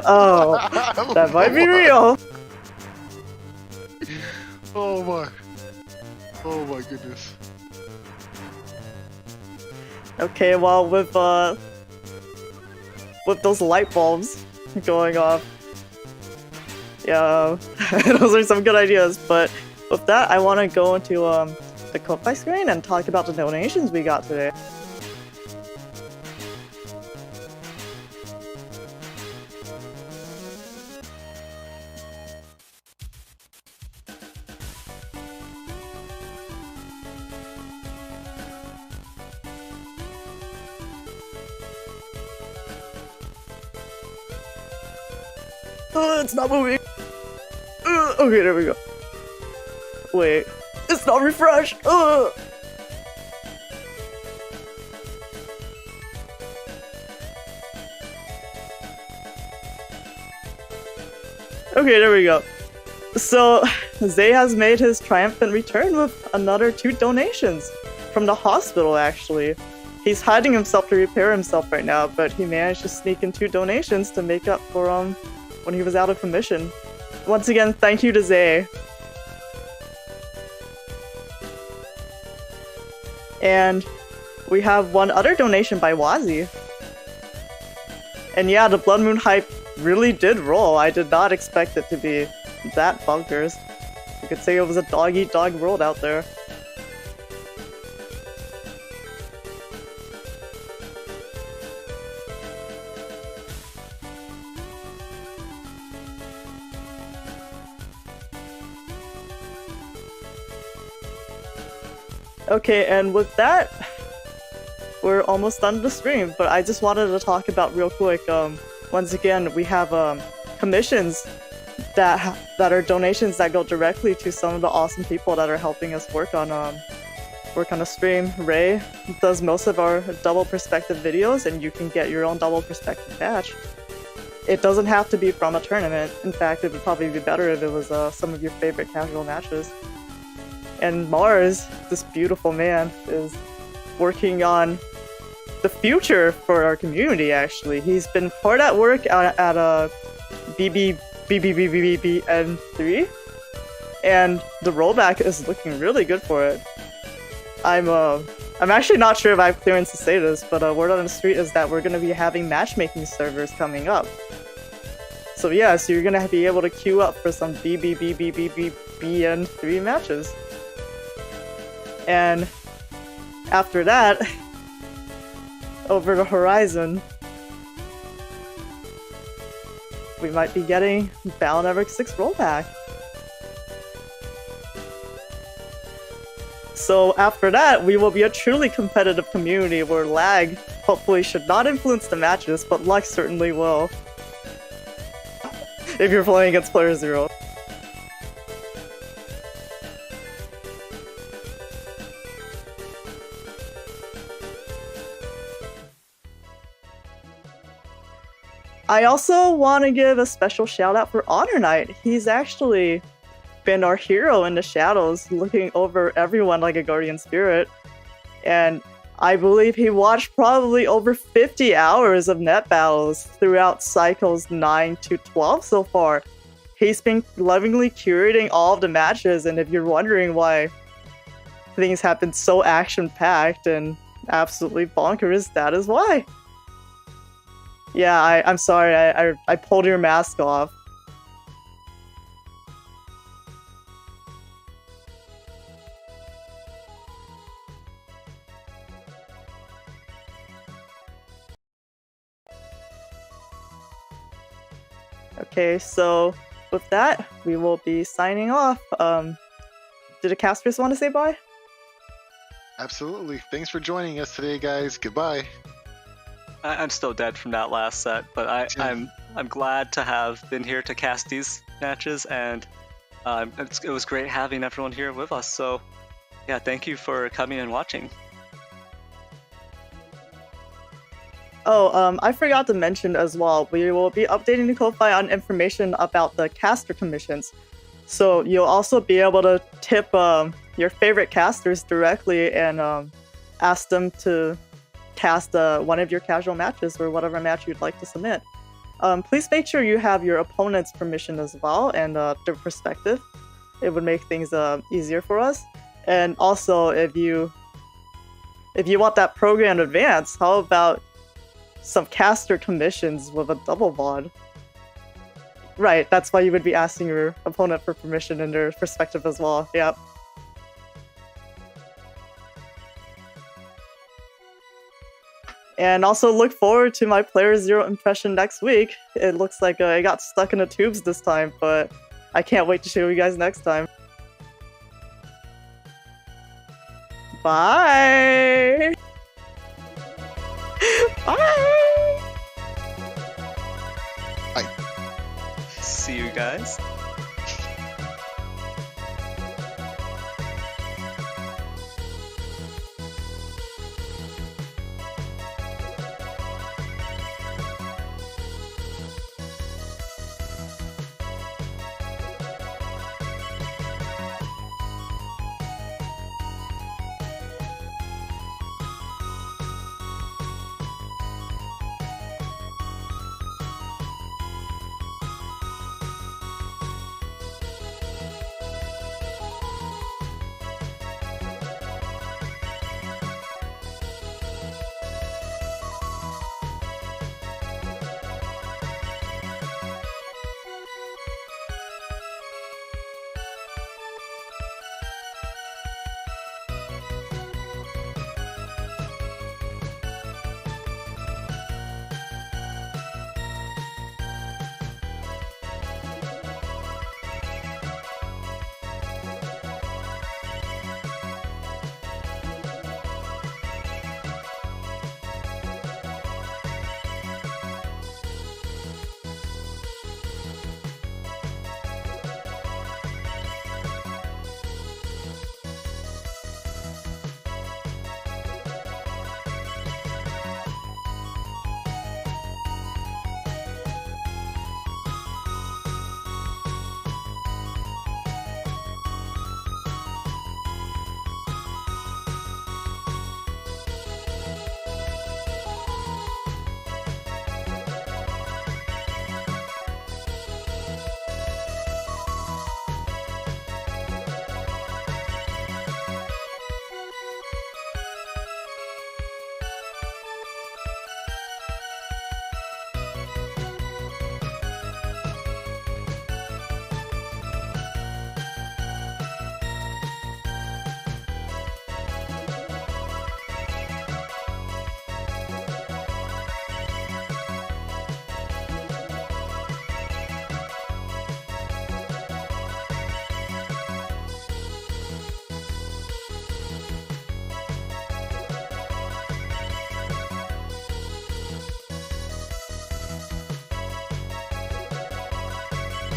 [SPEAKER 1] Oh, that might be real.
[SPEAKER 3] Oh my. Oh my goodness.
[SPEAKER 1] Okay, well with those light bulbs going off. Yeah, those are some good ideas, but with that, I want to go into the Ko-Fi screen and talk about the donations we got today. It's not moving. Okay, there we go. Wait, it's not refreshed. Okay, there we go. So, Zay has made his triumphant return with another 2 donations from the hospital, actually. He's hiding himself to repair himself right now, but he managed to sneak in 2 donations to make up for when he was out of commission. Once again, thank you to Zay. And we have one other donation by Wazi. And yeah, the Blood Moon hype really did roll. I did not expect it to be that bonkers. You could say it was a dog-eat-dog world out there. Okay, and with that, we're almost done the stream, but I just wanted to talk about real quick, once again, we have commissions that are donations that go directly to some of the awesome people that are helping us work on the stream. Ray does most of our double perspective videos, and you can get your own double perspective badge. It doesn't have to be from a tournament. In fact, it would probably be better if it was some of your favorite casual matches. And Mars, this beautiful man, is working on the future for our community, actually. He's been hard at work at BBBBBBBN3, and the rollback is looking really good for it. I'm actually not sure if I have clearance to say this, but word on the street is that we're going to be having matchmaking servers coming up. So yeah, so you're going to be able to queue up for some BBBBBBN3 matches. And after that, over the horizon, we might be getting Battle Network 6 rollback. So after that, we will be a truly competitive community where lag hopefully should not influence the matches, but luck certainly will. If you're playing against player 0. I also want to give a special shout out for Honor Knight. He's actually been our hero in the shadows, looking over everyone like a guardian spirit. And I believe he watched probably over 50 hours of net battles throughout cycles 9 to 12 so far. He's been lovingly curating all of the matches, and if you're wondering why things have been so action-packed and absolutely bonkers, that is why. Yeah, I'm sorry, I pulled your mask off. Okay, so with that, we will be signing off. Did the casters want to say bye?
[SPEAKER 3] Absolutely. Thanks for joining us today, guys. Goodbye.
[SPEAKER 4] I'm still dead from that last set, but I'm glad to have been here to cast these matches, and it was great having everyone here with us. So yeah, thank you for coming and watching.
[SPEAKER 1] Oh, I forgot to mention as well, we will be updating the Ko-Fi on information about the caster commissions. So you'll also be able to tip your favorite casters directly and ask them to cast one of your casual matches or whatever match you'd like to submit. Please make sure you have your opponent's permission as well and their perspective. It would make things easier for us. And also, if you want that program to advance, how about some caster commissions with a double VOD? Right, that's why you would be asking your opponent for permission and their perspective as well. Yep. And also look forward to my Player 0 impression next week. It looks like I got stuck in the tubes this time, but I can't wait to show you guys next time. Bye! Bye!
[SPEAKER 3] Bye.
[SPEAKER 4] See you guys.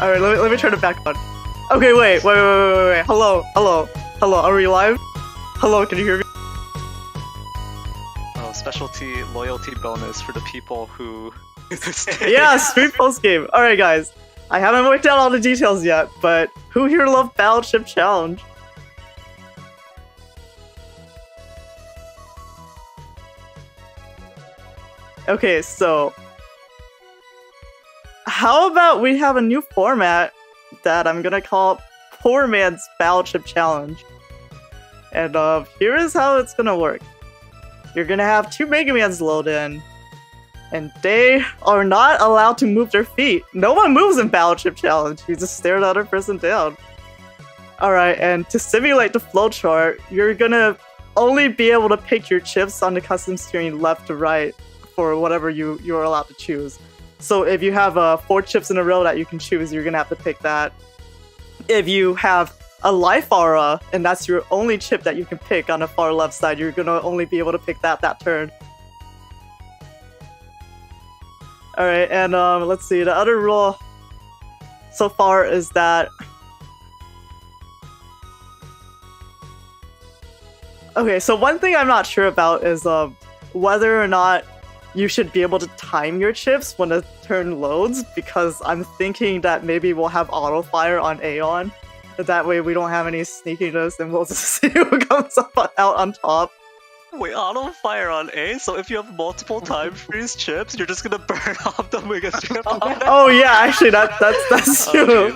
[SPEAKER 1] All right, let me turn it back on. Okay, wait. Hello. Are we live? Hello, can you hear me?
[SPEAKER 4] Oh, specialty loyalty bonus for the people who.
[SPEAKER 1] Yeah, sweet post game. All right, guys. I haven't worked out all the details yet, but who here loved Battleship Challenge? Okay, so how about we have a new format that I'm gonna call Poor Man's Battleship Challenge. And here is how it's gonna work. You're gonna have two Mega Mans load in, and they are not allowed to move their feet. No one moves in Battleship Challenge. You just stare the other person down. Alright, and to simulate the flowchart, you're gonna only be able to pick your chips on the custom screen left to right for whatever you're allowed to choose. So if you have 4 chips in a row that you can choose, you're gonna have to pick that. If you have a life aura, and that's your only chip that you can pick on the far left side, you're gonna only be able to pick that turn. Alright, and let's see, the other rule so far is that... Okay, so one thing I'm not sure about is whether or not you should be able to time your chips when a turn loads, because I'm thinking that maybe we'll have auto fire on Aeon. That way we don't have any sneakiness and we'll just see who comes out on top.
[SPEAKER 4] Wait, auto fire on A? So if you have multiple times for these chips, you're just gonna burn off the Mega chip?
[SPEAKER 1] Oh yeah, actually that's true.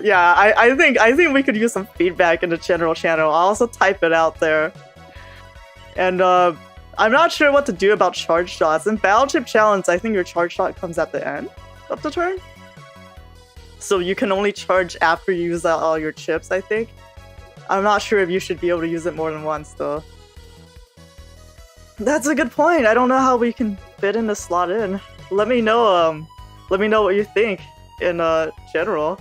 [SPEAKER 1] Yeah, I think we could use some feedback in the general channel. I'll also type it out there. And I'm not sure what to do about charge shots. In Battleship Challenge, I think your charge shot comes at the end of the turn. So you can only charge after you use all your chips, I think. I'm not sure if you should be able to use it more than once, though. That's a good point. I don't know how we can fit in the slot in. Let me know what you think in general.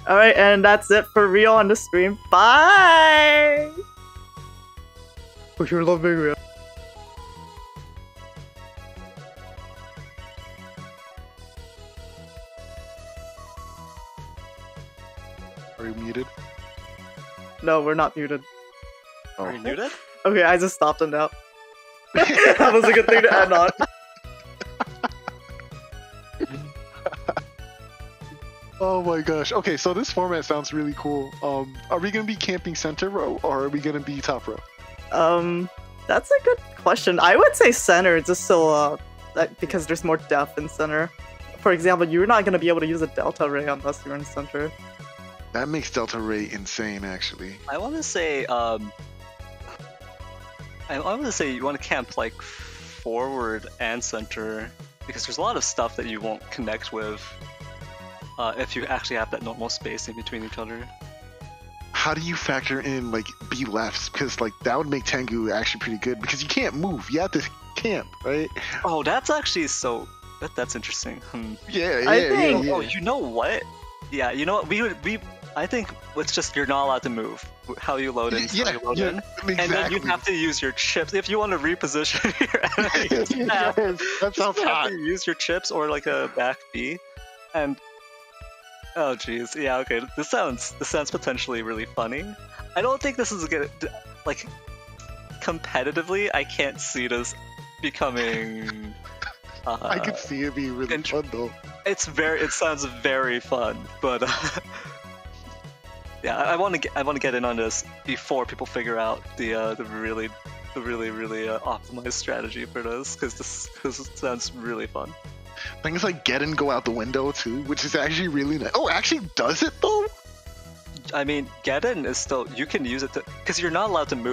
[SPEAKER 1] Alright, and that's it for Rio on the stream. Bye! For sure love Big Rio.
[SPEAKER 3] Are you muted?
[SPEAKER 1] No, we're not muted.
[SPEAKER 3] Oh.
[SPEAKER 4] Are you muted?
[SPEAKER 1] Okay, I just stopped him now. That was a good thing to end on.
[SPEAKER 3] Oh my gosh. Okay, so this format sounds really cool. Are we gonna be camping center row or are we gonna be top row?
[SPEAKER 1] That's a good question. I would say center, just so because there's more depth in center. For example, you're not gonna be able to use a Delta Ray unless you're in center.
[SPEAKER 3] That makes Delta Ray insane, actually.
[SPEAKER 4] I want to say, you want to camp like forward and center, because there's a lot of stuff that you won't connect with if you actually have that normal space in between each other.
[SPEAKER 3] How do you factor in like B lefts? Because like that would make Tengu actually pretty good because you can't move. You have to camp, right?
[SPEAKER 4] Oh, that's actually that's interesting.
[SPEAKER 3] Yeah.
[SPEAKER 4] Oh, you know what? Yeah, you know what? I think it's just you're not allowed to move. How you load in, how you load in.
[SPEAKER 3] Exactly.
[SPEAKER 4] And then you have to use your chips. If you want to reposition your enemies,
[SPEAKER 3] that sounds
[SPEAKER 4] you have
[SPEAKER 3] hot.
[SPEAKER 4] to use your chips or like a back B. And oh geez, yeah, okay. This sounds potentially really funny. I don't think this is good. Like competitively, I can't see this becoming.
[SPEAKER 3] I could see it being really fun though.
[SPEAKER 4] It sounds very fun, but yeah, I want to get in on this before people figure out the really optimized strategy for this, because this sounds really fun.
[SPEAKER 3] Things like get and go out the window too, which is actually really nice. Oh, actually does it though?
[SPEAKER 4] I mean, get in is still, you can use it to, because you're not allowed to move.